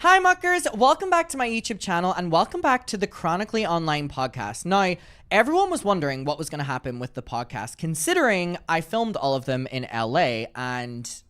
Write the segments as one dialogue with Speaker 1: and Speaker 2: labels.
Speaker 1: Hi muckers, welcome back to my YouTube channel and welcome back to the Chronically Online podcast. Now, everyone was wondering what was going to happen with the podcast considering I filmed all of them in LA and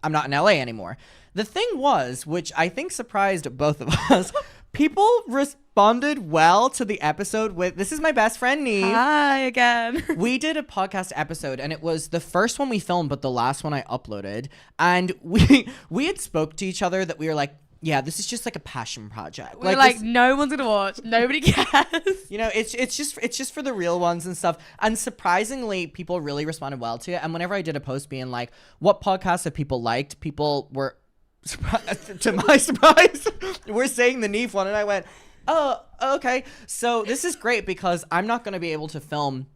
Speaker 1: I'm not in LA anymore. The thing was, which I think surprised both of us, people responded well to the episode with, this is my best friend, NEAVE.
Speaker 2: Hi again.
Speaker 1: We did a podcast episode and it was the first one we filmed, but the last one I uploaded. And we had spoke to each other that we were like, yeah, this is just like a passion project.
Speaker 2: We're like no one's gonna watch. Nobody cares.
Speaker 1: You know, it's just for the real ones and stuff. And surprisingly, people really responded well to it. And whenever I did a post being like, what podcasts have people liked? People were, to my surprise, were saying the NEAVE one. And I went, oh, okay. So this is great because I'm not going to be able to film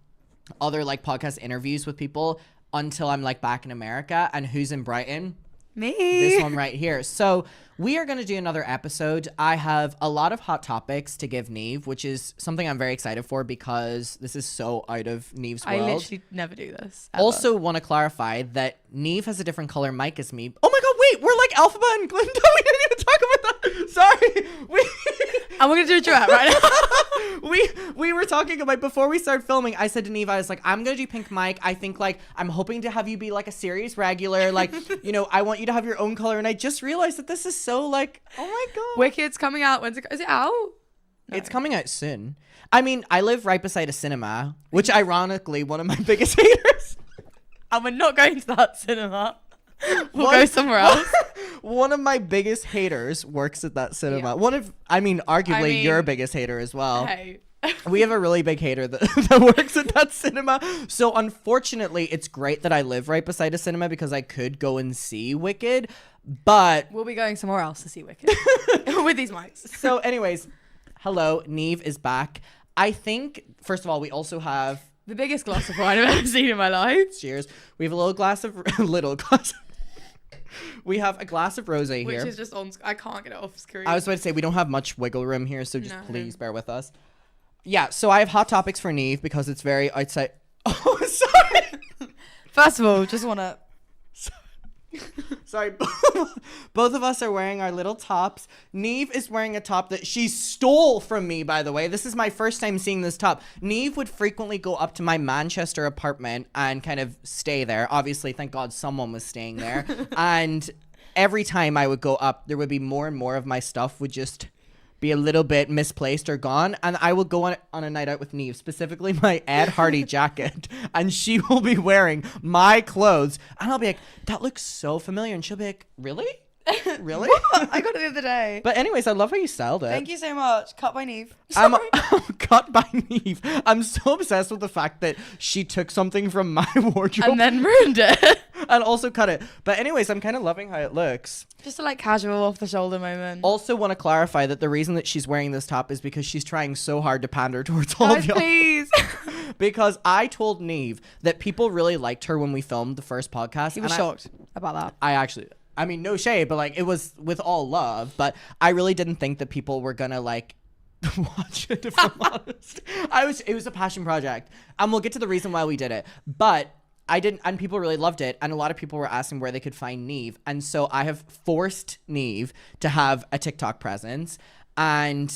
Speaker 1: other like podcast interviews with people until I'm like back in America. And who's in Brighton?
Speaker 2: Me.
Speaker 1: This one right here. So we are going to do another episode. I have a lot of hot topics to give NEAVE, which is something I'm very excited for because this is so out of NEAVE's world.
Speaker 2: I literally never do this. Ever.
Speaker 1: Also want to clarify that NEAVE has a different color mic as me. Oh my god, wait, we're like Alphabet and Glinda. We didn't even talk about that. Sorry.
Speaker 2: And we're going to do a duet right now.
Speaker 1: we were talking about, before we started filming, I said to NEAVE, I was like, I'm going to do pink mic. I think like, I'm hoping to have you be like a series regular. Like, you know, I want you to have your own color. And I just realized that this is so like, oh my god.
Speaker 2: Wicked's coming out. When's it? Is it out? No.
Speaker 1: It's coming out soon. I mean, I live right beside a cinema, which ironically, one of my biggest haters.
Speaker 2: And we're not going to that cinema. We'll go somewhere else.
Speaker 1: One of my biggest haters works at that cinema. Yeah. Arguably your biggest hater as well.
Speaker 2: Hey.
Speaker 1: We have a really big hater that works at that cinema. So unfortunately, it's great that I live right beside a cinema because I could go and see Wicked, but
Speaker 2: We'll be going somewhere else to see Wicked with these mics.
Speaker 1: So anyways, hello, NEAVE is back. I think, first of all, we also have
Speaker 2: the biggest glass of wine I've ever seen in my life.
Speaker 1: Cheers. We have a we have a glass of rosé here.
Speaker 2: Which is just on, I can't get it off screen.
Speaker 1: I was about to say, we don't have much wiggle room here, so just please bear with us. Yeah, so I have hot topics for NEAVE because it's very outside. Oh, sorry.
Speaker 2: First of all, just want to...
Speaker 1: Sorry, both of us are wearing our little tops. NEAVE is wearing a top that she stole from me, by the way. This is my first time seeing this top. NEAVE would frequently go up to my Manchester apartment and kind of stay there. Obviously, thank God someone was staying there. And every time I would go up, there would be more and more of my stuff would just be a little bit misplaced or gone, and I will go on a night out with NEAVE, specifically my Ed Hardy jacket, and she will be wearing my clothes, and I'll be like, that looks so familiar, and she'll be like, really? Really?
Speaker 2: What? I got it the other day.
Speaker 1: But anyways, I love how you styled it.
Speaker 2: Thank you so much. Cut by NEAVE.
Speaker 1: I'm cut by NEAVE. I'm so obsessed with the fact that she took something from my wardrobe
Speaker 2: and then ruined it.
Speaker 1: And also cut it. But anyways, I'm kind of loving how it looks.
Speaker 2: Just a like casual off the shoulder moment.
Speaker 1: Also want to clarify that the reason that she's wearing this top is because she's trying so hard to pander towards all of y'all.
Speaker 2: Please.
Speaker 1: Because I told NEAVE that people really liked her when we filmed the first podcast.
Speaker 2: He was shocked about that.
Speaker 1: I mean, no shade, but like it was with all love. But I really didn't think that people were gonna like watch it, if I'm honest. It was a passion project. And we'll get to the reason why we did it. But I didn't, and people really loved it. And a lot of people were asking where they could find NEAVE. And so I have forced NEAVE to have a TikTok presence. And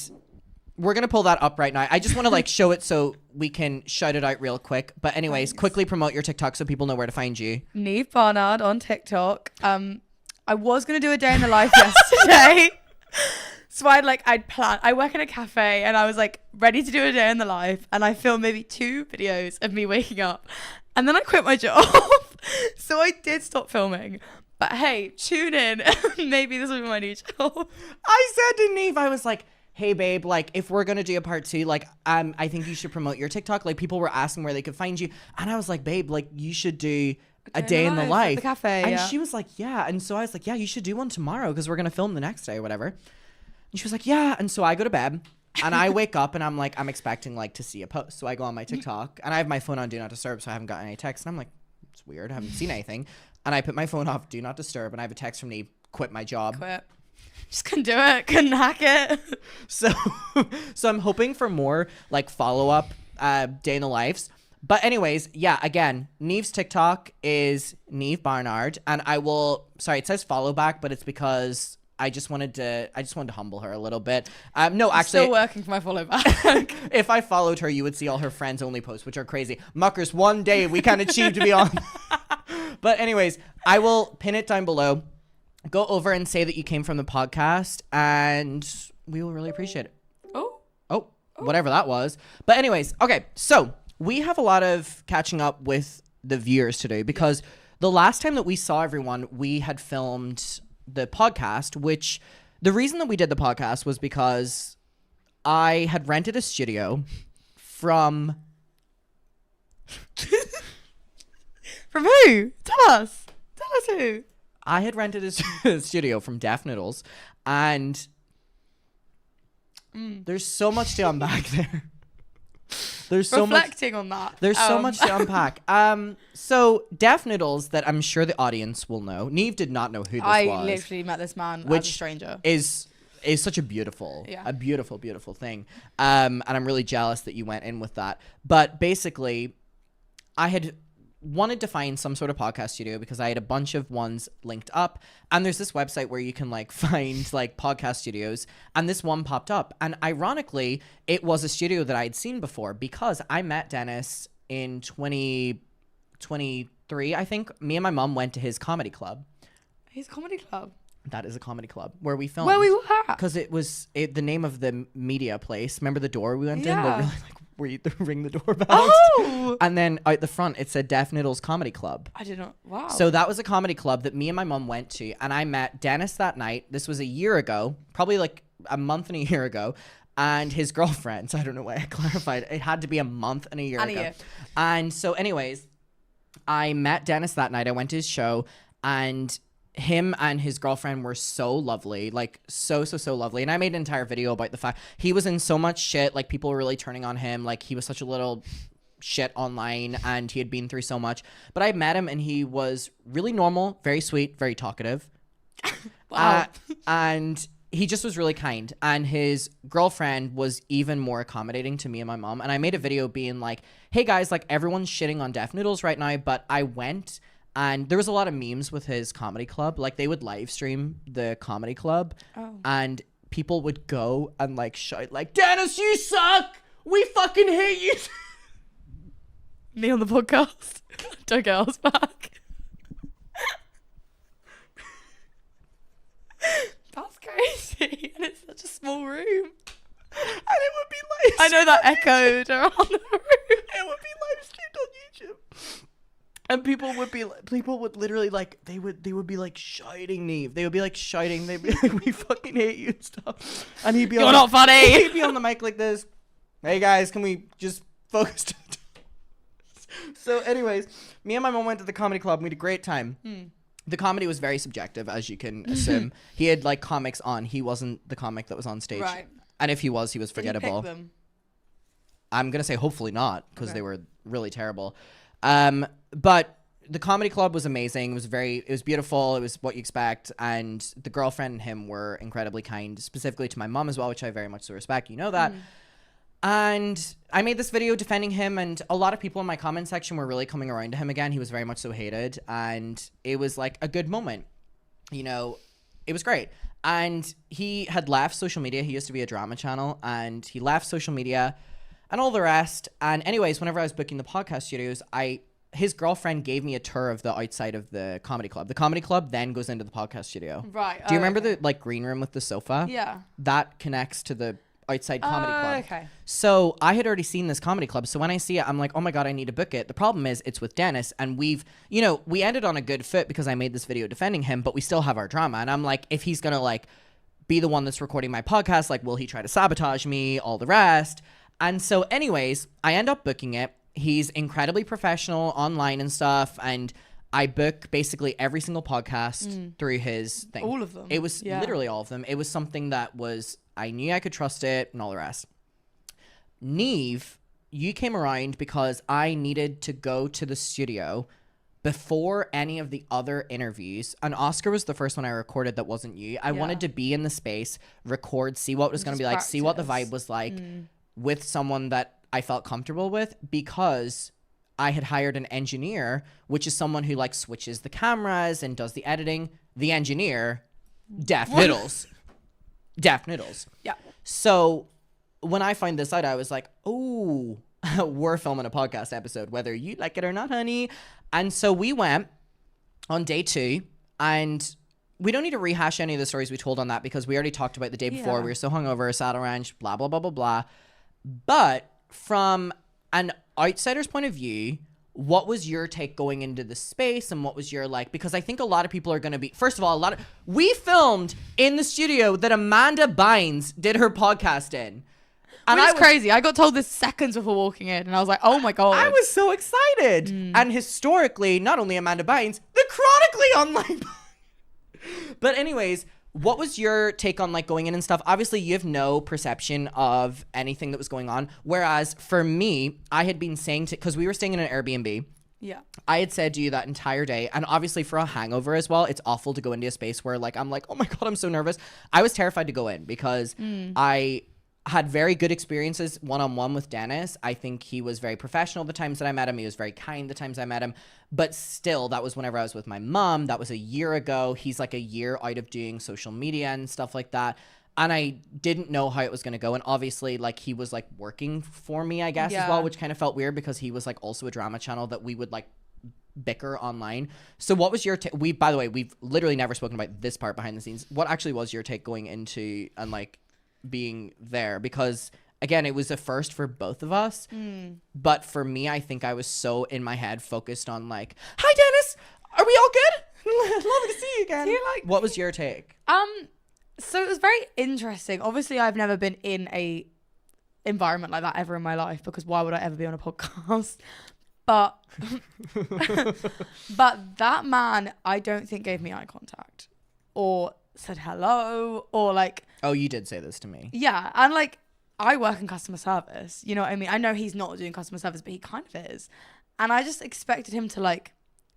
Speaker 1: we're going to pull that up right now. I just want to like show it so we can shout it out real quick. But anyways, quickly promote your TikTok so people know where to find you.
Speaker 2: NEAVE Barnard on TikTok. I was going to do a day in the life yesterday. So I'd planned, I work in a cafe and I was like ready to do a day in the life. And I filmed maybe 2 videos of me waking up. And then I quit my job. So I did stop filming. But hey, tune in. Maybe this will be my new job.
Speaker 1: I said to NEAVE, I was like, hey babe, like if we're gonna do a part 2, like I think you should promote your TikTok. Like people were asking where they could find you. And I was like, babe, like you should do a day in the life
Speaker 2: at the cafe.
Speaker 1: And she was like, yeah. And so I was like, yeah, you should do one tomorrow because we're gonna film the next day or whatever. And she was like, yeah. And so I go to bed and I wake up and I'm like, I'm expecting like to see a post. So I go on my TikTok and I have my phone on Do Not Disturb, so I haven't gotten any texts. And I'm like, it's weird, I haven't seen anything. And I put my phone off Do Not Disturb and I have a text from NEAVE, quit my job.
Speaker 2: Quit. Just couldn't do it. Couldn't hack it.
Speaker 1: So I'm hoping for more like follow-up day in the lives. But anyways, yeah, again, NEAVE's TikTok is NEAVE Barnard. And it says follow back, but it's because I just wanted to humble her a little bit. No,
Speaker 2: I'm
Speaker 1: actually,
Speaker 2: still working for my follow back.
Speaker 1: if I followed her, you would see all her friends only posts, which are crazy. Muckers, one day we can achieve to be on. But anyways, I will pin it down below. Go over and say that you came from the podcast, and we will really appreciate it. Oh, whatever that was. But anyways, okay, so we have a lot of catching up with the viewers today because the last time that we saw everyone, we had filmed the podcast, which the reason that we did the podcast was because I had rented a studio from
Speaker 2: From who? Tell us who.
Speaker 1: I had rented a studio from Def Noodles, and there's so much to unpack there. There's so much
Speaker 2: Reflecting on that.
Speaker 1: There's so much to unpack. So Def Noodles, that I'm sure the audience will know. Neve did not know who this was.
Speaker 2: I literally met this man as a stranger.
Speaker 1: Is such a beautiful beautiful thing. And I'm really jealous that you went in with that. But basically, I had wanted to find some sort of podcast studio because I had a bunch of ones linked up, and there's this website where you can like find like podcast studios, and this one popped up, and ironically it was a studio that I'd seen before because I met Dennis in 2023. I think me and my mom went to his comedy club.
Speaker 2: His comedy club?
Speaker 1: That is a comedy club where we filmed.
Speaker 2: Where we were at?
Speaker 1: Because it was the name of the media place. Remember the door we went in?
Speaker 2: Yeah.
Speaker 1: Really, like, where you ring the doorbell.
Speaker 2: Oh!
Speaker 1: And then out the front, it said Def Noodles Comedy Club.
Speaker 2: I did not. Wow.
Speaker 1: So that was a comedy club that me and my mom went to. And I met Dennis that night. This was a year ago, probably like a month and a year ago. And his girlfriend. So I don't know why I clarified. It had to be a month and a year ago. And so anyways, I met Dennis that night. I went to his show, and him and his girlfriend were so lovely, like so lovely. And I made an entire video about the fact he was in so much shit, like people were really turning on him, like he was such a little shit online and he had been through so much. But I met him and he was really normal, very sweet, very talkative.
Speaker 2: Wow.
Speaker 1: And he just was really kind. And his girlfriend was even more accommodating to me and my mom. And I made a video being like, hey guys, like everyone's shitting on Def Noodles right now, but I went. And there was a lot of memes with his comedy club. Like, they would live stream the comedy club. Oh. And people would go and, like, shout, like, Dennis, you suck! We fucking hate you!
Speaker 2: Me on the podcast. Don't get us back. That's crazy. And it's such a small room.
Speaker 1: And it would be live
Speaker 2: I know that echoed around the room.
Speaker 1: It would be live streamed on YouTube. And people would literally like, they would be like shouting Neve. They would be like shouting. They'd be like, we fucking hate you and stuff. And he'd be
Speaker 2: You're not funny.
Speaker 1: He'd be on the mic like this. Hey guys, can we just focus? So anyways, me and my mom went to the comedy club and we had a great time. The comedy was very subjective, as you can assume. He had like comics on. He wasn't the comic that was on stage.
Speaker 2: Right.
Speaker 1: And if he was forgettable.
Speaker 2: Did you pick them?
Speaker 1: I'm going to say hopefully not, because they were really terrible. But the comedy club was amazing. It was beautiful. It was what you expect. And the girlfriend and him were incredibly kind, specifically to my mom as well, which I very much so respect. You know that. And I made this video defending him, and a lot of people in my comment section were really coming around to him again. He was very much so hated, and it was like a good moment. You know, it was great. And he had left social media. He used to be a drama channel, and he left social media and all the rest. And anyways, whenever I was booking the podcast studios, his girlfriend gave me a tour of the outside of the comedy club. The comedy club then goes into the podcast studio.
Speaker 2: Right.
Speaker 1: Do you remember the like green room with the sofa?
Speaker 2: Yeah.
Speaker 1: That connects to the outside comedy club.
Speaker 2: Okay.
Speaker 1: So I had already seen this comedy club. So when I see it, I'm like, oh my God, I need to book it. The problem is it's with Dennis, and we ended on a good foot because I made this video defending him, but we still have our drama. And I'm like, if he's going to like be the one that's recording my podcast, like, will he try to sabotage me, all the rest? And so anyways, I end up booking it. He's incredibly professional online and stuff. And I book basically every single podcast through his thing.
Speaker 2: All of them.
Speaker 1: It was literally all of them. It was something that I knew I could trust it and all the rest. Neve, you came around because I needed to go to the studio before any of the other interviews. And Oscar was the first one I recorded that wasn't you. I wanted to be in the space, record, see what it was going to be like, see what the vibe was like with someone that I felt comfortable with, because I had hired an engineer, which is someone who like switches the cameras and does the editing. The engineer Def Noodles. Def Noodles.
Speaker 2: Yeah.
Speaker 1: So when I find this out, I was like, oh, we're filming a podcast episode, whether you like it or not, honey. And so we went on day 2, and we don't need to rehash any of the stories we told on that because we already talked about the day before.
Speaker 2: Yeah.
Speaker 1: We were so hungover, saddle ranch, blah, blah, blah, blah, blah. But from an outsider's point of view, what was your take going into the space, and what was your like, because I think a lot of people are going to be, first of all, we filmed in the studio that Amanda Bynes did her podcast in. And
Speaker 2: Which is crazy. I got told this seconds before walking in, and I was like, oh my God.
Speaker 1: I was so excited. And historically, not only Amanda Bynes, the Chronically online. But anyways, what was your take on like going in and stuff? Obviously, you have no perception of anything that was going on. Whereas for me, I had been saying because we were staying in an Airbnb.
Speaker 2: Yeah.
Speaker 1: I had said to you that entire day, and obviously for a hangover as well, it's awful to go into a space where like, I'm like, oh my God, I'm so nervous. I was terrified to go in because I had very good experiences one-on-one with Dennis. I think he was very professional the times that I met him. He was very kind the times I met him. But still, that was whenever I was with my mom. That was a year ago. He's like a year out of doing social media and stuff like that. And I didn't know how it was going to go. And obviously, like, he was like working for me, I guess, as well, which kind of felt weird because he was like also a drama channel that we would like bicker online. So what was your take? By the way, we've literally never spoken about this part behind the scenes. What actually was your take going into and like being there? Because again, it was a first for both of us. But for me, I think I was so in my head focused on like, hi Dennis, are we all good? Lovely to see you again. What was your take?
Speaker 2: So it was very interesting. Obviously, I've never been in a environment like that ever in my life because why would I ever be on a podcast? But but that man, I don't think gave me eye contact or said hello or like.
Speaker 1: Oh, you did say this to me.
Speaker 2: Yeah, and like I work in customer service. You know what I mean? I know he's not doing customer service, but he kind of is. And I just expected him to like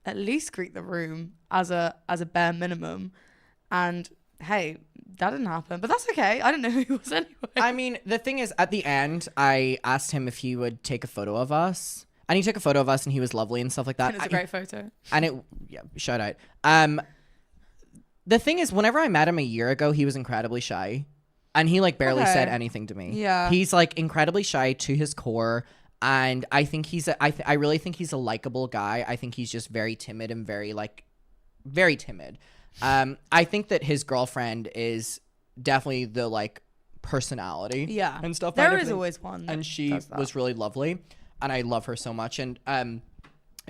Speaker 2: at least greet the room as a bare minimum. And hey, that didn't happen, but that's okay. I didn't know who he was anyway.
Speaker 1: I mean, the thing is, at the end, I asked him if he would take a photo of us, and he took a photo of us, and he was lovely and stuff like that.
Speaker 2: And it's a great photo.
Speaker 1: And it, yeah, shout out. The thing is, whenever I met him a year ago, he was incredibly shy, and he like barely said anything to me.
Speaker 2: Yeah,
Speaker 1: he's like incredibly shy to his core, and I think I really think he's a likable guy. I think he's just very timid and very timid. I think that his girlfriend is definitely the like personality and stuff.
Speaker 2: There is always one.
Speaker 1: And she was really lovely and I love her so much. And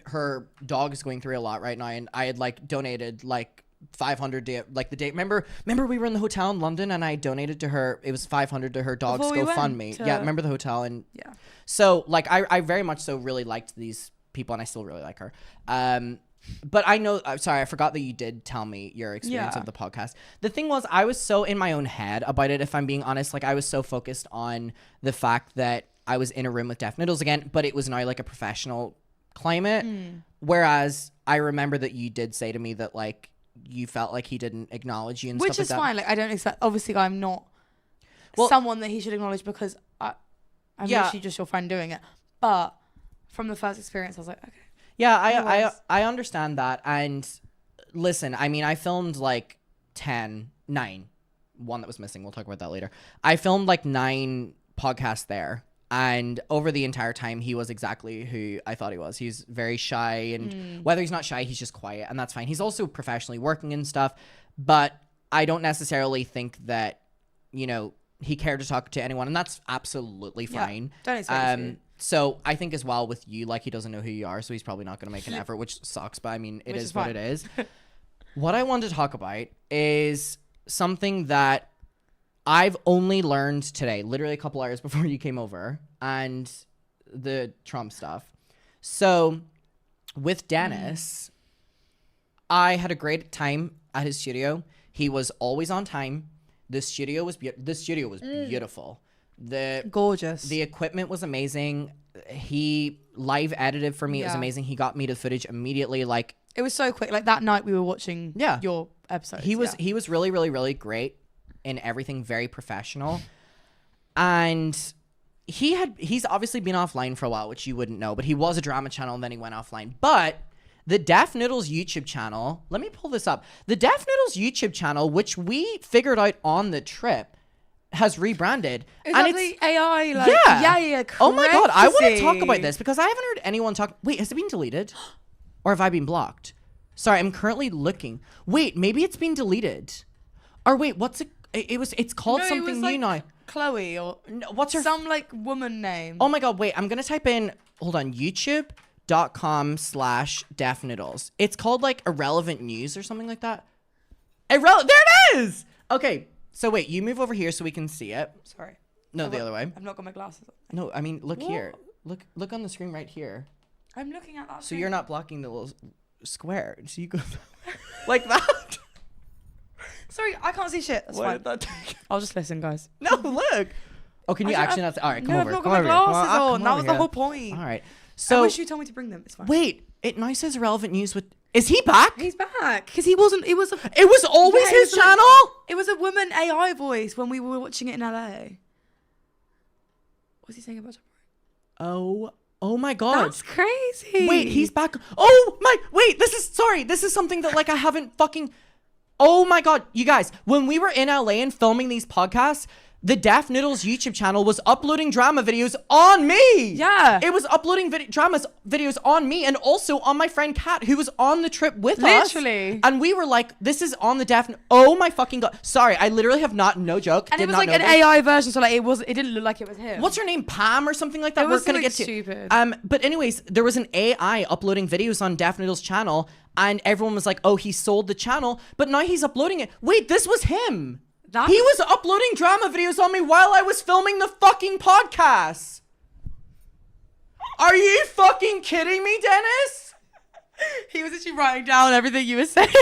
Speaker 1: her dog is going through a lot right now. And I had like donated like 500 like the day. Remember we were in the hotel in London and I donated to her. It was 500 to her dog's GoFundMe. Yeah. Remember the hotel? And
Speaker 2: yeah.
Speaker 1: So like, I very much so really liked these people and I still really like her. But I know, sorry, I forgot that you did tell me your experience of the podcast. The thing was, I was so in my own head about it, if I'm being honest. Like, I was so focused on the fact that I was in a room with Def Noodles again, but it was now like a professional climate. Whereas I remember that you did say to me that, like, you felt like he didn't acknowledge you and
Speaker 2: Which
Speaker 1: stuff like that.
Speaker 2: is fine. Like, I don't expect, obviously, I'm not someone that he should acknowledge because I'm literally just your friend doing it. But from the first experience, I was like, okay.
Speaker 1: Yeah, I understand that. And listen, I mean, I filmed like 9, one that was missing. We'll talk about that later. I filmed like 9 podcasts there. And over the entire time, he was exactly who I thought he was. He's very shy. And whether he's not shy, he's just quiet. And that's fine. He's also professionally working and stuff. But I don't necessarily think that, you know, he cared to talk to anyone. And that's absolutely fine.
Speaker 2: Don't expect you.
Speaker 1: So I think as well with you, like he doesn't know who you are, so he's probably not going to make an effort, which sucks. But I mean, it is what it is. What I wanted to talk about is something that I've only learned today, literally a couple hours before you came over, and the Trump stuff. So with Dennis, I had a great time at his studio. He was always on time. The studio was beautiful.
Speaker 2: Gorgeous.
Speaker 1: The equipment was amazing. He live edited for me. It was amazing. He got me the footage immediately. Like,
Speaker 2: it was so quick. Like that night we were watching your episodes.
Speaker 1: He was really, really, really great in everything, very professional. And he's obviously been offline for a while, which you wouldn't know, but he was a drama channel and then he went offline. But the Def Noodles YouTube channel, let me pull this up. The Def Noodles YouTube channel, which we figured out on the trip, has rebranded.
Speaker 2: Is
Speaker 1: and
Speaker 2: that
Speaker 1: it's
Speaker 2: the AI? Like,
Speaker 1: yeah. Oh my God, I want to
Speaker 2: crazy.
Speaker 1: talk about this because I haven't heard anyone talk. Wait, has it been deleted? Or have I been blocked? Sorry, I'm currently looking. Wait, maybe it's been deleted. Or wait, what's it? It's called something new
Speaker 2: like
Speaker 1: now.
Speaker 2: Chloe or
Speaker 1: No, what's her?
Speaker 2: some like woman name.
Speaker 1: Oh my God, wait, I'm going to type in, hold on, youtube.com/DefNoodles. It's called like Irrelevant News or something like that. There it is! Okay, so wait, you move over here so we can see it.
Speaker 2: Sorry.
Speaker 1: No, the other way.
Speaker 2: I've not got my glasses on.
Speaker 1: No, I mean, look
Speaker 2: What?
Speaker 1: here. Look on the screen right here.
Speaker 2: I'm looking at that.
Speaker 1: So you're not blocking the little square. So you go like that.
Speaker 2: Sorry, I can't see shit. That's
Speaker 1: Why
Speaker 2: fine.
Speaker 1: did that take?
Speaker 2: I'll just listen, guys.
Speaker 1: No, look. Oh, can you actually not? All right, come
Speaker 2: no,
Speaker 1: over.
Speaker 2: I've not
Speaker 1: Come
Speaker 2: got
Speaker 1: over
Speaker 2: my
Speaker 1: here.
Speaker 2: glasses
Speaker 1: Come
Speaker 2: on. That
Speaker 1: over
Speaker 2: was the
Speaker 1: here.
Speaker 2: whole point.
Speaker 1: All right.
Speaker 2: I
Speaker 1: So
Speaker 2: wish you told me to bring them. It's fine.
Speaker 1: wait, it now says Irrelevant News with. Is he back?
Speaker 2: He's back because he wasn't. It was.
Speaker 1: It was always
Speaker 2: Yeah, it
Speaker 1: his
Speaker 2: was like-
Speaker 1: channel.
Speaker 2: It was a woman AI voice when we were watching it in LA. What's he saying about John?
Speaker 1: Oh my God.
Speaker 2: That's crazy.
Speaker 1: Wait, he's back. Oh my, wait, this is something that like I haven't fucking, oh my God, you guys, when we were in LA and filming these podcasts, the Def Noodles YouTube channel was uploading drama videos on me.
Speaker 2: Yeah.
Speaker 1: It was uploading drama videos on me and also on my friend Kat, who was on the trip with us.
Speaker 2: Literally.
Speaker 1: And we were like, this is on the Def, oh my fucking God. Sorry, I literally have no joke.
Speaker 2: And
Speaker 1: did
Speaker 2: it was
Speaker 1: not
Speaker 2: like
Speaker 1: know
Speaker 2: an
Speaker 1: this.
Speaker 2: AI version, so like it didn't look like it was him.
Speaker 1: What's her name? Pam or something like that?
Speaker 2: It
Speaker 1: We're
Speaker 2: was
Speaker 1: gonna get
Speaker 2: something
Speaker 1: to.
Speaker 2: stupid.
Speaker 1: But anyways, there was an AI uploading videos on Def Noodles' channel, and everyone was like, "Oh, he sold the channel," but now he's uploading it. Wait, this was him. He was uploading drama videos on me while I was filming the fucking podcast. Are you fucking kidding me, Dennis?
Speaker 2: He was actually writing down everything you were saying.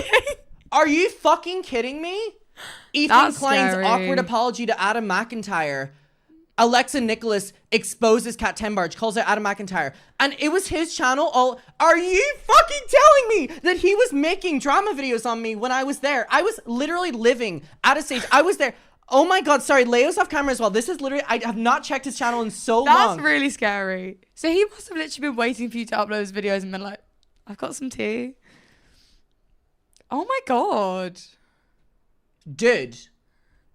Speaker 1: Are you fucking kidding me? Ethan
Speaker 2: That's
Speaker 1: Klein's
Speaker 2: scary.
Speaker 1: awkward apology to Adam McIntyre. Alexa Nicholas exposes Kat Tenbarge, calls out Adam McIntyre. And it was his channel all... Are you fucking telling me that he was making drama videos on me when I was there? I was literally living at a stage. I was there. Oh my God, sorry. Leo's off camera as well. This is literally... I have not checked his channel in so long.
Speaker 2: That's really scary. So he must have literally been waiting for you to upload his videos and been like, I've got some tea. Oh my God.
Speaker 1: Dude.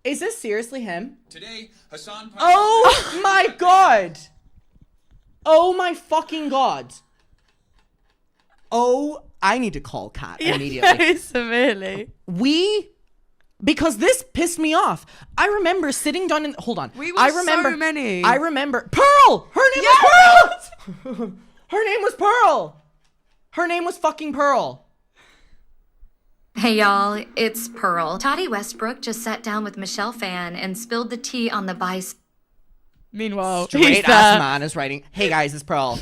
Speaker 1: Is this seriously him?
Speaker 3: Today, Hassan.
Speaker 1: Oh my God. Oh my fucking God. Oh, I need to call Kat immediately.
Speaker 2: Very severely.
Speaker 1: Because this pissed me off. I remember sitting down and hold on.
Speaker 2: We were so many.
Speaker 1: I remember Pearl. Her name was Pearl. Her name was Pearl. Her name was fucking Pearl.
Speaker 4: Hey y'all, it's Pearl. Toddy Westbrook just sat down with Michelle Phan and spilled the tea on the bias.
Speaker 2: Meanwhile,
Speaker 1: Straight ass man is writing, "Hey guys, it's Pearl."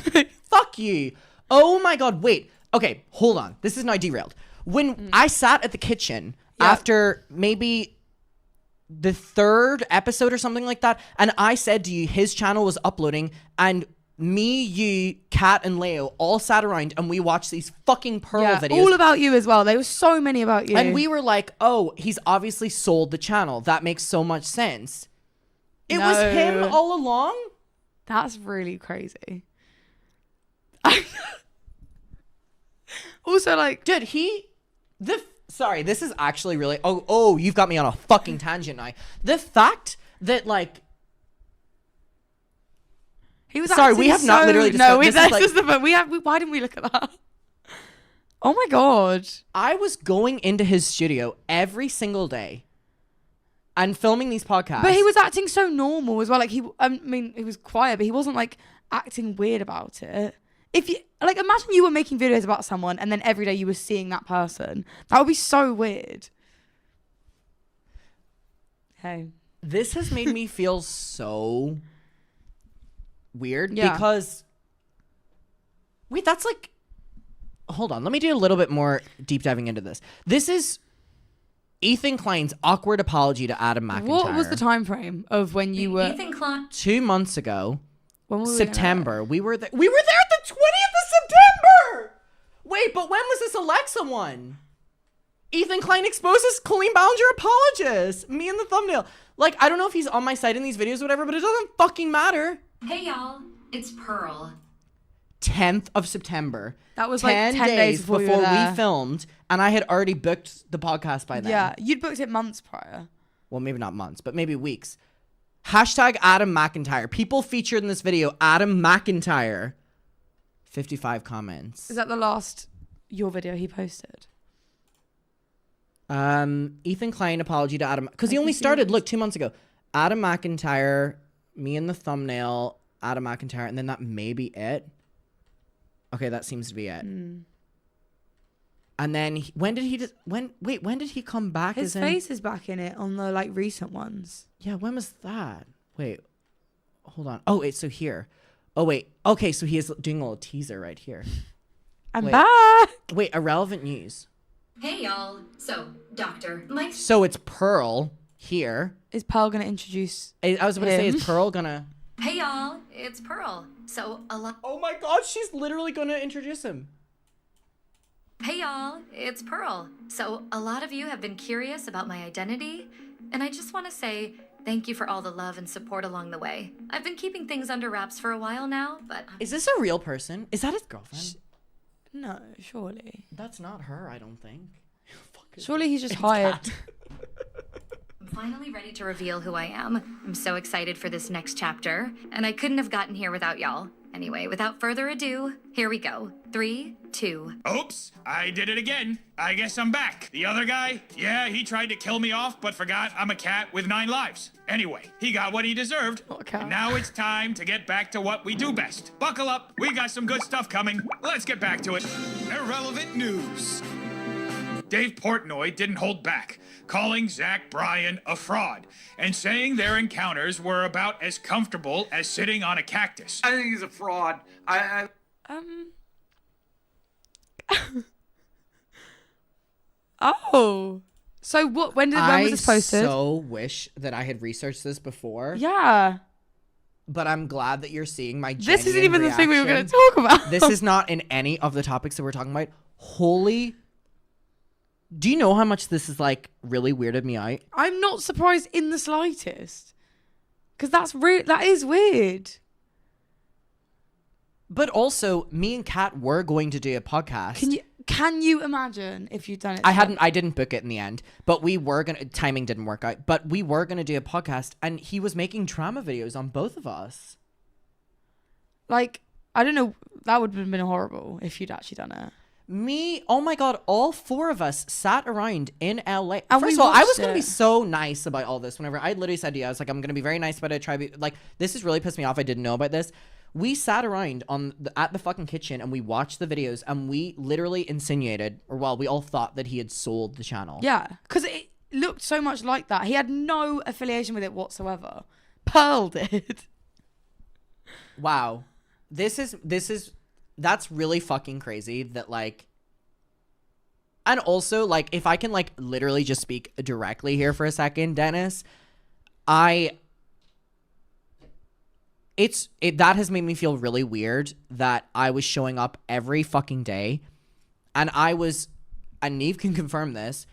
Speaker 1: Fuck you. Oh my God, wait. Okay, hold on. This is now derailed. When I sat at the kitchen after maybe the third episode or something like that, and I said to you his channel was uploading, and me, you, Kat, and Leo all sat around and we watched these fucking Pearl videos.
Speaker 2: all about you as well. There were so many about you.
Speaker 1: And we were like, oh, he's obviously sold the channel. That makes so much sense. It was him all along?
Speaker 2: That's really crazy. Also, like,
Speaker 1: Dude, sorry, this is actually really, oh, you've got me on a fucking tangent now. The fact that, like,
Speaker 2: he was
Speaker 1: sorry, we
Speaker 2: acting
Speaker 1: have not
Speaker 2: so-
Speaker 1: literally
Speaker 2: No,
Speaker 1: discussed- this is
Speaker 2: that's
Speaker 1: like-
Speaker 2: just the point. Why didn't we look at that? Oh my God.
Speaker 1: I was going into his studio every single day and filming these podcasts.
Speaker 2: But he was acting so normal as well. Like, he was quiet, but he wasn't like acting weird about it. If you like, imagine you were making videos about someone and then every day you were seeing that person. That would be so weird. Hey.
Speaker 1: This has made me feel so weird
Speaker 2: Yeah.
Speaker 1: because wait, that's like, hold on, let me do a little bit more deep diving into this. This is Ethan Klein's awkward apology to Adam McIntyre.
Speaker 2: What was the time frame of when you were?
Speaker 4: Ethan Klein.
Speaker 1: 2 months ago,
Speaker 2: When were we
Speaker 1: September. We were there at the 20th of September. Wait, but when was this Alexa one? Ethan Klein exposes Colleen Ballinger apologist. Me in the thumbnail. Like, I don't know if he's on my side in these videos or whatever, but it doesn't fucking matter.
Speaker 4: Hey y'all, it's Pearl.
Speaker 1: 10th of September.
Speaker 2: That was like 10 days before
Speaker 1: we filmed, and I had already booked the podcast by then.
Speaker 2: Yeah, you'd booked it months prior.
Speaker 1: Well, maybe not months, but maybe weeks. Hashtag Adam McIntyre. People featured in this video, Adam McIntyre. 55 comments.
Speaker 2: Is that the last your video he posted?
Speaker 1: Ethan Klein, apology to Adam. Because he only started, look, 2 months ago. Adam McIntyre, me in the thumbnail, Adam McIntyre, and then that may be it. Okay, that seems to be it. And then when did he come back?
Speaker 2: His face is back in it on the like recent ones.
Speaker 1: Yeah, when was that? Wait, hold on. Oh wait, so here. Oh wait, okay, so he is doing a little teaser right here.
Speaker 2: I'm back.
Speaker 1: Wait, irrelevant news.
Speaker 4: Hey y'all. So, Doctor,
Speaker 1: So it's Pearl here.
Speaker 2: Is Pearl gonna introduce?
Speaker 1: I was about to say, is Pearl gonna?
Speaker 4: Hey y'all, it's Pearl. So
Speaker 1: Oh my God, she's literally gonna introduce him.
Speaker 4: Hey y'all, it's Pearl. So a lot of you have been curious about my identity, and I just want to say thank you for all the love and support along the way. I've been keeping things under wraps for a while now, but
Speaker 1: Is this a real person? Is that his girlfriend?
Speaker 2: No, surely.
Speaker 1: That's not her, I don't think.
Speaker 2: Surely he's just hired.
Speaker 4: I'm finally ready to reveal who I am. I'm so excited for this next chapter, and I couldn't have gotten here without y'all. Anyway, without further ado, here we go. 3, 2.
Speaker 3: Oops, I did it again. I guess I'm back. The other guy, yeah, he tried to kill me off, but forgot I'm a cat with 9 lives. Anyway, he got what he deserved.
Speaker 2: Not a cat.
Speaker 3: And now it's time to get back to what we do best. Buckle up, we got some good stuff coming. Let's get back to it. Irrelevant news. Dave Portnoy didn't hold back, calling Zach Bryan a fraud and saying their encounters were about as comfortable as sitting on a cactus.
Speaker 5: I think he's a fraud.
Speaker 2: Oh. So what? When was this posted?
Speaker 1: I so wish that I had researched this before.
Speaker 2: Yeah.
Speaker 1: But I'm glad that you're seeing my
Speaker 2: This isn't
Speaker 1: genuine
Speaker 2: even the thing we were going
Speaker 1: reaction.
Speaker 2: to talk about.
Speaker 1: This is not in any of the topics that we're talking about. Holy. Do you know how much this is like really weirded me out?
Speaker 2: I'm not surprised in the slightest. Because that is weird.
Speaker 1: But also, me and Kat were going to do a podcast.
Speaker 2: Can you imagine if you'd done it?
Speaker 1: I didn't book it in the end, but we were gonna. Timing didn't work out, but we were gonna do a podcast, and he was making drama videos on both of us.
Speaker 2: Like, I don't know. That would have been horrible if you'd actually done it.
Speaker 1: Me, oh my God, all 4 of us sat around in LA.
Speaker 2: And
Speaker 1: First
Speaker 2: we
Speaker 1: of all, I was
Speaker 2: watched
Speaker 1: going to be
Speaker 2: it.
Speaker 1: so nice about all this. Whenever I literally said to you, I was like, I'm going to be very nice about it. This has really pissed me off. I didn't know about this. We sat around at the fucking kitchen and we watched the videos and we literally insinuated, we all thought that he had sold the channel.
Speaker 2: Yeah, because it looked so much like that. He had no affiliation with it whatsoever. Pearl did.
Speaker 1: Wow. That's really fucking crazy that like, and also like, if I can like literally just speak directly here for a second, Dennis, that has made me feel really weird that I was showing up every fucking day and NEAVE can confirm this,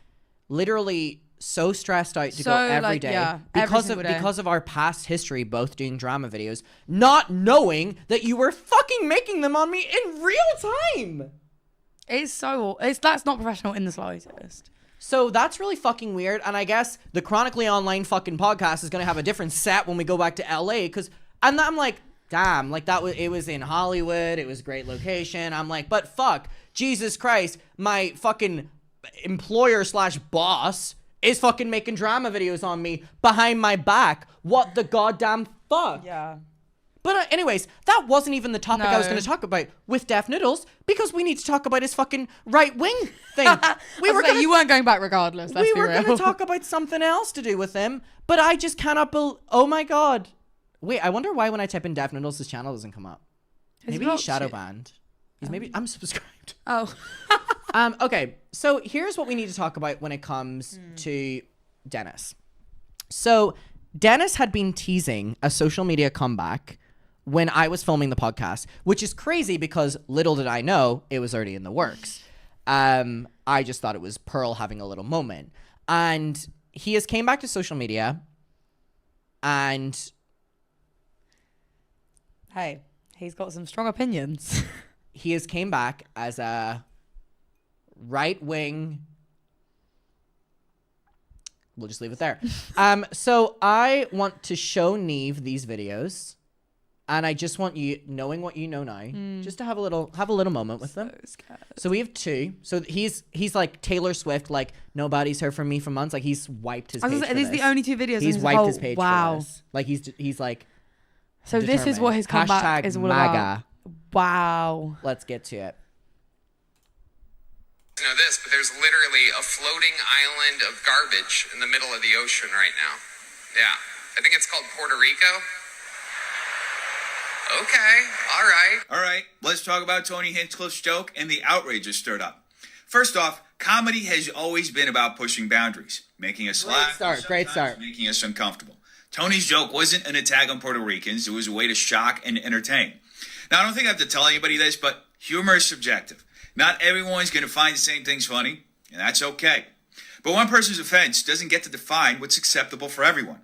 Speaker 1: literally so stressed out to go every day because of our past history, both doing drama videos, not knowing that you were fucking making them on me in real time.
Speaker 2: That's not professional in the slightest.
Speaker 1: So that's really fucking weird. And I guess the Chronically Online fucking podcast is going to have a different set when we go back to LA. And I'm like, damn, like it was in Hollywood. It was a great location. I'm like, but fuck, Jesus Christ, my fucking employer / boss is fucking making drama videos on me behind my back. What the goddamn fuck?
Speaker 2: Yeah.
Speaker 1: But anyways, that wasn't even the topic I was going to talk about with Def Noodles because we need to talk about his fucking right-wing thing.
Speaker 2: You weren't going back regardless.
Speaker 1: We were going to talk about something else to do with him, but I just cannot believe. Oh my God. Wait, I wonder why when I type in Def Noodles, his channel doesn't come up. Maybe he's shadow banned. I'm subscribed.
Speaker 2: Oh.
Speaker 1: Okay, so here's what we need to talk about when it comes to Dennis. So Dennis had been teasing a social media comeback when I was filming the podcast, which is crazy because little did I know it was already in the works. I just thought it was Pearl having a little moment. And he has came back to social media and...
Speaker 2: Hey, He's got some strong opinions.
Speaker 1: He has came back as a right-wing. We'll just leave it there. So I want to show Neve these videos, and I just want you, knowing what you know now, just to have a little moment with them. So we have two. So he's like Taylor Swift, like nobody's heard from me for months. Like he's wiped his page.
Speaker 2: Are these the only 2 videos?
Speaker 1: He's wiped his page.
Speaker 2: Wow.
Speaker 1: For this. Like he's like.
Speaker 2: So this is what his comeback is all about. Wow.
Speaker 1: Let's get to it.
Speaker 5: Know this, but there's literally a floating island of garbage in the middle of the ocean right now. Yeah, I think it's called Puerto Rico. Okay, all right, let's talk about Tony Hinchcliffe's joke and the outrage it stirred up. First off, comedy has always been about pushing boundaries, making us laugh,
Speaker 1: Great start.
Speaker 5: making us uncomfortable. Tony's joke wasn't an attack on Puerto Ricans, it was a way to shock and entertain. Now, I don't think I have to tell anybody this, but humor is subjective. Not everyone's going to find the same things funny, and that's okay. But one person's offense doesn't get to define what's acceptable for everyone.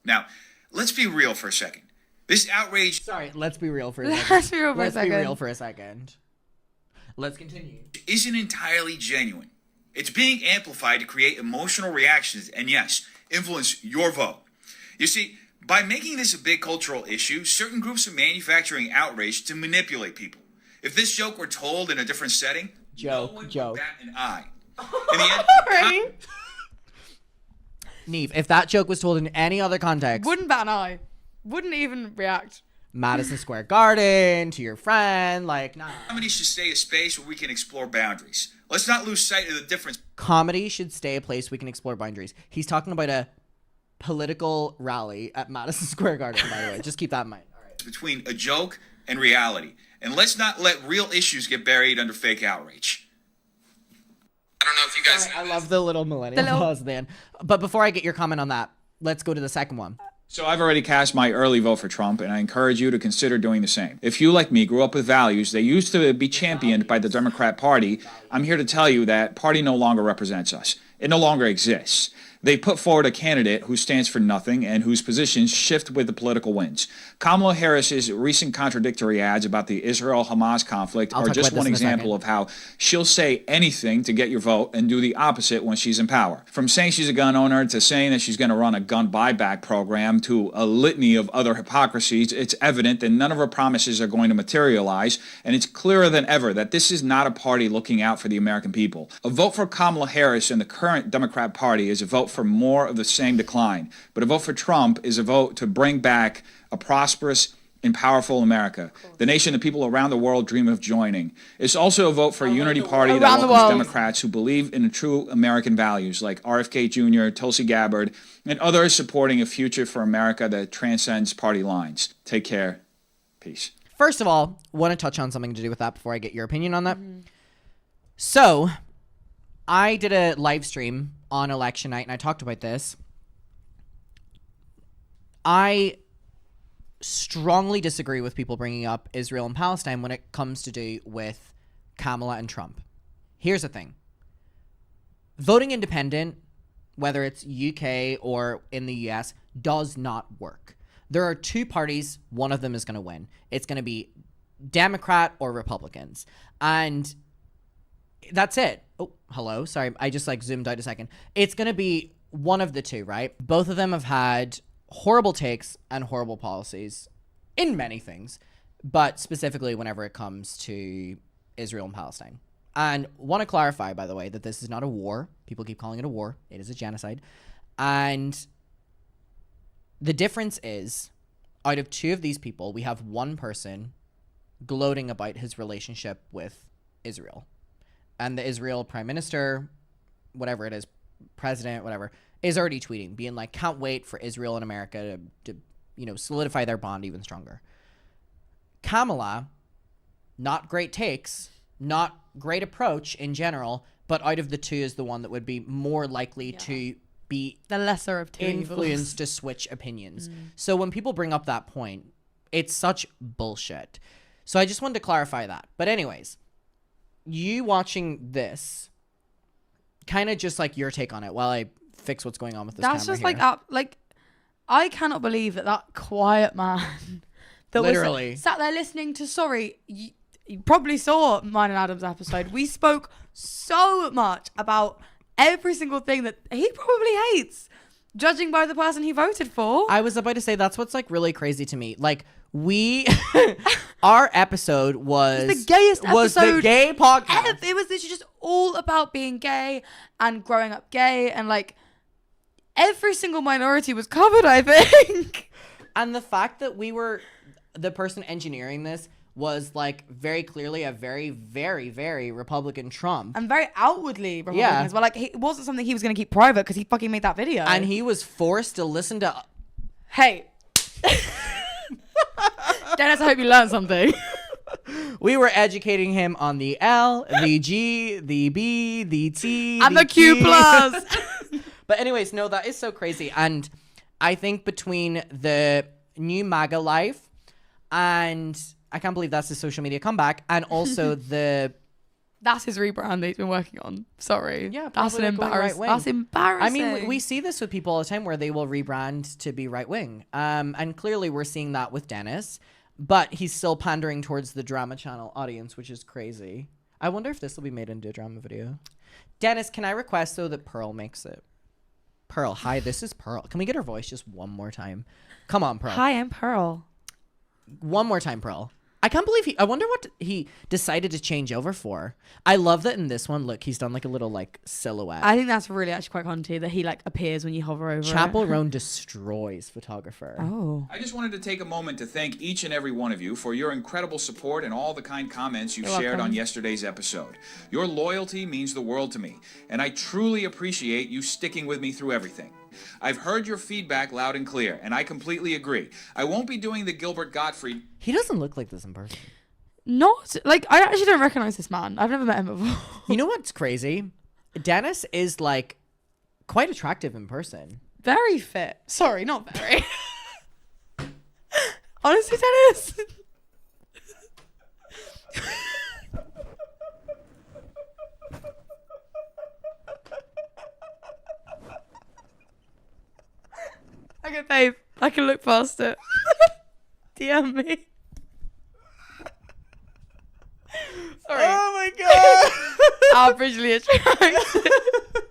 Speaker 5: Now, let's be real for a second. This outrage...
Speaker 1: Sorry, let's be real for a second.
Speaker 2: Let's be real for a
Speaker 1: second. Let's continue.
Speaker 5: ...isn't entirely genuine. It's being amplified to create emotional reactions and, yes, influence your vote. You see, by making this a big cultural issue, certain groups are manufacturing outrage to manipulate people. If this joke were told in a different setting, no one would bat an eye. In the end,
Speaker 1: Neve, if that joke was told in any other context,
Speaker 2: wouldn't bat an eye. Wouldn't even react.
Speaker 1: Madison Square Garden, to your friend, like, nah.
Speaker 5: Comedy should stay a space where we can explore boundaries. Let's not lose sight of the difference.
Speaker 1: Comedy should stay a place we can explore boundaries. He's talking about a political rally at Madison Square Garden, by the way. Just keep that in mind. All right.
Speaker 5: Between a joke and reality. And let's not let real issues get buried under fake outrage. I don't know if you guys...
Speaker 1: I love the little millennial pause then. But before I get your comment on that, let's go to the second one.
Speaker 3: So I've already cast my early vote for Trump, and I encourage you to consider doing the same. If you, like me, grew up with values that used to be championed by the Democrat Party, I'm here to tell you that party no longer represents us. It no longer exists. They put forward a candidate who stands for nothing and whose positions shift with the political winds. Kamala Harris's recent contradictory ads about the Israel-Hamas conflict are just one example of how she'll say anything to get your vote and do the opposite when she's in power. From saying she's a gun owner to saying that she's going to run a gun buyback program to a litany of other hypocrisies, it's evident that none of her promises are going to materialize, and it's clearer than ever that this is not a party looking out for the American people. A vote for Kamala Harris and the current Democrat Party is a vote for more of the same decline. But a vote for Trump is a vote to bring back a prosperous and powerful America, the nation that people around the world dream of joining. It's also a vote for a unity party that welcomes Democrats who believe in true American values like RFK Jr., Tulsi Gabbard, and others supporting a future for America that transcends party lines. Take care. Peace.
Speaker 1: First of all, want to touch on something to do with that before I get your opinion on that. So, I did a live stream on election night, and I talked about this. I strongly disagree with people bringing up Israel and Palestine when it comes to do with Kamala and Trump. Here's the thing. Voting independent, whether it's UK or in the US, does not work. There are two parties. One of them is going to win. It's going to be Democrat or Republicans. And that's it. Oh, hello. Sorry. I just zoomed out a second. It's going to be one of the two, right? Both of them have had horrible takes and horrible policies in many things, but specifically whenever it comes to Israel and Palestine. And want to clarify, by the way, that this is not a war. People keep calling it a war. It is a genocide. And the difference is, out of two of these people, we have one person gloating about his relationship with Israel. And the Israel prime minister, whatever it is, president, whatever, is already tweeting, being like, can't wait for Israel and America to solidify their bond even stronger. Kamala, not great takes, not great approach in general, but out of the two is the one that would be more likely to be
Speaker 2: the lesser of two
Speaker 1: influenced to switch opinions. So when people bring up that point, it's such bullshit. So I just wanted to clarify that. But anyways, you watching this, kind of just like your take on it while I fix what's going on with this camera
Speaker 2: That's just
Speaker 1: here.
Speaker 2: like I cannot believe that quiet man that
Speaker 1: Literally.
Speaker 2: was sat there listening to, sorry, you probably saw mine and Adam's episode. We spoke so much about every single thing that he probably hates, judging by the person he voted for.
Speaker 1: I was about to say that's what's like really crazy to me. Like our episode was
Speaker 2: the gayest
Speaker 1: was the
Speaker 2: episode
Speaker 1: gay podcast.
Speaker 2: It was literally just all about being gay and growing up gay, and like every single minority was covered, I think.
Speaker 1: And the fact that the person engineering this was like very clearly a very, very, very Republican Trump.
Speaker 2: And very outwardly Republican
Speaker 1: Yeah.
Speaker 2: as well. Like, it wasn't something he was going to keep private because he fucking made that video.
Speaker 1: And he was forced to listen to...
Speaker 2: Hey. Dennis, I hope you learned something.
Speaker 1: We were educating him on the L, the G, the B, the T,
Speaker 2: And the Q+.
Speaker 1: But anyways, no, that is so crazy. And I think between the new MAGA life and... I can't believe that's his social media comeback. And also
Speaker 2: That's his rebrand that he's been working on. Sorry.
Speaker 1: Yeah,
Speaker 2: that's an
Speaker 1: probably going
Speaker 2: embarrassing.
Speaker 1: right-wing.
Speaker 2: That's embarrassing.
Speaker 1: I mean, we see this with people all the time where they will rebrand to be right wing. And clearly we're seeing that with Dennis. But he's still pandering towards the drama channel audience, which is crazy. I wonder if this will be made into a drama video. Dennis, can I request though that Pearl makes it? Pearl, hi, this is Pearl. Can we get her voice just one more time? Come on, Pearl.
Speaker 2: Hi, I'm Pearl.
Speaker 1: One more time, Pearl. I can't believe I wonder what he decided to change over for. I love that in this one, look, he's done like a little like silhouette.
Speaker 2: I think that's really actually quite conty that he like appears when you hover over
Speaker 1: Chapel
Speaker 2: it.
Speaker 1: Roan destroys photographer.
Speaker 2: Oh.
Speaker 5: I just wanted to take a moment to thank each and every one of you for your incredible support and all the kind comments you
Speaker 2: You're
Speaker 5: shared
Speaker 2: welcome.
Speaker 5: on yesterday's episode. Your loyalty means the world to me, and I truly appreciate you sticking with me through everything. I've heard your feedback loud and clear, and I completely agree. I won't be doing the Gilbert Gottfried.
Speaker 1: He doesn't look like this in person.
Speaker 2: Not like I actually don't recognize this man. I've never met him before.
Speaker 1: You know what's crazy? Dennis is like quite attractive in person.
Speaker 2: Very fit. Sorry, not very. Honestly, Dennis. Okay, babe. I can look past it. DM me. Sorry.
Speaker 1: Oh my god.
Speaker 2: Averagely attractive.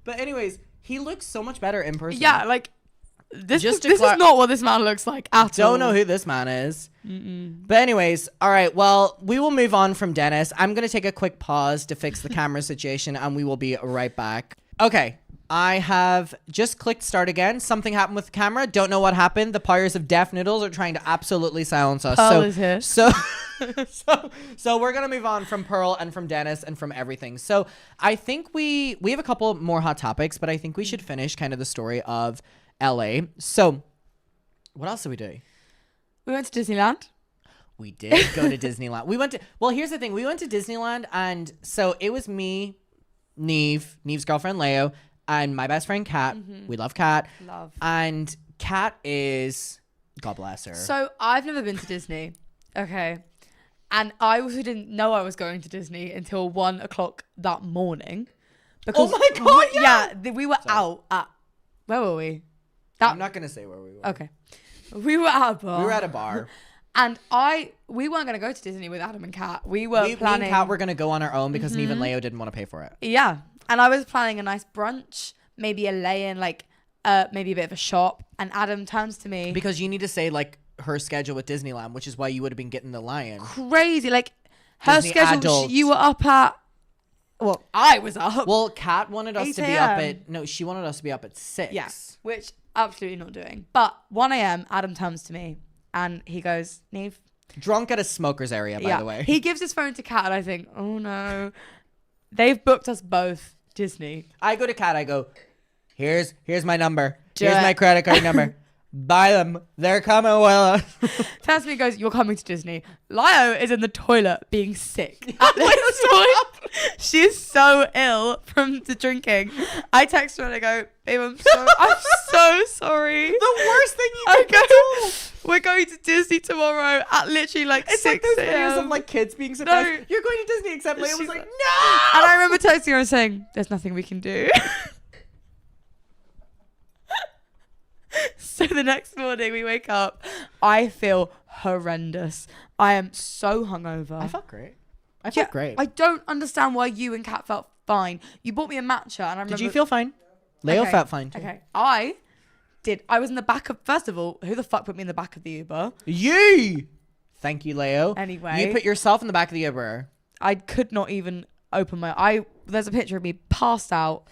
Speaker 1: But anyways, he looks so much better in person.
Speaker 2: Yeah, like this.
Speaker 1: Just to
Speaker 2: This is not what this man looks like at all.
Speaker 1: Don't know who this man is. But anyways, all right. Well, we will move on from Dennis. I'm going to take a quick pause to fix the camera situation and we will be right back. Okay. I have just clicked start again. Something happened with the camera. Don't know what happened. The powers of Def Noodles are trying to absolutely silence us.
Speaker 2: Pearl is here.
Speaker 1: So we're gonna move on from Pearl and from Dennis and from everything. So I think we have a couple more hot topics, but I think we should finish kind of the story of LA. So what else did we do?
Speaker 2: We went to Disneyland.
Speaker 1: We did go to Disneyland. Well, here's the thing. We went to Disneyland, and so it was me, Neve's girlfriend Leo, and my best friend Kat. We love Kat.
Speaker 2: Love.
Speaker 1: And Kat is, God bless her.
Speaker 2: So I've never been to Disney. Okay. And I also didn't know I was going to Disney until 1 o'clock that morning.
Speaker 1: Oh my God, yeah.
Speaker 2: We were out at, where were we?
Speaker 1: I'm not going to say where we were.
Speaker 2: Okay. We were at a bar.
Speaker 1: We were at a bar.
Speaker 2: And we weren't going to go to Disney with Adam and Kat. We were
Speaker 1: Me
Speaker 2: planning.
Speaker 1: and Kat were going to go on our own because Neve and Leo didn't want to pay for it.
Speaker 2: Yeah. And I was planning a nice brunch, maybe a lay-in, like maybe a bit of a shop. And Adam turns to me.
Speaker 1: Because you need to say like her schedule with Disneyland, which is why you would have been getting the lion.
Speaker 2: Crazy. Like her
Speaker 1: Disney
Speaker 2: schedule,
Speaker 1: adults.
Speaker 2: you were up at, well, I was up.
Speaker 1: Well, Kat wanted us
Speaker 2: 8
Speaker 1: to be up
Speaker 2: a.m.
Speaker 1: at, no, she wanted us to be up at 6.
Speaker 2: Yes, which absolutely not doing. But 1 a.m. Adam turns to me and he goes, Neve.
Speaker 1: Drunk at a smoker's area, by the way.
Speaker 2: He gives his phone to Kat and I think, oh no. They've booked us both Disney.
Speaker 1: I go to Kat, I go, here's my number.
Speaker 2: Do
Speaker 1: Here's
Speaker 2: it.
Speaker 1: my credit card number. Buy them. They're coming well.
Speaker 2: Turns to me and goes, you're coming to Disney. Lio is in the toilet being sick at this point. She's so ill from the drinking. I text her and I go, babe, I'm so sorry.
Speaker 1: The worst thing you
Speaker 2: I
Speaker 1: can
Speaker 2: go,
Speaker 1: do.
Speaker 2: we're going to Disney tomorrow at literally like
Speaker 1: It's
Speaker 2: 6
Speaker 1: like those videos
Speaker 2: a.m.
Speaker 1: of like kids being surprised.
Speaker 2: No.
Speaker 1: You're going to Disney, except Leo was
Speaker 2: She's
Speaker 1: like,
Speaker 2: like-
Speaker 1: no.
Speaker 2: And I remember texting her and saying, there's nothing we can do. So So the next morning we wake up. I feel horrendous. I am so hungover.
Speaker 1: I felt great. I felt great.
Speaker 2: I don't understand why you and Kat felt fine. You bought me a matcha, and I remember.
Speaker 1: Did you feel fine? Leo felt fine too.
Speaker 2: Okay, I did. I was in the back of. First of all, who the fuck put me in the back of the Uber?
Speaker 1: You. Thank you, Leo.
Speaker 2: Anyway,
Speaker 1: you put yourself in the back of the Uber.
Speaker 2: I could not even open my. There's a picture of me passed out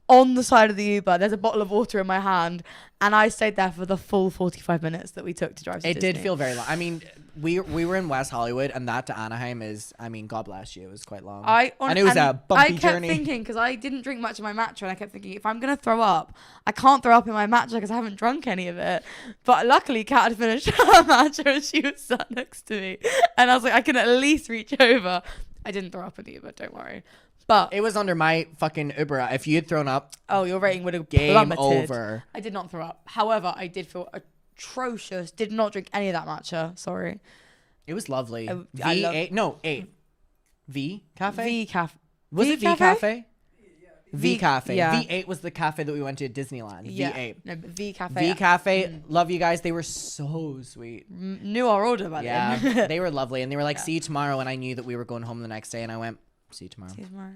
Speaker 2: on the side of the Uber. There's a bottle of water in my hand, and I stayed there for the full 45 minutes that we took to drive to
Speaker 1: It
Speaker 2: Disney.
Speaker 1: did feel very long. I mean, we were in West Hollywood, and that to Anaheim is, I mean, God bless you, it was quite long. And it was a bumpy
Speaker 2: I kept
Speaker 1: journey.
Speaker 2: thinking, because I didn't drink much of my matcha, and I kept thinking, if I'm going to throw up, I can't throw up in my matcha because I haven't drunk any of it. But luckily, Kat had finished her matcha, and she was sat next to me. And I was like, I can at least reach over. I didn't throw up in the Uber, don't worry. But
Speaker 1: it was under my fucking Uber. If you had thrown up,
Speaker 2: your rating would have
Speaker 1: game
Speaker 2: plummeted.
Speaker 1: over.
Speaker 2: I did not throw up. However, I did feel atrocious. Did not drink any of that matcha. Sorry.
Speaker 1: It was lovely.
Speaker 2: I
Speaker 1: V Cafe?
Speaker 2: V Cafe.
Speaker 1: Was it V Cafe? V
Speaker 2: V-
Speaker 1: Cafe.
Speaker 2: yeah.
Speaker 1: V8 was the cafe that we went to at Disneyland.
Speaker 2: Yeah.
Speaker 1: V8.
Speaker 2: No, but V Cafe.
Speaker 1: V Cafe. Love you guys. They were so sweet.
Speaker 2: Knew our order by
Speaker 1: Yeah.
Speaker 2: then.
Speaker 1: They were lovely. And they were like, see you tomorrow. And I knew that we were going home the next day. And I went, see you tomorrow.
Speaker 2: See you tomorrow.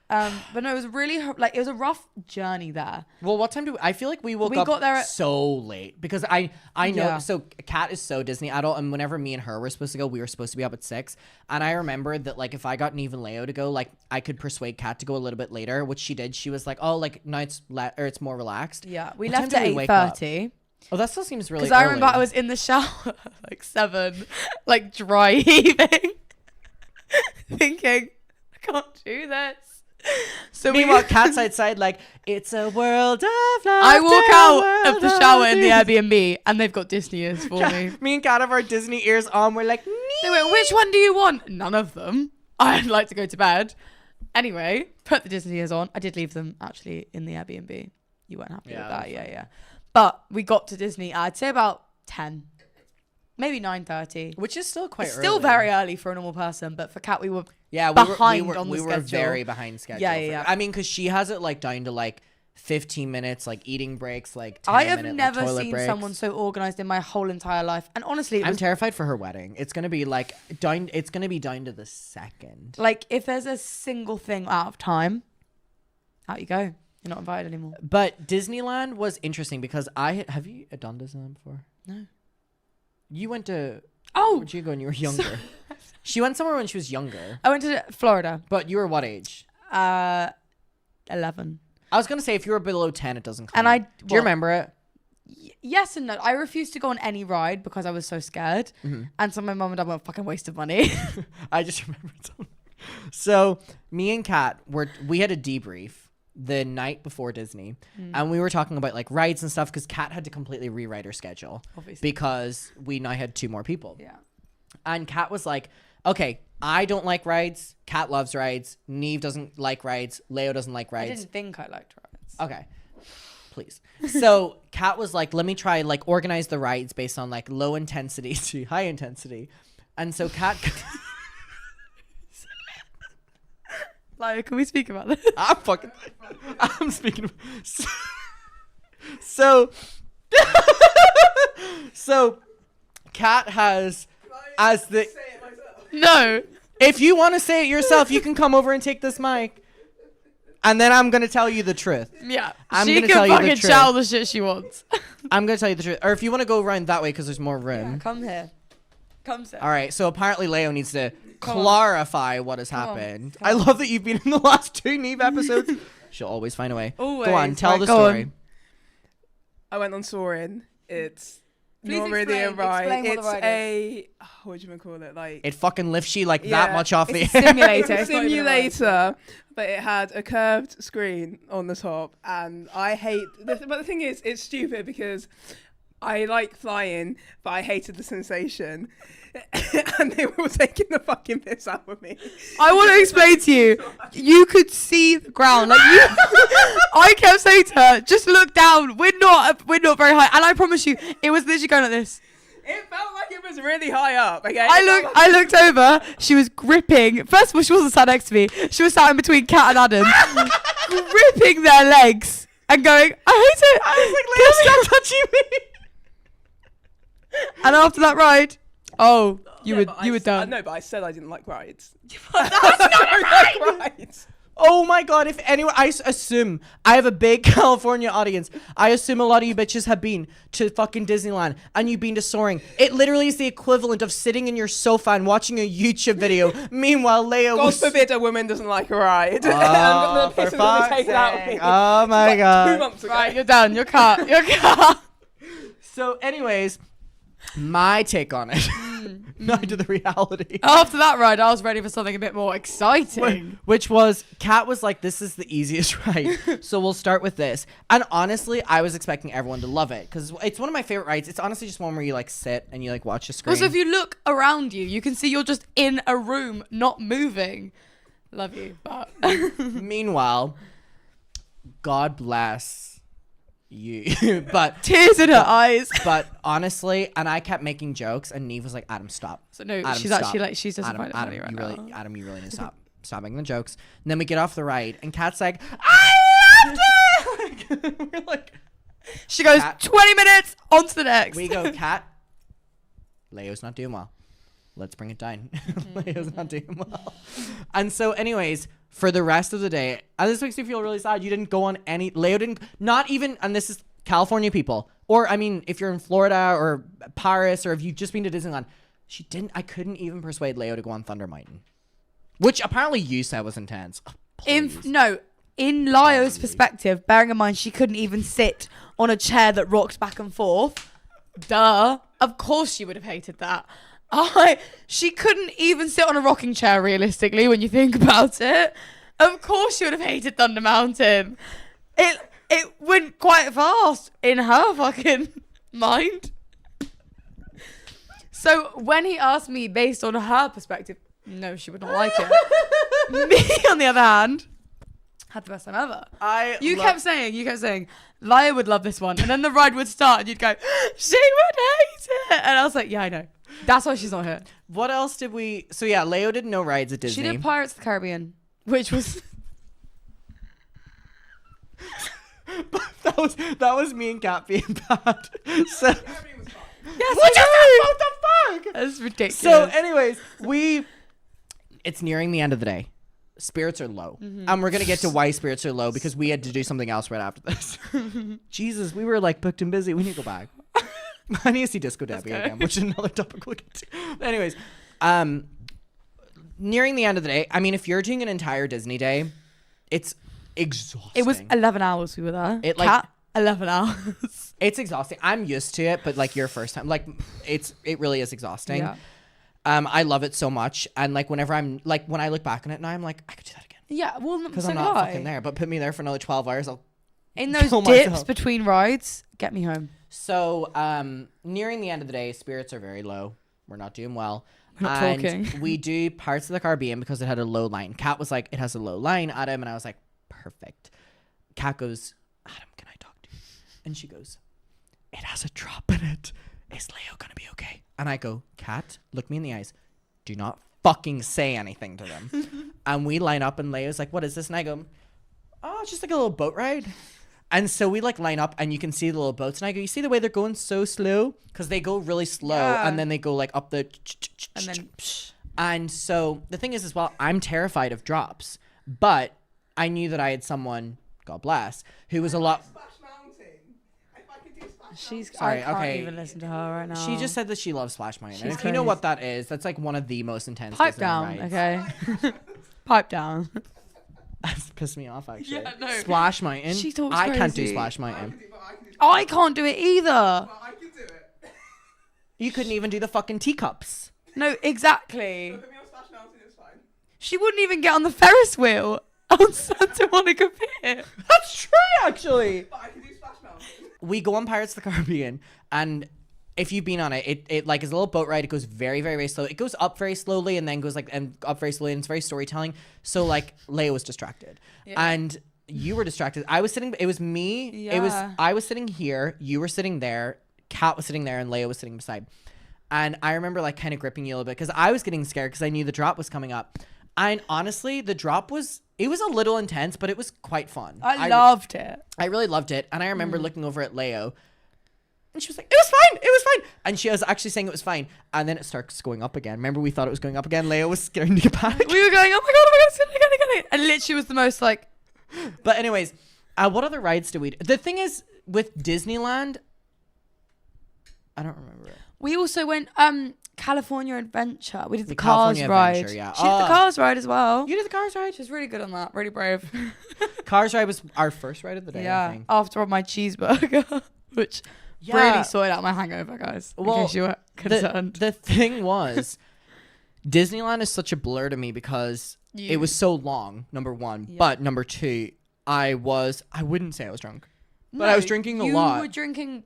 Speaker 2: But no, it was really it was a rough journey there.
Speaker 1: Well, what time do I feel like we woke
Speaker 2: We
Speaker 1: up
Speaker 2: got there at-
Speaker 1: so late because I know
Speaker 2: Yeah.
Speaker 1: so Kat is so Disney adult, and whenever me and her were supposed to go, we were supposed to be up at 6, and I remembered that like if I got Neve and Leo to go, like I could persuade Kat to go a little bit later, which she did. She was like, oh, like now it's more relaxed.
Speaker 2: Yeah, we
Speaker 1: What
Speaker 2: left
Speaker 1: time
Speaker 2: at
Speaker 1: did we wake up?
Speaker 2: 8:30.
Speaker 1: Oh, that still seems really.
Speaker 2: Because I remember
Speaker 1: early.
Speaker 2: I was in the shower like 7, like dry heaving, thinking I can't do this. So
Speaker 1: Meanwhile, Kat's outside like it's a world of love.
Speaker 2: I walk out of the shower in the Airbnb and they've got Disney ears for me.
Speaker 1: Me and Kat have our Disney ears on. We're like,
Speaker 2: They went, which one do you want? None of them. I'd like to go to bed. Anyway, put the Disney ears on. I did leave them actually in the Airbnb. You weren't happy with that. Yeah. But we got to Disney, I'd say about 10. Maybe 9:30.
Speaker 1: which is still quite
Speaker 2: It's
Speaker 1: early.
Speaker 2: still very early for a normal person, but for Kat, we were
Speaker 1: behind
Speaker 2: on the
Speaker 1: we were
Speaker 2: schedule.
Speaker 1: very behind schedule.
Speaker 2: Yeah.
Speaker 1: I mean, because she has it like down to like 15 minutes, like eating breaks, like 10
Speaker 2: I have
Speaker 1: minute,
Speaker 2: never
Speaker 1: like, toilet
Speaker 2: seen
Speaker 1: breaks.
Speaker 2: someone so organized in my whole entire life. And honestly, it
Speaker 1: I'm
Speaker 2: was
Speaker 1: terrified for her wedding. It's gonna be like down. It's gonna be down to the second.
Speaker 2: like if there's a single thing out of time, out you go. You're not invited anymore.
Speaker 1: But Disneyland was interesting because have you done Disneyland before?
Speaker 2: No.
Speaker 1: You went to.
Speaker 2: Oh,
Speaker 1: Where'd you go when you were younger? She went somewhere when she was younger.
Speaker 2: I went to Florida.
Speaker 1: But you were what age?
Speaker 2: 11.
Speaker 1: I was gonna say if you were below 10, it doesn't count.
Speaker 2: And I
Speaker 1: do you remember it?
Speaker 2: Yes and no. I refused to go on any ride because I was so scared. And so my mum and dad went, fucking waste of money.
Speaker 1: I just remembered something. So me and Kat we had a debrief the night before Disney, and we were talking about like rides and stuff because Kat had to completely rewrite her schedule,
Speaker 2: Obviously.
Speaker 1: because we now had 2 more people.
Speaker 2: Yeah.
Speaker 1: And Kat was like, okay, I don't like rides. Kat loves rides. Neve doesn't like rides. Leo doesn't like
Speaker 2: I
Speaker 1: rides.
Speaker 2: didn't think I liked rides.
Speaker 1: Okay. Please. So Kat was like, let me try like organize the rides based on like low intensity to high intensity. And so Kat
Speaker 2: Like, can we speak about this?
Speaker 1: I'm speaking. So Kat has as the.
Speaker 2: No.
Speaker 1: If you want to say it yourself, you can come over and take this mic, and then I'm gonna tell you the truth.
Speaker 2: Yeah.
Speaker 1: I'm
Speaker 2: she
Speaker 1: gonna
Speaker 2: can
Speaker 1: tell you the
Speaker 2: fucking
Speaker 1: truth.
Speaker 2: shout the shit she wants.
Speaker 1: I'm gonna tell you the truth. Or if you want to go around that way because there's more room.
Speaker 2: Come here. Come sit.
Speaker 1: All right. So apparently Leo needs to
Speaker 2: Come on.
Speaker 1: clarify what has
Speaker 2: Come on.
Speaker 1: happened.
Speaker 2: Come
Speaker 1: I love that you've been in the last 2 Neve episodes. She'll always find a way.
Speaker 2: Always.
Speaker 1: Go on, tell
Speaker 2: Right,
Speaker 1: the
Speaker 2: go
Speaker 1: story.
Speaker 2: on.
Speaker 6: I went on soaring. It's
Speaker 2: Please
Speaker 6: not really a
Speaker 2: explain-
Speaker 6: ride.
Speaker 2: explain what the
Speaker 6: It's
Speaker 2: ride
Speaker 6: a what do you call it? Like
Speaker 1: It fucking lifts you like that
Speaker 6: Yeah,
Speaker 1: much off the
Speaker 2: It's a simulator.
Speaker 6: it's a
Speaker 2: It's not even a ride.
Speaker 6: simulator, but it had a curved screen on the top, and I hate. But the thing is, it's stupid because I like flying, but I hated the sensation, and they were all taking the fucking piss out of me.
Speaker 2: I want to explain to you. You could see the ground. Like you, I kept saying to her, "Just look down. We're not very high." And I promise you, it was literally going like this.
Speaker 6: It felt like it was really high up. Okay.
Speaker 2: I looked over. She was gripping. First of all, she wasn't sat next to me. She was sat in between Kat and Adam, gripping their legs. and going, I hate it.
Speaker 1: I was like, Leo, stop touching me.
Speaker 2: And after that ride, you were done.
Speaker 6: No, but I said I didn't like rides.
Speaker 2: That's not a ride.
Speaker 6: Rides.
Speaker 1: Oh my god, if anyone, I assume, I have a big California audience. I assume a lot of you bitches have been to fucking Disneyland and you've been to Soaring. It literally is the equivalent of sitting in your sofa and watching a YouTube video. Meanwhile, Leo
Speaker 6: God
Speaker 1: was...
Speaker 6: forbid a woman doesn't like a ride.
Speaker 1: Oh,
Speaker 6: I'm
Speaker 1: for
Speaker 6: going to take it out of
Speaker 1: fuck's
Speaker 6: me.
Speaker 1: sake. Oh my
Speaker 6: Like
Speaker 1: god.
Speaker 6: 2 months ago.
Speaker 2: Right, you're done. You're cut. You're cut.
Speaker 1: So anyways, my take on it. Not to the reality.
Speaker 2: After that ride, I was ready for something a bit more exciting.
Speaker 1: Which was, Kat was like, this is the easiest ride. So we'll start with this. And honestly, I was expecting everyone to love it. Because it's one of my favorite rides. It's honestly just one where you like sit and you like watch the screen.
Speaker 2: Also, if you look around you, you can see you're just in a room, not moving. Love you, but...
Speaker 1: Meanwhile, God bless you. But
Speaker 2: Tears in her eyes.
Speaker 1: But honestly, and I kept making jokes and Neve was like, Adam, stop.
Speaker 2: So no,
Speaker 1: Adam,
Speaker 2: she's
Speaker 1: stop.
Speaker 2: actually like, she's just
Speaker 1: Adam,
Speaker 2: find it funny right
Speaker 1: you
Speaker 2: now.
Speaker 1: really, Adam, you really need to stop. Stop making the jokes. And then we get off the ride and Kat's like, I loved it! We're like...
Speaker 2: She goes,
Speaker 1: Kat,
Speaker 2: 20 minutes, on to the next.
Speaker 1: we go, Kat, Leo's not doing well. Let's bring it down. Leo's not doing well. And so anyways, for the rest of the day, and this makes me feel really sad. You didn't go on any, Leo didn't, not even, and this is California people, or I mean, if you're in Florida or Paris, or if you've just been to Disneyland, I couldn't even persuade Leo to go on Thunder Mountain. Which apparently you said was intense. Oh,
Speaker 2: In Lio's perspective, bearing in mind she couldn't even sit on a chair that rocked back and forth. Duh. Of course she would have hated that. She couldn't even sit on a rocking chair realistically when you think about it. Of course she would have hated Thunder Mountain. It went quite fast in her fucking mind. So when he asked me based on her perspective, no, she would not like it. Me, on the other hand, had the best time ever. You kept saying, Laya would love this one. And then the ride would start and you'd go, she would hate it. And I was like, yeah, I know. That's why she's not here.
Speaker 1: What else did we... So yeah, Leo did no rides at Disney.
Speaker 2: She did Pirates of the Caribbean, which was...
Speaker 1: that was me and Kat being bad. So...
Speaker 2: Yes,
Speaker 1: what the fuck?
Speaker 2: That's ridiculous.
Speaker 1: So anyways, it's nearing the end of the day. Spirits are low. And we're going to get to why spirits are low because we had to do something else right after this. Jesus, we were like booked and busy. We need to go back. I need to see Disco Debbie again, which is another topic we'll get to. But anyways, nearing the end of the day, I mean, if you're doing an entire Disney day, it's exhausting.
Speaker 2: It was 11 hours we were there.
Speaker 1: It, like,
Speaker 2: Cat, 11 hours.
Speaker 1: It's exhausting. I'm used to it, but like your first time, like it really is exhausting.
Speaker 2: Yeah.
Speaker 1: I love it so much. And like whenever I'm like, when I look back on it now, I'm like, I could do that again.
Speaker 2: Yeah, well,
Speaker 1: Because
Speaker 2: so
Speaker 1: I'm not fucking there. But put me there for another 12 hours. I'll
Speaker 2: in those
Speaker 1: kill
Speaker 2: dips
Speaker 1: myself.
Speaker 2: between rides, get me home.
Speaker 1: So, nearing the end of the day, spirits are very low. We're not doing well.
Speaker 2: We're not
Speaker 1: and
Speaker 2: talking.
Speaker 1: we do Parts of the Caribbean because it had a low line. Kat was like, it has a low line, Adam. And I was like, perfect. Kat goes, Adam, can I talk to you? And she goes, it has a drop in it. Is Leo going to be okay? And I go, Kat, look me in the eyes. Do not fucking say anything to them. And we line up and Leo's like, what is this? And I go, oh, it's just like a little boat ride. And so we like line up and you can see the little boats. And I go, you see the way they're going so slow? Because they go really slow and then they go like up the...
Speaker 2: And then...
Speaker 1: And so the thing is as well, I'm terrified of drops. But I knew that I had someone, God bless, who was a lot... Sorry,
Speaker 2: I can't
Speaker 1: okay.
Speaker 2: even listen to her right now.
Speaker 1: She just said that she loves Splash Mountain. And
Speaker 2: She's
Speaker 1: if you know
Speaker 2: crazy.
Speaker 1: what that is, that's like one of the most intense
Speaker 2: Pipe
Speaker 1: Disneyland
Speaker 2: down,
Speaker 1: rides.
Speaker 2: okay? Pipe down.
Speaker 1: That's pissed me off, actually.
Speaker 2: Yeah, no.
Speaker 1: Splash Mountain.
Speaker 2: She talks
Speaker 1: I can't do
Speaker 2: crazy.
Speaker 1: Splash Mountain.
Speaker 2: I can't do it either.
Speaker 6: I can do it.
Speaker 1: You couldn't even do the fucking teacups.
Speaker 2: No, exactly.
Speaker 6: Put me on Splash Mountain, it's fine.
Speaker 2: She wouldn't even get on the Ferris wheel on Santa Monica Pier.
Speaker 1: That's true, actually.
Speaker 6: But I can do Splash Mountain.
Speaker 1: We go on Pirates of the Caribbean, and if you've been on it, it like is a little boat ride. It goes very, very, very slow. It goes up very slowly and then goes like and up very slowly, and it's very storytelling. So like Leia was distracted, and you were distracted. I was sitting. It was me. It was
Speaker 2: Yeah.
Speaker 1: I was sitting here. You were sitting there. Kat was sitting there, and Leia was sitting beside. And I remember like kind of gripping you a little bit because I was getting scared because I knew the drop was coming up. And honestly, the drop was It was a little intense, but it was quite fun.
Speaker 2: I loved it.
Speaker 1: I really loved it. And I remember looking over at Leo, and she was like, it was fine. It was fine. And she was actually saying it was fine. And then it starts going up again. Remember, we thought it was going up again. Leo was scared to get back.
Speaker 2: We were going, oh my God, it's gonna. And literally was the most like.
Speaker 1: But anyways, what other rides did we do? The thing is, with Disneyland, I don't remember it.
Speaker 2: We also went California Adventure. We did the
Speaker 1: California
Speaker 2: Cars ride.
Speaker 1: Adventure, yeah.
Speaker 2: She did the Cars ride as well.
Speaker 1: You did the Cars ride?
Speaker 2: She was really good on that. Really brave.
Speaker 1: Cars ride was our first ride of the day, I
Speaker 2: Yeah.
Speaker 1: think.
Speaker 2: After my cheeseburger, which really sorted out my hangover, guys. In case you were concerned.
Speaker 1: The thing was, Disneyland is such a blur to me because it was so long, number one. Yeah. But number two, I wouldn't say I was drunk. But I was drinking a lot.
Speaker 2: You were drinking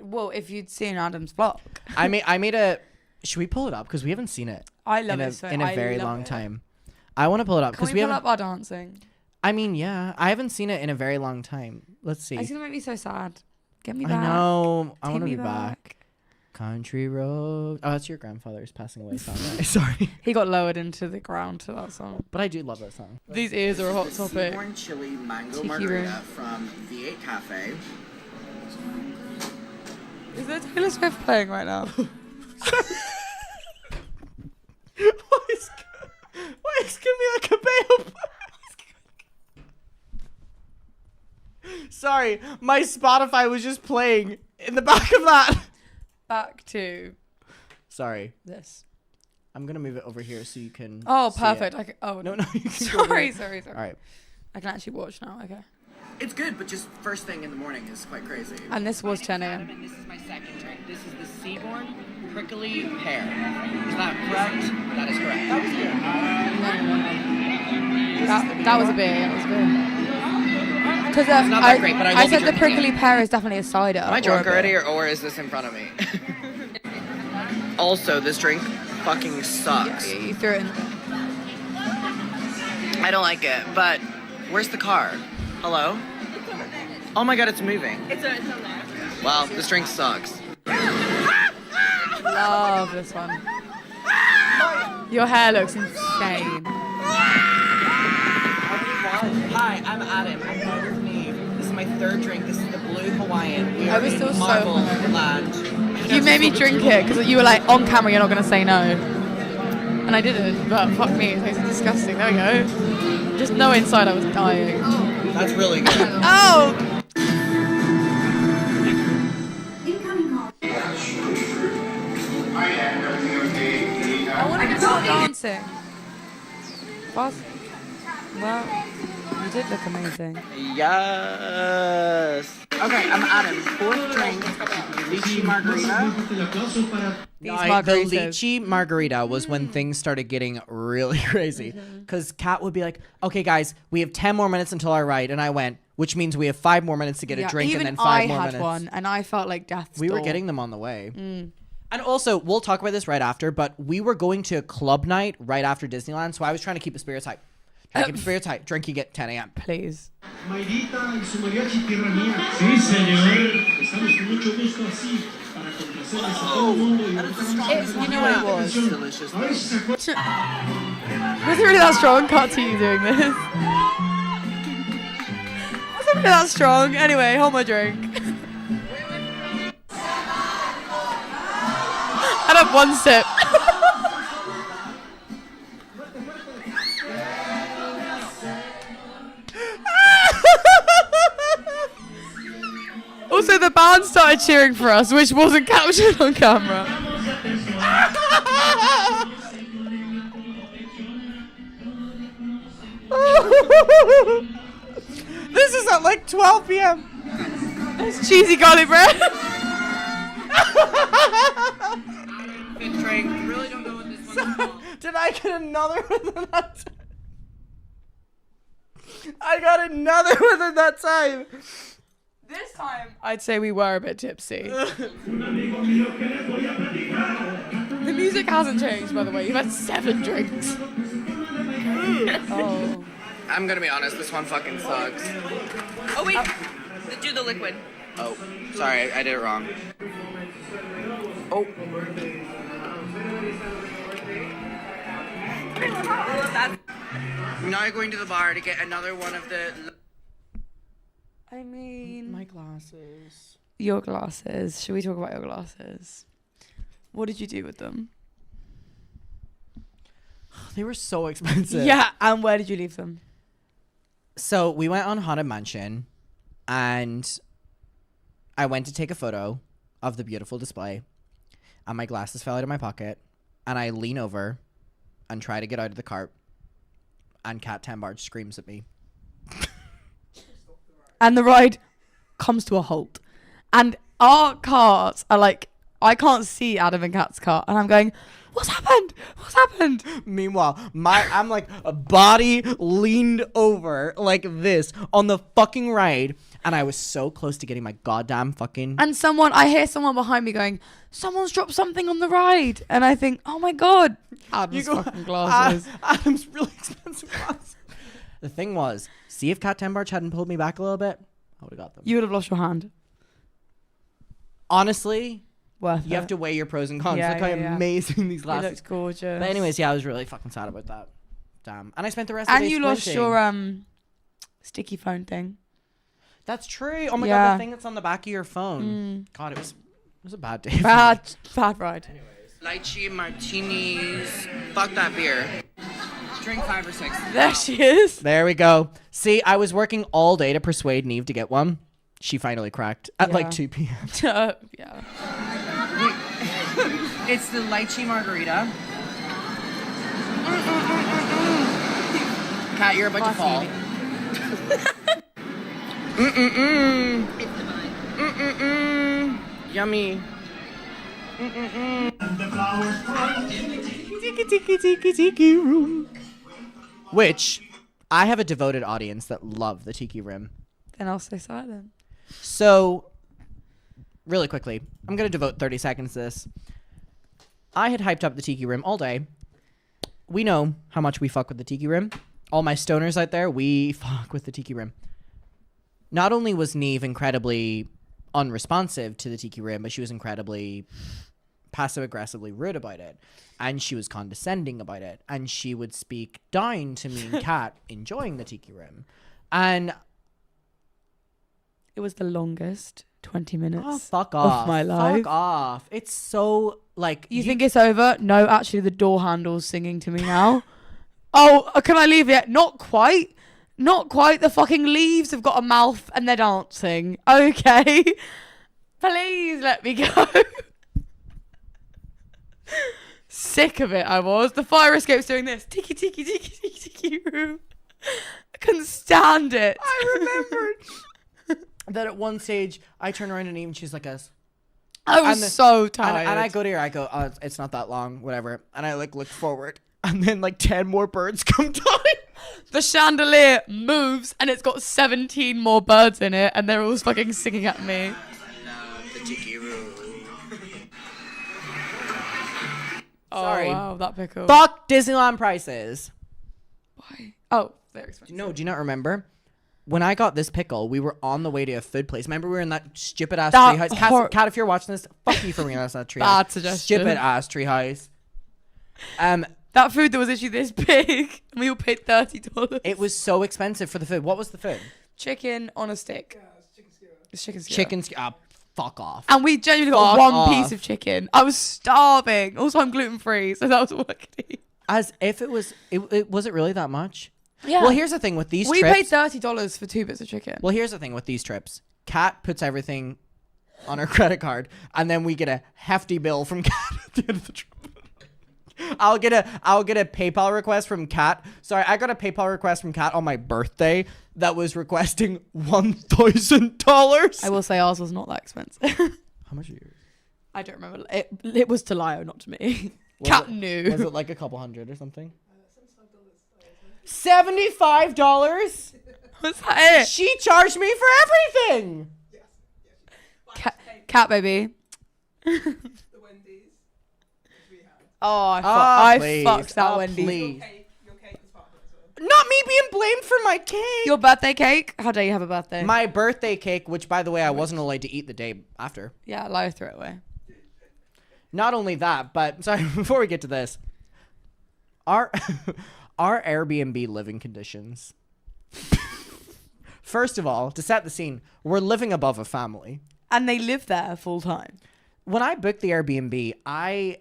Speaker 2: well, if you'd seen Adam's vlog.
Speaker 1: I made a... Should we pull it up? Because we haven't seen it.
Speaker 2: I love it.
Speaker 1: In a very long time. I want to pull it up.
Speaker 2: Can we pull up our dancing?
Speaker 1: I mean, yeah. I haven't seen it in a very long time. Let's see.
Speaker 2: It's going to make me so sad. Get me back.
Speaker 1: I know. I want to be
Speaker 2: back.
Speaker 1: back. Country Road. Oh, that's your grandfather's passing away song. Right? Sorry.
Speaker 2: He got lowered into the ground to that song.
Speaker 1: But I do love that song.
Speaker 2: These ears are a hot topic.
Speaker 7: Seaborn chili mango
Speaker 2: Tiki
Speaker 7: margarita
Speaker 2: room.
Speaker 7: from V8 Cafe.
Speaker 2: Is there Taylor Swift playing right now?
Speaker 1: Why is Camila Cabello? Sorry, my Spotify was just playing in the back of that.
Speaker 2: Back to
Speaker 1: Sorry.
Speaker 2: this.
Speaker 1: I'm gonna move it over here so you can.
Speaker 2: Oh,
Speaker 1: see
Speaker 2: perfect.
Speaker 1: it.
Speaker 2: No.
Speaker 1: No, you can go over
Speaker 2: Sorry.
Speaker 1: here. All right.
Speaker 2: I can actually watch now. Okay.
Speaker 7: It's good, but just first thing in the morning is quite crazy.
Speaker 2: And this was 10 a.m.
Speaker 8: And this is my second drink. This is the Seaborn Prickly Pear. Is that correct? That is correct. That was good.
Speaker 2: That was a beer. That was a beer. Because
Speaker 8: not that great, but I will be
Speaker 2: said the
Speaker 8: drinking
Speaker 2: prickly
Speaker 8: it.
Speaker 2: pear is definitely a cider.
Speaker 8: Am I drunk already, or is this in front of me? Also, this drink fucking sucks.
Speaker 2: Yeah, you threw it in.
Speaker 8: I don't like it, but where's the car? Hello? Oh my god, it's moving. It's on there. Wow, this drink sucks.
Speaker 2: Love this one. Your hair looks insane.
Speaker 8: Hi, I'm Adam. I'm here with NEAVE. This is my third drink. This is the Blue Hawaiian. We
Speaker 2: I
Speaker 8: are
Speaker 2: was
Speaker 8: in
Speaker 2: still so
Speaker 8: Marvel
Speaker 2: hungover.
Speaker 8: Land.
Speaker 2: You made me drink it because you were like, on camera, you're not going to say no. And I didn't, but fuck me, it tastes disgusting. There we go. Just no inside, I was dying.
Speaker 8: That's really good.
Speaker 2: Oh! I want to start dancing. What? Well, you did look amazing.
Speaker 8: Yes. Okay, I'm Adam. Fourth drink, lychee margarita.
Speaker 2: These
Speaker 1: The
Speaker 2: margaritas.
Speaker 1: lychee margarita was when things started getting really crazy. Because Kat would be like, okay, guys, we have 10 more minutes until our ride. And I went, which means we have 5 more minutes to get a drink
Speaker 2: even
Speaker 1: and then 5 more
Speaker 2: I had
Speaker 1: minutes.
Speaker 2: one, and I felt like death's
Speaker 1: We were
Speaker 2: door.
Speaker 1: getting them on the way. And also, we'll talk about this right after, but we were going to a club night right after Disneyland. So I was trying to keep the spirits high. Keep the spirits high. Drinking at 10 a.m.
Speaker 2: Please.
Speaker 9: Mayrita y su mariachi Tierra Mía. Sí, señor. Estamos con mucho gusto así para complacerles a todo el mundo y
Speaker 2: You know what it was.
Speaker 8: Delicious.
Speaker 9: a ver si se acuerdan.
Speaker 2: Was it really that strong? Can't see you doing this. Was it really that strong? Anyway, hold my drink. I'd have one sip. Also, the band started cheering for us, which wasn't captured on camera.
Speaker 1: This is at like 12 p.m.
Speaker 2: It's cheesy garlic bread.
Speaker 8: Good drink. Really don't know what this one's called.
Speaker 1: Did I get another one that time? I got another one at that time.
Speaker 2: This time, I'd say we were a bit tipsy. The music hasn't changed, by the way. You've had 7 drinks. Oh.
Speaker 8: I'm gonna be honest, this one fucking sucks.
Speaker 10: Oh wait, do the liquid.
Speaker 8: Oh, sorry, I did it wrong. Oh. I'm not going to the bar to get another one of the...
Speaker 2: I mean...
Speaker 1: My glasses.
Speaker 2: Your glasses. Should we talk about your glasses? What did you do with them?
Speaker 1: They were so expensive.
Speaker 2: Yeah, and where did you leave them?
Speaker 1: So we went on Haunted Mansion, and I went to take a photo of the beautiful display, and my glasses fell out of my pocket, and I lean over and try to get out of the cart, and Cat Tambarge screams at me.
Speaker 2: And the ride comes to a halt. And our carts are like, I can't see Adam and Kat's cart, and I'm going, what's happened? What's happened?
Speaker 1: Meanwhile, I'm like a body leaned over like this on the fucking ride, and I was so close to getting my goddamn fucking...
Speaker 2: And I hear someone behind me going, someone's dropped something on the ride. And I think, oh my God, Adam's fucking glasses.
Speaker 1: Adam's really expensive glasses. The thing was, see if Cat Tambarge hadn't pulled me back a little bit, I would have got them.
Speaker 2: You would have lost your hand.
Speaker 1: Honestly,
Speaker 2: worth
Speaker 1: you
Speaker 2: it.
Speaker 1: have to weigh your pros and cons.
Speaker 2: Yeah,
Speaker 1: Look how
Speaker 2: yeah.
Speaker 1: amazing these
Speaker 2: It
Speaker 1: glasses.
Speaker 2: looks gorgeous.
Speaker 1: But anyways, yeah, I was really fucking sad about that. Damn. And I spent the rest of the
Speaker 2: And
Speaker 1: day
Speaker 2: you lost
Speaker 1: squinting.
Speaker 2: your sticky phone thing.
Speaker 1: That's true. Oh my
Speaker 2: Yeah.
Speaker 1: god, the thing that's on the back of your phone. God, it was a bad day. for me.
Speaker 2: Bad ride.
Speaker 8: Lychee martinis. Fuck that beer. Drink 5 or 6.
Speaker 2: There she is.
Speaker 1: There we go. See, I was working all day to persuade Neve to get one. She finally cracked at like 2 p.m.
Speaker 2: Yeah.
Speaker 8: It's the lychee margarita. Kat, you're about to fall. Yummy.
Speaker 1: Tiki room. Which I have a devoted audience that love the tiki room.
Speaker 2: Then I'll stay silent.
Speaker 1: So, really quickly, I'm going to devote 30 seconds to this. I had hyped up the tiki room all day. We know how much we fuck with the tiki room. All my stoners out there, we fuck with the tiki room. Not only was Neve incredibly unresponsive to the tiki room, but she was incredibly passive-aggressively rude about it. And she was condescending about it. And she would speak down to me and Kat enjoying the tiki room. And
Speaker 2: it was the longest 20 minutes
Speaker 1: fuck off.
Speaker 2: of my life.
Speaker 1: Fuck off. It's so, like...
Speaker 2: You think it's over? No, actually, the door handle's singing to me now. Oh, can I leave yet? Not quite. Not quite. The fucking leaves have got a mouth and they're dancing. Okay. Please let me go. Sick of it, I was. The fire escape's doing this. Tiki, tiki, tiki, tiki, tiki room. I couldn't stand it.
Speaker 1: I remembered that at one stage, I turn around and even she's like us.
Speaker 2: I was so tired.
Speaker 1: And I go to her, I go, oh, it's not that long, whatever. And I like look forward. And then like 10 more birds come down.
Speaker 2: The chandelier moves and it's got 17 more birds in it and they're all fucking singing at me.
Speaker 8: The tiki room.
Speaker 1: Sorry.
Speaker 2: Oh, wow, that pickle.
Speaker 1: Fuck Disneyland prices.
Speaker 2: Why? Oh, they're expensive.
Speaker 1: No, do you not remember? When I got this pickle, we were on the way to a food place. Remember we were in that stupid ass
Speaker 2: That
Speaker 1: tree house?
Speaker 2: hor-
Speaker 1: Kat, if you're watching this, fuck you for bringing us that tree
Speaker 2: Bad
Speaker 1: house.
Speaker 2: suggestion.
Speaker 1: Stupid ass tree house.
Speaker 2: That food that was actually this big and we all paid $30.
Speaker 1: It was so expensive for the food. What was the food?
Speaker 2: Chicken on a stick. It's chicken skewer.
Speaker 1: Chicken skewer. Fuck off.
Speaker 2: And we genuinely got
Speaker 1: Fuck
Speaker 2: one piece
Speaker 1: off.
Speaker 2: of chicken. I was starving. Also, I'm gluten free, so that was all I could eat.
Speaker 1: As if it was, was it really that much?
Speaker 2: Yeah.
Speaker 1: Well, here's the thing with these
Speaker 2: We
Speaker 1: trips.
Speaker 2: paid $30 for 2 bits of chicken.
Speaker 1: Well, here's the thing with these trips. Kat puts everything on her credit card, and then we get a hefty bill from Kat at the end of the trip. I'll get a PayPal request from Kat. Sorry, I got a PayPal request from Kat on my birthday that was requesting $1,000.
Speaker 2: I will say ours was not that expensive.
Speaker 1: How much are yours?
Speaker 2: I don't remember. It was to Lio, not to me.
Speaker 1: Was
Speaker 2: Kat
Speaker 1: it-
Speaker 2: knew.
Speaker 1: Was it like a couple hundred or something? $75?
Speaker 2: Was that it?
Speaker 1: She charged me for everything.
Speaker 2: Cat baby. Oh,
Speaker 1: Please.
Speaker 2: I fucked that
Speaker 1: Oh,
Speaker 2: Wendy's.
Speaker 1: please. Not me being blamed for my cake.
Speaker 2: Your birthday cake? How dare you have a birthday?
Speaker 1: My birthday cake, which by the way I wasn't allowed to eat the day after.
Speaker 2: Yeah, Lio threw it away.
Speaker 1: Not only that, but sorry, before we get to this, our Our Airbnb living conditions. First of all, to set the scene, we're living above a family.
Speaker 2: And they live there full time.
Speaker 1: When I booked the Airbnb, I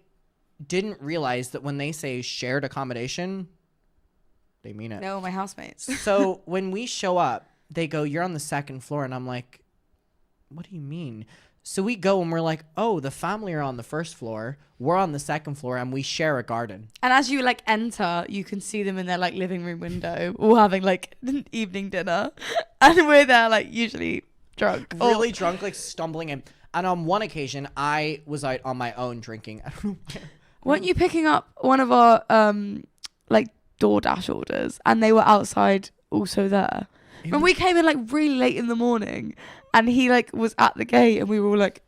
Speaker 1: didn't realize that when they say shared accommodation, they mean it.
Speaker 2: No, my housemates.
Speaker 1: So when we show up, they go, "You're on the second floor." And I'm like, "What do you mean?" So we go and we're like, "Oh, the family are on the first floor. We're on the second floor and we share a garden."
Speaker 2: And as you like enter, you can see them in their like living room window, all having like an evening dinner. And we're there like usually drunk.
Speaker 1: Really drunk, like stumbling in. And on one occasion, I was out on my own drinking. I don't know where.
Speaker 2: Weren't you picking up one of our like DoorDash orders and they were outside also there? When we came in like really late in the morning and he like was at the gate and we were all like,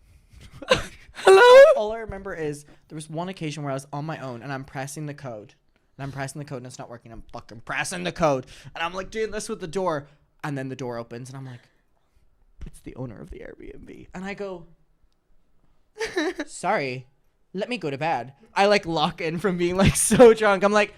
Speaker 2: hello?
Speaker 1: All I remember is there was one occasion where I was on my own and I'm pressing the code. And I'm pressing the code and it's not working. I'm fucking pressing the code. And I'm like doing this with the door. And then the door opens and I'm like, it's the owner of the Airbnb. And I go, sorry, let me go to bed. I like lock in from being like so drunk. I'm like,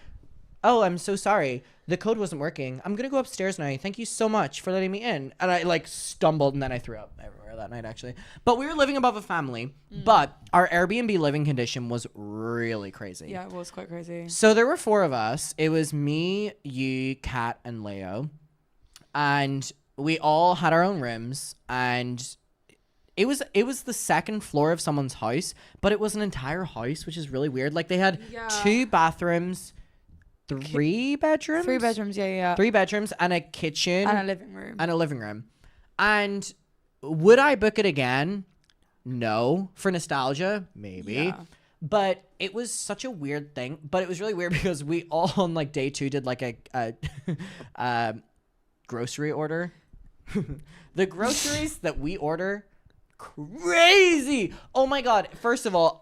Speaker 1: oh, I'm so sorry. The code wasn't working. I'm going to go upstairs now. Thank you so much for letting me in. And I like stumbled and then I threw up everywhere that night actually. But we were living above a family. But our Airbnb living condition was really crazy.
Speaker 2: Yeah, it was quite crazy.
Speaker 1: So there were 4 of us. It was me, you, Kat, and Leo. And we all had our own rooms. And it was the second floor of someone's house. But it was an entire house, which is really weird. Like they had 2 bathrooms. 3 bedrooms?
Speaker 2: 3 bedrooms, yeah.
Speaker 1: 3 bedrooms and a kitchen.
Speaker 2: And a living room.
Speaker 1: And would I book it again? No. For nostalgia? Maybe.
Speaker 2: Yeah.
Speaker 1: But it was such a weird thing. But it was really weird because we all on like day 2 did like a grocery order. The groceries that we order, crazy. Oh my God. First of all,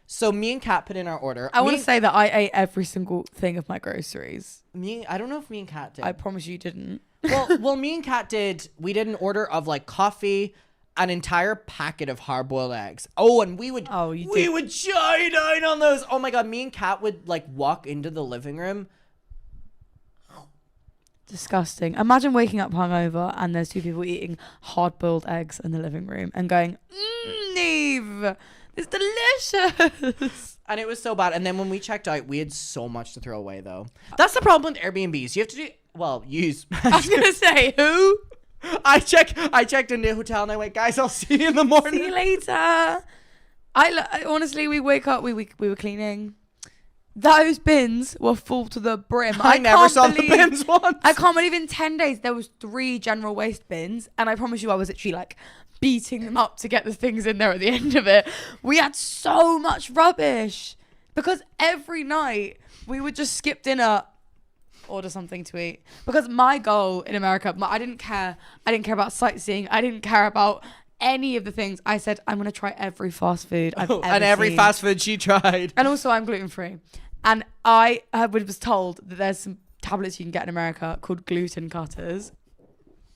Speaker 1: so me and Kat put in our order.
Speaker 2: I want to say that I ate every single thing of my groceries.
Speaker 1: I don't know if me and Kat did.
Speaker 2: I promise you didn't.
Speaker 1: Well, me and Kat did. We did an order of like coffee, an entire packet of hard-boiled eggs. Oh, and we would chow down on those. Oh my God, me and Kat would like walk into the living room.
Speaker 2: Disgusting. Imagine waking up hungover and there's 2 people eating hard-boiled eggs in the living room and going, NEAVE, it's delicious.
Speaker 1: And it was so bad. And then when we checked out, we had so much to throw away though. That's the problem with Airbnbs. You have to do, use.
Speaker 2: I was going to say, who?
Speaker 1: I checked into a hotel and I went, guys, I'll see you in the morning.
Speaker 2: See you later. Honestly, we wake up, we were cleaning. Those bins were full to the brim.
Speaker 1: I never saw the bins once.
Speaker 2: I can't believe in 10 days there was 3 general waste bins. And I promise you I was actually like beating them up to get the things in there at the end of it. We had so much rubbish. Because every night we would just skip dinner, order something to eat. Because my goal in America, I didn't care about sightseeing. I didn't care about any of the things. I said, I'm going to try every fast food I've ever
Speaker 1: and every
Speaker 2: seen.
Speaker 1: fast food she tried.
Speaker 2: And also I'm gluten-free. And I was told that there's some tablets you can get in America called gluten cutters.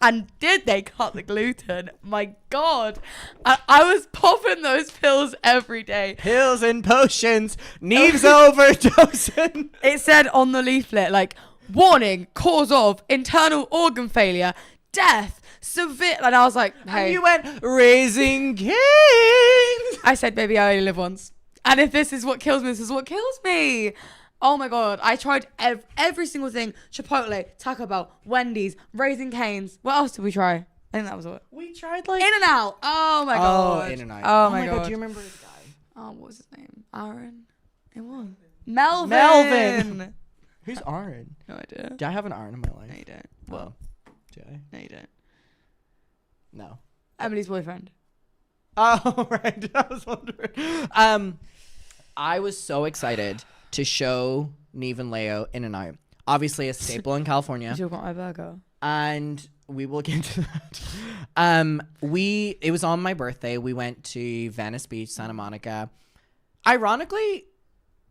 Speaker 2: And did they cut the gluten? My God. I was popping those pills every day.
Speaker 1: Pills and potions. NEAVE's overdosing.
Speaker 2: It said on the leaflet, like, warning, cause of internal organ failure, death, severe. And I was like, hey.
Speaker 1: And you went, raising kings.
Speaker 2: I said, baby, I only live once. And if this is what kills me, this is what kills me. Oh my God. I tried every single thing. Chipotle, Taco Bell, Wendy's, Raising Cane's. What else did we try? I think that was it.
Speaker 1: We tried like
Speaker 2: In-N-Out. Oh my God.
Speaker 1: In-N-Out.
Speaker 2: Oh my God.
Speaker 1: Do you remember this guy?
Speaker 2: Oh, what was his name? Aaron? It was. Melvin.
Speaker 1: Who's Aaron?
Speaker 2: No idea.
Speaker 1: Do I have an Aaron in my life?
Speaker 2: No, you don't.
Speaker 1: Well, do I?
Speaker 2: No, you don't.
Speaker 1: No.
Speaker 2: Emily's boyfriend.
Speaker 1: Oh, right. I was wondering. I was so excited to show Neve and Leo In-N-Out. Obviously a staple in California.
Speaker 2: You got my burger.
Speaker 1: And we will get into that. It was on my birthday. We went to Venice Beach, Santa Monica. Ironically,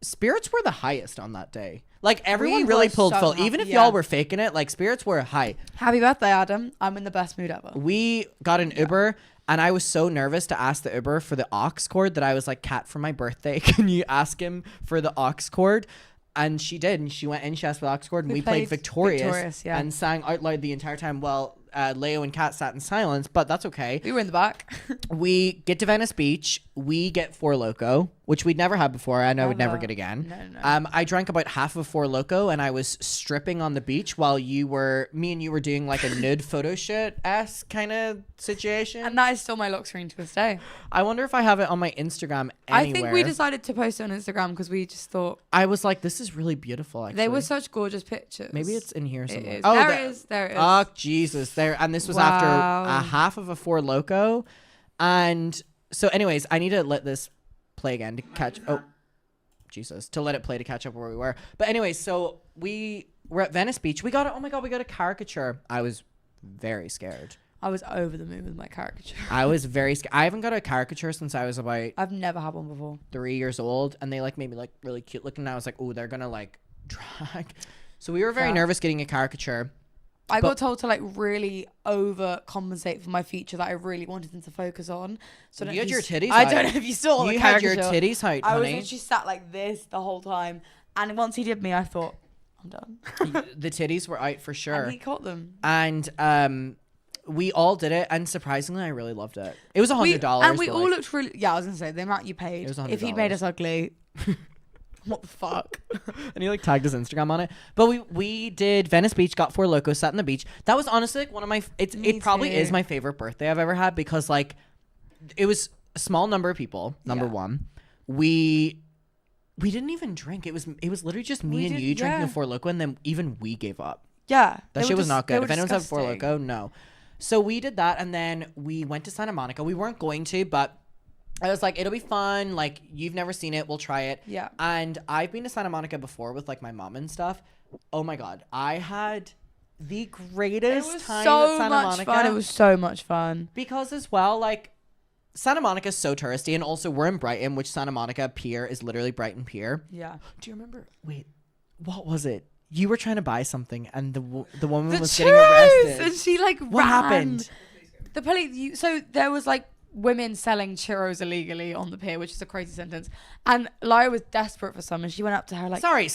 Speaker 1: spirits were the highest on that day. Like everyone really pulled full. Even if y'all were faking it, like spirits were high.
Speaker 2: Happy birthday, Adam. I'm in the best mood ever.
Speaker 1: We got an Uber and I was so nervous to ask the Uber for the aux cord that I was like, Kat, for my birthday, can you ask him for the aux cord? And she did, and she went in, she asked for the aux cord, and we
Speaker 2: played
Speaker 1: played Victorious,
Speaker 2: yeah.
Speaker 1: and sang out loud the entire time while Leo and Kat sat in silence, but that's okay.
Speaker 2: We were in the back.
Speaker 1: We get to Venice Beach, we get Four Loko, which we'd never had before, and I would never get again.
Speaker 2: No.
Speaker 1: I drank about half of Four Loko, and I was stripping on the beach while me and you were doing like a nude photo shoot-esque kind of situation.
Speaker 2: And that is still my lock screen to this day.
Speaker 1: I wonder if I have it on my Instagram anywhere.
Speaker 2: I think we decided to post it on Instagram because we just thought...
Speaker 1: I was like, this is really beautiful, actually.
Speaker 2: They were such gorgeous pictures.
Speaker 1: Maybe it's in here somewhere.
Speaker 2: It is.
Speaker 1: Oh,
Speaker 2: there it is. There it is.
Speaker 1: Oh, Jesus. And this was after a half of a Four Loko. And so anyways, I need to let this play again to catch... Oh, Jesus. To let it play to catch up where we were. But anyways, so we were at Venice Beach. We got a caricature. I was very scared.
Speaker 2: I was over the moon with my caricature.
Speaker 1: I was very scared. I haven't got a caricature since I was about...
Speaker 2: I've never had one before.
Speaker 1: 3 years old. And they like made me like really cute looking. And I was like, oh, they're going to like drag. So we were very nervous getting a caricature.
Speaker 2: I got told to like really overcompensate for my feature that I really wanted them to focus on. So
Speaker 1: you had your titties
Speaker 2: I
Speaker 1: out.
Speaker 2: don't know if you saw the
Speaker 1: You had your
Speaker 2: caricature.
Speaker 1: titties out,
Speaker 2: I was
Speaker 1: honey.
Speaker 2: literally sat like this the whole time. And once he did me, I thought, I'm done.
Speaker 1: The titties were out for sure.
Speaker 2: And he caught them.
Speaker 1: And we all did it, and surprisingly, I really loved it. It was $100,
Speaker 2: and we
Speaker 1: but,
Speaker 2: all
Speaker 1: like,
Speaker 2: looked really. Yeah, I was gonna say the amount you paid.
Speaker 1: It was $100.
Speaker 2: If he'd made us ugly, what the fuck?
Speaker 1: And he like tagged his Instagram on it. But we did Venice Beach, got Four Loko, sat on the beach. That was honestly like one of my. It probably is my favorite birthday I've ever had because like, it was a small number of people. Number one, we didn't even drink. It was literally just me and you drinking a Four Loko, and then even we gave up.
Speaker 2: Yeah,
Speaker 1: that shit was not good. If anyone's had Four Loko, no. So we did that, and then we went to Santa Monica. We weren't going to, but I was like, it'll be fun. Like, you've never seen it. We'll try it.
Speaker 2: Yeah.
Speaker 1: And I've been to Santa Monica before with, like, my mom and stuff. Oh, my God. I had the greatest time at Santa Monica.
Speaker 2: Fun. It was so much fun.
Speaker 1: Because, as well, like, Santa Monica is so touristy. And also, we're in Brighton, which Santa Monica Pier is literally Brighton Pier.
Speaker 2: Yeah.
Speaker 1: Do you remember? Wait, what was it? You were trying to buy something, and the woman was getting arrested.
Speaker 2: And she like
Speaker 1: what happened?
Speaker 2: The police. So there was like women selling churros illegally on the pier, which is a crazy sentence. And Lyra was desperate for some, and she went up to her like,
Speaker 1: Sorry.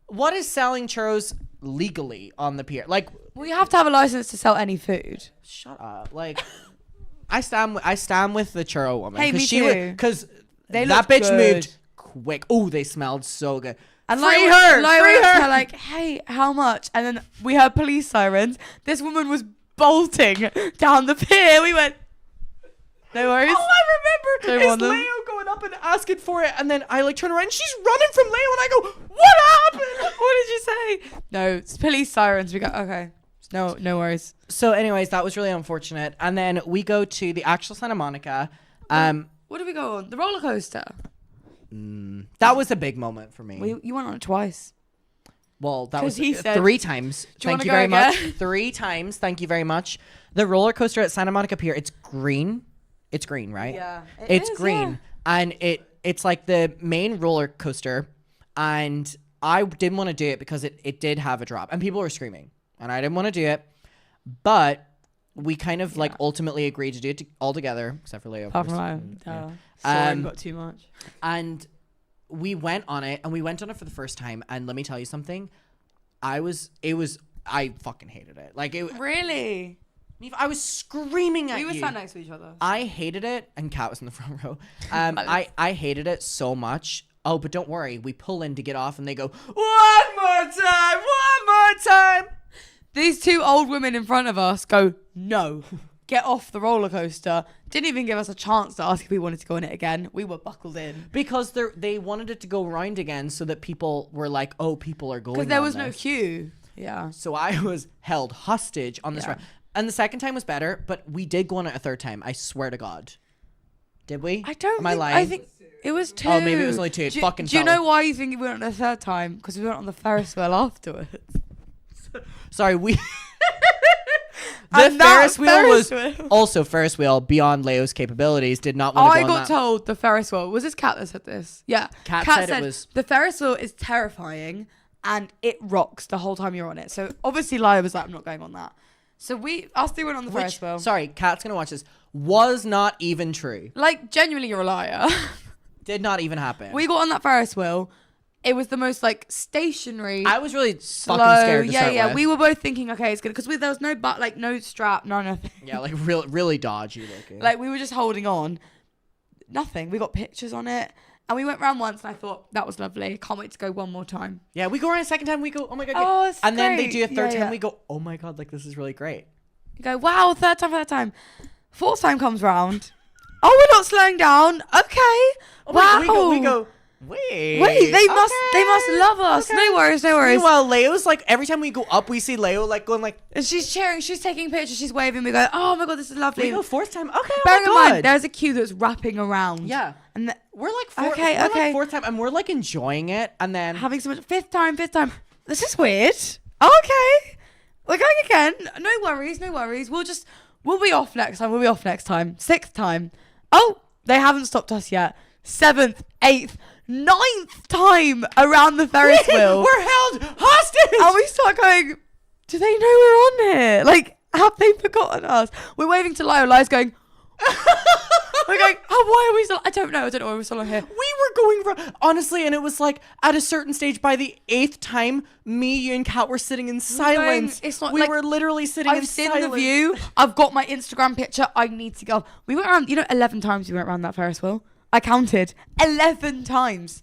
Speaker 1: What is selling churros legally on the pier? Like,
Speaker 2: well, you have to have a license to sell any food.
Speaker 1: Shut up. Like, I stand with the churro woman.
Speaker 2: Hey, me too.
Speaker 1: Because that
Speaker 2: looked
Speaker 1: bitch
Speaker 2: good.
Speaker 1: moved quick. Oh, they smelled so good.
Speaker 2: And
Speaker 1: free
Speaker 2: Lyra
Speaker 1: her.
Speaker 2: her like, hey, how much? And then we heard police sirens. This woman was bolting down the pier. We went, no worries.
Speaker 1: Oh, I remember. It's Leo going up and asking for it, and then I like turn around and she's running from Leo, and I go, what happened?
Speaker 2: What did you say? No, it's police sirens. We go, okay. No worries.
Speaker 1: So anyways, that was really unfortunate. And then we go to the actual Santa Monica.
Speaker 2: What did we go on? The roller coaster.
Speaker 1: That was a big moment for me.
Speaker 2: You went on it twice.
Speaker 1: Well, that was
Speaker 2: he said,
Speaker 1: 3 times. Thank you very much. 3 times. Thank you very much. The roller coaster at Santa Monica Pier, it's green. It's green, right?
Speaker 2: Yeah.
Speaker 1: It's green. Yeah. And it's like the main roller coaster. And I didn't want to do it because it did have a drop. And people were screaming. And I didn't want to do it. But we kind of like ultimately agreed to do it all together. Except for Leo.
Speaker 2: Apart from Soren got too much.
Speaker 1: And we went on it. And we went on it for the first time. And let me tell you something. I fucking hated it. Like it.
Speaker 2: Really?
Speaker 1: I was screaming at you.
Speaker 2: We were sat next to each other.
Speaker 1: I hated it, and Kat was in the front row. I hated it so much. Oh, but don't worry. We pull in to get off, and they go, one more time.
Speaker 2: These 2 old women in front of us go, no, get off the roller coaster. Didn't even give us a chance to ask if we wanted to go on it again. We were buckled in.
Speaker 1: Because they wanted it to go round again so that people were like, oh, people are going on
Speaker 2: because there was no
Speaker 1: this.
Speaker 2: queue. Yeah.
Speaker 1: So I was held hostage on this ride. And the second time was better, but we did go on it a third time. I swear to God. Did we? Am I lying?
Speaker 2: I think it was 2.
Speaker 1: Oh, maybe it was only 2.
Speaker 2: Do you know why you think we went on a third time? Because we went on the Ferris wheel afterwards.
Speaker 1: Sorry, the Ferris wheel was also Ferris wheel beyond Leo's capabilities. Did not want to go on that.
Speaker 2: I got told the Ferris wheel. Was this Kat that said this? Yeah.
Speaker 1: Kat said it was.
Speaker 2: The Ferris wheel is terrifying and it rocks the whole time you're on it. So obviously Lyle was like, I'm not going on that. So us 3 went on the Ferris wheel.
Speaker 1: Sorry, Kat's going to watch this. Was not even true.
Speaker 2: Like, genuinely, you're a liar.
Speaker 1: Did not even happen.
Speaker 2: We got on that Ferris wheel. it was the most like stationary.
Speaker 1: I was really
Speaker 2: slow.
Speaker 1: fucking scared to
Speaker 2: Yeah,
Speaker 1: start
Speaker 2: yeah.
Speaker 1: with.
Speaker 2: We were both thinking, okay, it's good because there was no no strap, no nothing.
Speaker 1: Yeah, like really dodgy looking.
Speaker 2: Like we were just holding on. Nothing. We got pictures on it. And we went round once and I thought, that was lovely. Can't wait to go one more time.
Speaker 1: Yeah, we go around a second time, we go, oh my God.
Speaker 2: Oh, it's
Speaker 1: and then they
Speaker 2: great.
Speaker 1: do a third
Speaker 2: Yeah,
Speaker 1: time,
Speaker 2: yeah.
Speaker 1: we go, oh my God, like this is really great.
Speaker 2: You go, wow, third time. Fourth time comes round. Oh, we're not slowing down. Okay.
Speaker 1: Oh my
Speaker 2: wow.
Speaker 1: God, we go, wait.
Speaker 2: They must love us.
Speaker 1: Okay.
Speaker 2: No worries.
Speaker 1: Meanwhile, Leo's like, every time we go up, we see Leo like going like,
Speaker 2: And she's cheering, she's taking pictures, she's waving. We go, oh my God, this is lovely.
Speaker 1: we go fourth time. Okay,
Speaker 2: Bearing in
Speaker 1: oh my
Speaker 2: mind,
Speaker 1: God.
Speaker 2: there's a queue that's wrapping around.
Speaker 1: Yeah.
Speaker 2: And
Speaker 1: We're like fourth time, and we're like enjoying it, and then
Speaker 2: having so much. Fifth time. This is weird. Okay. We're going again. No worries. We'll be off next time. Sixth time. Oh, they haven't stopped us yet. Seventh, eighth, ninth time around the Ferris wheel.
Speaker 1: we're held hostage.
Speaker 2: And we start going, do they know we're on here? Like, have they forgotten us? We're waving to Lyle. Lyle's going, we're going, oh, why are we still? I don't know why we're still on here.
Speaker 1: We were going for honestly, and it was like at a certain stage by the 8th time, me, you, and Kat were sitting in silence.
Speaker 2: It's not
Speaker 1: we
Speaker 2: like-
Speaker 1: were literally sitting in
Speaker 2: I've seen
Speaker 1: silence.
Speaker 2: the view. I've got my Instagram picture. I need to go. We went around, 11 times we went around that Ferris wheel. I counted 11 times.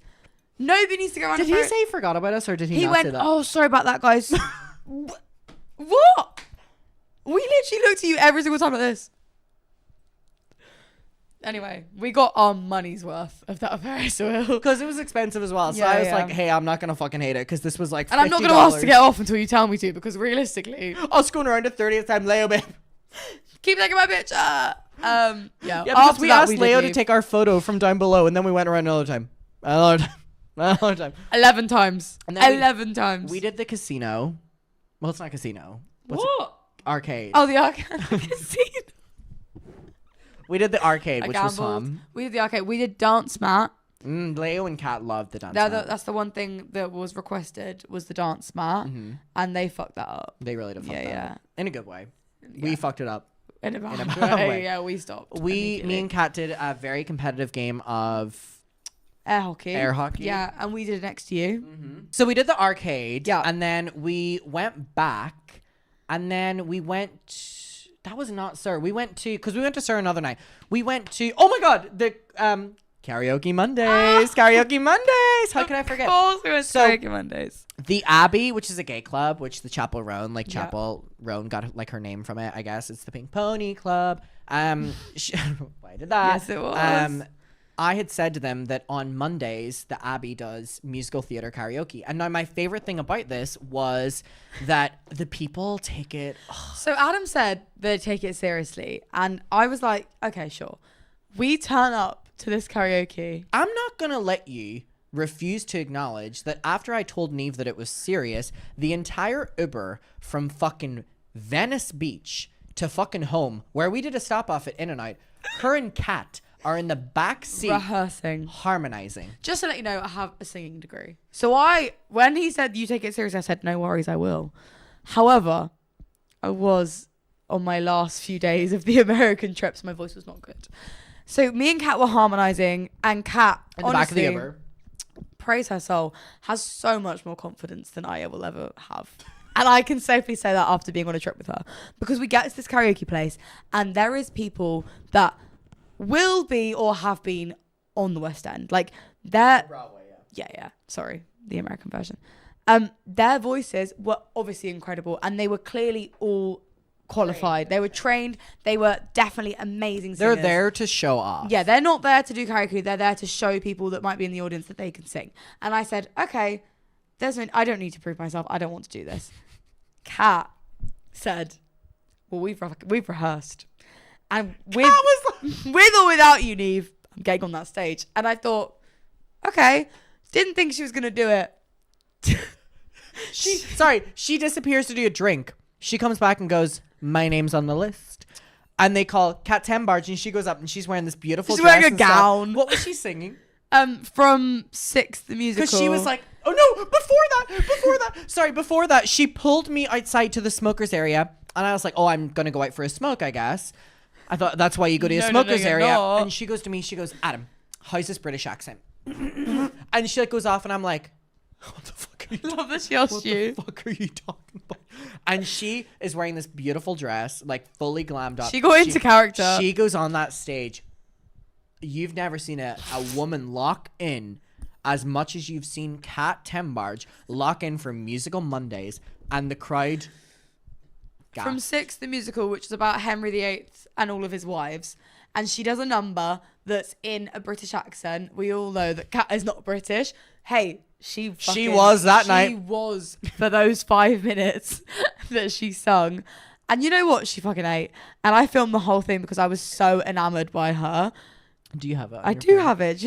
Speaker 2: Nobody needs to go around.
Speaker 1: Did he say he forgot about us, or did he?
Speaker 2: He
Speaker 1: not
Speaker 2: went,
Speaker 1: say that?
Speaker 2: oh, sorry about that, guys. What? We literally looked at you every single time like this. Anyway, we got our money's worth of that Ferris wheel.
Speaker 1: Because it was expensive as well. So
Speaker 2: Yeah,
Speaker 1: I was
Speaker 2: yeah.
Speaker 1: like, hey, I'm not going to fucking hate it because this was like $50.
Speaker 2: And I'm not going to ask to get off until you tell me to, because realistically,
Speaker 1: I was going around the 30th time, Leo, babe.
Speaker 2: keep taking my picture. Yeah,
Speaker 1: Yeah, because
Speaker 2: after
Speaker 1: we
Speaker 2: that,
Speaker 1: asked
Speaker 2: did
Speaker 1: Leo to
Speaker 2: leave.
Speaker 1: take our photo from down below, and then we went around another time. Another time.
Speaker 2: 11 times.
Speaker 1: And then
Speaker 2: 11 times.
Speaker 1: We did the casino. Well, it's not casino. What's
Speaker 2: What?
Speaker 1: it? Arcade.
Speaker 2: Oh, the arcade. Casino.
Speaker 1: We did the arcade,
Speaker 2: I
Speaker 1: which was
Speaker 2: gambled.
Speaker 1: fun.
Speaker 2: We did the arcade. We did dance mat.
Speaker 1: Leo and Kat loved the dance mat.
Speaker 2: That's the one thing that was requested, was the dance mat, and they fucked that up.
Speaker 1: They really did fuck
Speaker 2: Yeah,
Speaker 1: that
Speaker 2: yeah.
Speaker 1: up. In a good way. We fucked it up.
Speaker 2: In a bad
Speaker 1: bad
Speaker 2: way.
Speaker 1: way.
Speaker 2: Yeah, we stopped.
Speaker 1: Me
Speaker 2: immediately.
Speaker 1: and Kat did a very competitive game of
Speaker 2: air hockey.
Speaker 1: Air hockey.
Speaker 2: Yeah, and we did it next to you.
Speaker 1: So we did the arcade.
Speaker 2: Yeah.
Speaker 1: And then we went back. And then we went... That was not Sir. We went to... Because we went to Sir another night. We went to... Oh my God! The Karaoke Mondays. Karaoke Mondays! How could I forget?
Speaker 2: Of course we went to Karaoke Mondays.
Speaker 1: The Abbey, which is a gay club, which the Chapel Roan, like
Speaker 2: Yeah.
Speaker 1: Chapel Roan got like her name from it, I guess. It's the Pink Pony Club. Why did that?
Speaker 2: Yes, it was.
Speaker 1: I had said to them that on Mondays, the Abbey does musical theater karaoke. And now my favorite thing about this was that the people take it...
Speaker 2: So Adam said they take it seriously, and I was like, okay, sure. We turn up to this karaoke.
Speaker 1: I'm not going to let you refuse to acknowledge that after I told Neve that it was serious, the entire Uber from fucking Venice Beach to fucking home, where we did a stop off at In-N-Out, her and Kat are in the back seat
Speaker 2: Rehearsing.
Speaker 1: harmonizing.
Speaker 2: Just to let you know, I have a singing degree. So when he said you take it seriously, I said, no worries, I will. However, I was on my last few days of the American trips. My voice was not good. So me and Kat were harmonizing, and Kat,
Speaker 1: In the back of the Uber.
Speaker 2: praise her soul, has so much more confidence than I will ever have. And I can safely say that after being on a trip with her. Because we get to this karaoke place, and there is people that will be or have been on the West End. Like,
Speaker 1: Broadway,
Speaker 2: yeah. Sorry, the American version. Their voices were obviously incredible, and they were clearly all qualified. They were trained. They were definitely amazing singers.
Speaker 1: They're there to show off.
Speaker 2: Yeah, they're not there to do karaoke. They're there to show people that might be in the audience that they can sing. And I said, okay, I don't need to prove myself. I don't want to do this. Kat said, well, we've rehearsed. And with or without you, Neve, I'm getting on that stage. And I thought, okay, didn't think she was going to do it.
Speaker 1: She disappears to do a drink. She comes back and goes, my name's on the list. And they call Kat Tembarge, and she goes up and she's wearing this beautiful
Speaker 2: She's
Speaker 1: dress
Speaker 2: wearing a
Speaker 1: and stuff.
Speaker 2: gown.
Speaker 1: What was she singing?
Speaker 2: From Six, the musical.
Speaker 1: Because she was like, oh no, before that, she pulled me outside to the smokers area. And I was like, oh, I'm going to go out for a smoke, I guess. I thought that's why you go to a smokers
Speaker 2: you're
Speaker 1: area.
Speaker 2: not.
Speaker 1: And she goes to me, she goes, Adam, how's this British accent? And she like goes off and I'm like, What the fuck are you
Speaker 2: Love that she asked you.
Speaker 1: What the fuck are you talking about? And she is wearing this beautiful dress, like fully glammed up.
Speaker 2: She got into character.
Speaker 1: She goes on that stage. You've never seen a woman lock in as much as you've seen Kat Tembarge lock in for Musical Mondays, and the crowd gasped.
Speaker 2: From Six, the musical, which is about Henry VIII and all of his wives. And she does a number that's in a British accent. We all know that Kat is not British. Hey, she
Speaker 1: was that night.
Speaker 2: She was for those 5 minutes that she sung. And you know what? She fucking ate. And I filmed the whole thing because I was so enamored by her.
Speaker 1: Do you have it?
Speaker 2: I do have it.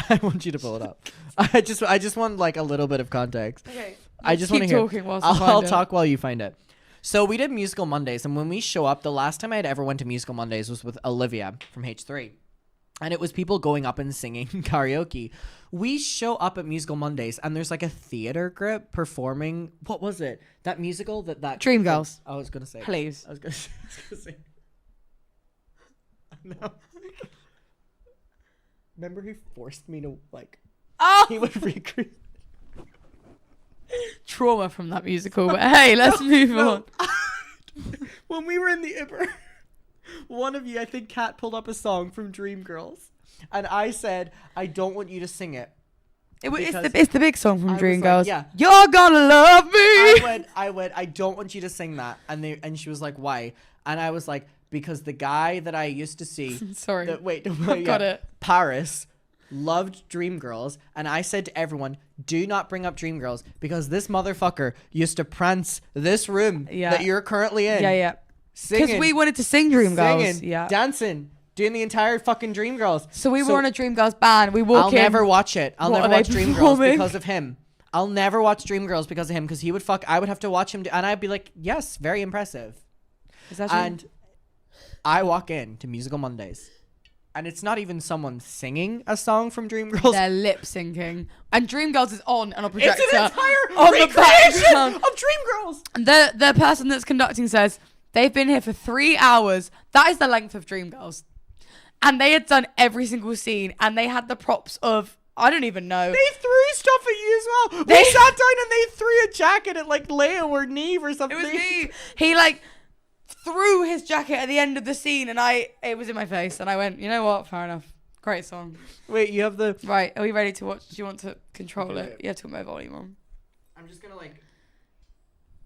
Speaker 1: I want you to pull it up. I just want like a little bit of context.
Speaker 2: Okay.
Speaker 1: I just want to hear.
Speaker 2: Talking whilst
Speaker 1: I'll talk while you find it. So we did Musical Mondays, and when we show up, the last time I had ever went to Musical Mondays was with Olivia from H3. And it was people going up and singing karaoke. We show up at Musical Mondays, and there's like a theater group performing. What was it? That musical that
Speaker 2: Dreamgirls.
Speaker 1: I was gonna say.
Speaker 2: Please.
Speaker 1: I was gonna say. I know. Remember who forced me to like?
Speaker 2: Oh,
Speaker 1: he would recreate.
Speaker 2: Trauma from that musical, but hey, let's move on.
Speaker 1: When we were in the Iber, one of you, I think Kat, pulled up a song from Dreamgirls, and I said, I don't want you to sing it.
Speaker 2: It's the big song from Dreamgirls.
Speaker 1: Like, yeah.
Speaker 2: You're gonna love me.
Speaker 1: I went, I don't want you to sing that. And she was like, why? And I was like, because the guy that I used to see.
Speaker 2: Sorry.
Speaker 1: Got
Speaker 2: it.
Speaker 1: Paris loved Dreamgirls, and I said to everyone, do not bring up Dreamgirls because this motherfucker used to prance this room that you're currently in.
Speaker 2: Yeah.
Speaker 1: Singing.
Speaker 2: Because we wanted to sing Dreamgirls.
Speaker 1: Singing,
Speaker 2: yeah.
Speaker 1: dancing, doing the entire fucking Dreamgirls.
Speaker 2: So we were on a Dreamgirls band. We walk in.
Speaker 1: I'll never watch it. I'll
Speaker 2: What
Speaker 1: never
Speaker 2: are
Speaker 1: watch
Speaker 2: they
Speaker 1: Dreamgirls
Speaker 2: performing?
Speaker 1: because of him. I'll never watch Dreamgirls because of him because he would fuck. I would have to watch him and I'd be like, yes, very impressive.
Speaker 2: Is that true?
Speaker 1: And I walk in to Musical Mondays. And it's not even someone singing a song from Dreamgirls.
Speaker 2: They're lip syncing. And Dreamgirls is on a projector.
Speaker 1: It's an entire
Speaker 2: on the
Speaker 1: recreation
Speaker 2: background.
Speaker 1: of Dreamgirls.
Speaker 2: And the person that's conducting says, they've been here for 3 hours. That is the length of Dreamgirls. And they had done every single scene. And they had the props of, I don't even know.
Speaker 1: They threw stuff at you as well. We sat down and they threw a jacket at like Leo or Neve or something.
Speaker 2: It was me. He like threw his jacket at the end of the scene and it was in my face and I went, you know what, fair enough, great song.
Speaker 1: Wait, you have the
Speaker 2: right, are we ready to watch? Do you want to control
Speaker 1: Okay.
Speaker 2: it? You have to put my volume on.
Speaker 1: I'm just gonna like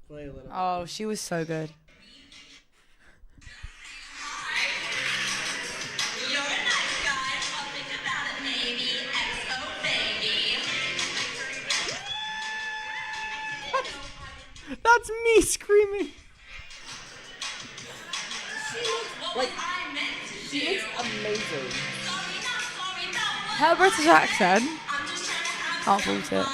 Speaker 1: play a little.
Speaker 2: Oh, she was so good.
Speaker 1: That's me screaming. She looks amazing.
Speaker 2: Her British accent, can't fault it.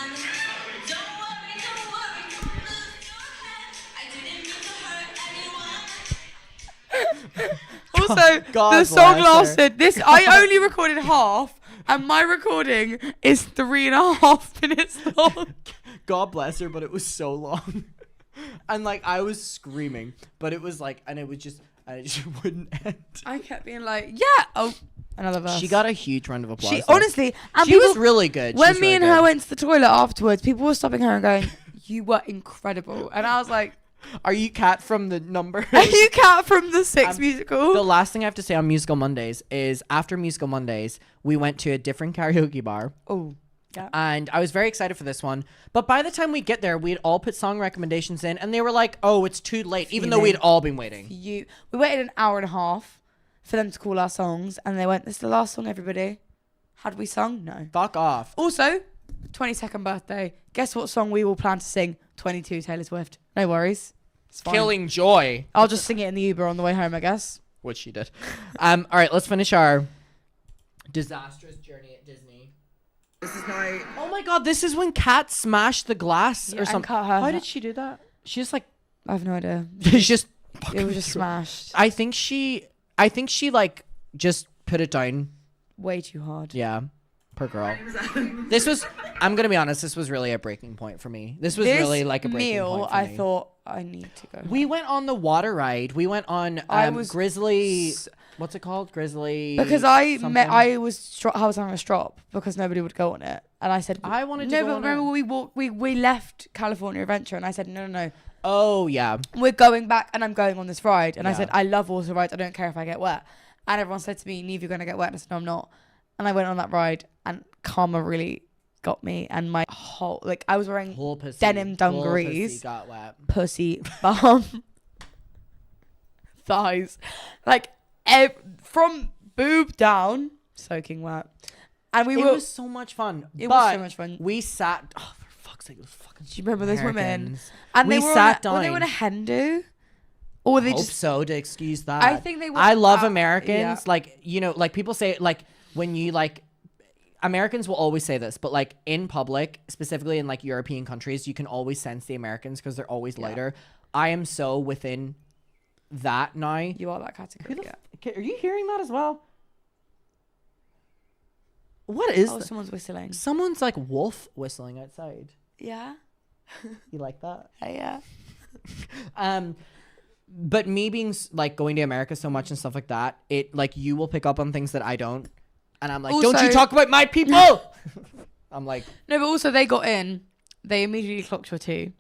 Speaker 2: Also,
Speaker 1: God
Speaker 2: the song
Speaker 1: bless her.
Speaker 2: lasted. I only recorded half, and my recording is 3.5 minutes long.
Speaker 1: God bless her, but it was so long. And like I was screaming, but it was like, and it just wouldn't end.
Speaker 2: I kept being like, yeah, oh, another verse.
Speaker 1: She got a huge round of applause.
Speaker 2: She
Speaker 1: though.
Speaker 2: honestly, and
Speaker 1: she
Speaker 2: people,
Speaker 1: was really good.
Speaker 2: When
Speaker 1: She was
Speaker 2: me
Speaker 1: really
Speaker 2: and
Speaker 1: good.
Speaker 2: her went to the toilet afterwards, people were stopping her and going, "You were incredible," and I was like,
Speaker 1: "Are you Kat from the number?
Speaker 2: Are you Kat from the Six musical?"
Speaker 1: The last thing I have to say on Musical Mondays is after Musical Mondays, we went to a different karaoke bar.
Speaker 2: Oh. Yeah.
Speaker 1: And I was very excited for this one. But by the time we get there, we'd all put song recommendations in and they were like, oh, it's too late, even though we'd all been waiting.
Speaker 2: We waited an hour and a half for them to call our songs and they went, this is the last song, everybody. Had we sung? No.
Speaker 1: Fuck off.
Speaker 2: Also, 22nd birthday. Guess what song we all plan to sing? 22, Taylor Swift. No worries. It's fine.
Speaker 1: Killing Joy.
Speaker 2: I'll just sing it in the Uber on the way home, I guess.
Speaker 1: Which she did. All right, let's finish our disastrous journey at Disney.
Speaker 7: This is my...
Speaker 1: Oh my god, this is when Kat smashed the glass or something. How did she do that? She just like...
Speaker 2: I have no idea.
Speaker 1: She's just...
Speaker 2: It was just smashed.
Speaker 1: I think she like just put it down.
Speaker 2: Way too hard.
Speaker 1: Yeah. Poor girl. This was I'm gonna be honest. This was really a breaking point for me. This was really like a breaking
Speaker 2: meal,
Speaker 1: point for
Speaker 2: I
Speaker 1: me.
Speaker 2: thought I need to go.
Speaker 1: We went on the water ride. We went on Grizzly. What's it called? Grizzly.
Speaker 2: Because I was having a strop because nobody would go on it, and I said
Speaker 1: I wanted to.
Speaker 2: No, but remember we left California Adventure, and I said no.
Speaker 1: Oh yeah.
Speaker 2: We're going back, and I'm going on this ride, and I
Speaker 1: Yeah.
Speaker 2: said I love water rides. I don't care if I get wet. And everyone said to me, "Neve, you're gonna get wet." And I said, "No, I'm not." And I went on that ride, and karma really got me, and my whole I was wearing denim dungarees,
Speaker 1: Pussy got wet.
Speaker 2: pussy bum, thighs, from boob down, soaking wet. And
Speaker 1: It was so much fun.
Speaker 2: It was so much fun.
Speaker 1: We sat. Oh, for fuck's sake! It was fucking.
Speaker 2: Do you remember those women?
Speaker 1: Americans.
Speaker 2: And
Speaker 1: we
Speaker 2: they were
Speaker 1: sat
Speaker 2: were they
Speaker 1: down.
Speaker 2: on a hen do? Or were they
Speaker 1: Hope
Speaker 2: just
Speaker 1: so to excuse that.
Speaker 2: I think they were
Speaker 1: I love
Speaker 2: out-
Speaker 1: Americans.
Speaker 2: yeah.
Speaker 1: Like, you know, like people say, like, when you like Americans will always say this, but like in public, specifically in like European countries, you can always sense the Americans because they're always lighter. I am so within that now.
Speaker 2: You are that category.
Speaker 1: Are you hearing that as well? What is that?
Speaker 2: Someone's whistling.
Speaker 1: Someone's like wolf whistling outside.
Speaker 2: Yeah.
Speaker 1: You like that?
Speaker 2: Yeah.
Speaker 1: But me being like going to America so much and stuff like that, it like you will pick up on things that I don't, and I'm like, don't you
Speaker 2: Also-
Speaker 1: talk about my people. I'm like,
Speaker 2: No, but also they got in. They immediately clocked your tea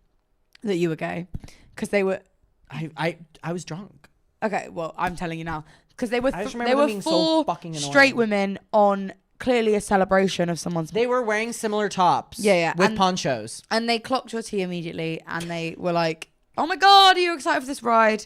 Speaker 2: that you were gay because they were.
Speaker 1: I was drunk.
Speaker 2: Okay, well, I'm telling you now because they were.
Speaker 1: I just
Speaker 2: They
Speaker 1: remember
Speaker 2: were
Speaker 1: them being so
Speaker 2: four
Speaker 1: fucking
Speaker 2: straight
Speaker 1: annoying.
Speaker 2: women on clearly a celebration of someone's.
Speaker 1: They were wearing similar tops.
Speaker 2: Yeah,
Speaker 1: with
Speaker 2: and-
Speaker 1: ponchos.
Speaker 2: And they clocked your tea immediately, and they were like, "Oh my god, are you excited for this ride?"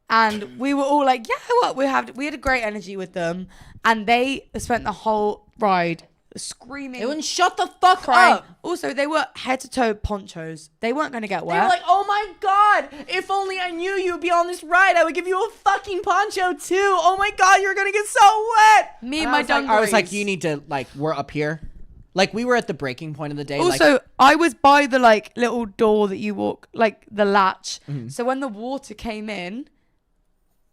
Speaker 2: And we were all like, "Yeah, what we had a great energy with them." And they spent the whole ride screaming.
Speaker 1: They wouldn't shut the fuck
Speaker 2: crying.
Speaker 1: up.
Speaker 2: Also, they were head to toe ponchos. They weren't going to get wet.
Speaker 1: They were like, oh my god, if only I knew you'd be on this ride, I would give you a fucking poncho too. Oh my god, you're gonna get so wet.
Speaker 2: Me and
Speaker 1: I
Speaker 2: my
Speaker 1: was like-
Speaker 2: dungarees.
Speaker 1: I was like, you need to, like, we're up here. Like, we were at the breaking point of the day.
Speaker 2: Also, I was by the like little door that you walk, like the latch.
Speaker 1: Mhm.
Speaker 2: So when the water came in,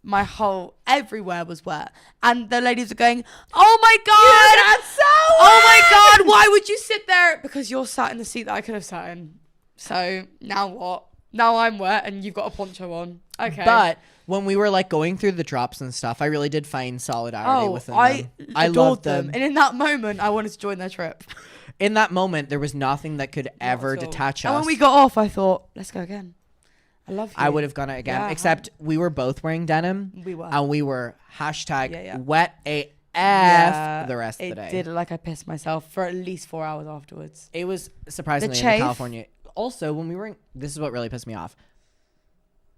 Speaker 2: my whole everywhere was wet, and the ladies were going, "Oh my god,
Speaker 1: that's so
Speaker 2: oh my god, why would you sit there?" Because you're sat in the seat that I could have sat in. So now what? Now I'm wet, and you've got a poncho on. Okay,
Speaker 1: But when we were like going through the drops and stuff, I really did find solidarity
Speaker 2: oh,
Speaker 1: within
Speaker 2: I
Speaker 1: them. I
Speaker 2: adored
Speaker 1: loved them.
Speaker 2: and in that moment, I wanted to join their trip.
Speaker 1: In that moment, there was nothing that could ever
Speaker 2: Not at all.
Speaker 1: detach
Speaker 2: And
Speaker 1: us.
Speaker 2: when we got off, I thought, let's go again. I love you.
Speaker 1: I would have gone it again,
Speaker 2: Yeah,
Speaker 1: except we were both wearing denim.
Speaker 2: We were.
Speaker 1: And we were hashtag
Speaker 2: Yeah, yeah.
Speaker 1: wet AF
Speaker 2: Yeah,
Speaker 1: the rest of the
Speaker 2: it
Speaker 1: day.
Speaker 2: did look like I pissed myself for at least 4 hours afterwards.
Speaker 1: It was surprisingly in
Speaker 2: chafe.
Speaker 1: California. Also, when we were in, this is what really pissed me off.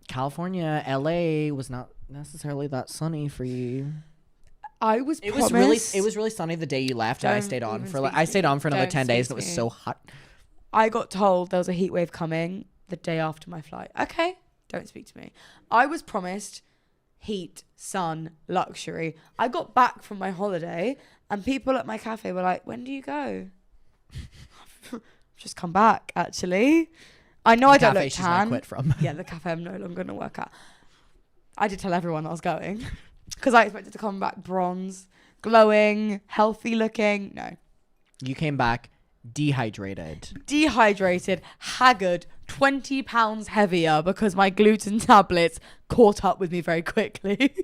Speaker 1: California, LA was not necessarily that sunny for you.
Speaker 2: I was
Speaker 1: It was really sunny the day you left, and I
Speaker 2: Don't
Speaker 1: stayed on
Speaker 2: even
Speaker 1: for like
Speaker 2: speak
Speaker 1: I
Speaker 2: to
Speaker 1: stayed
Speaker 2: me.
Speaker 1: on for another
Speaker 2: Don't
Speaker 1: 10 days,
Speaker 2: speak
Speaker 1: and it
Speaker 2: to
Speaker 1: was
Speaker 2: me.
Speaker 1: so hot.
Speaker 2: I got told there was a heat wave coming the day after my flight. Okay, don't speak to me. I was promised heat, sun, luxury. I got back from my holiday, and people at my cafe were like, "When do you go?" Just come back, actually. I know I don't
Speaker 1: cafe
Speaker 2: look
Speaker 1: she's now
Speaker 2: tan.
Speaker 1: quit from.
Speaker 2: Yeah, the cafe I'm no longer going to work at. I did tell everyone I was going because I expected to come back bronze, glowing, healthy looking. No.
Speaker 1: You came back dehydrated.
Speaker 2: Dehydrated, haggard, 20 pounds heavier because my gluten tablets caught up with me very quickly.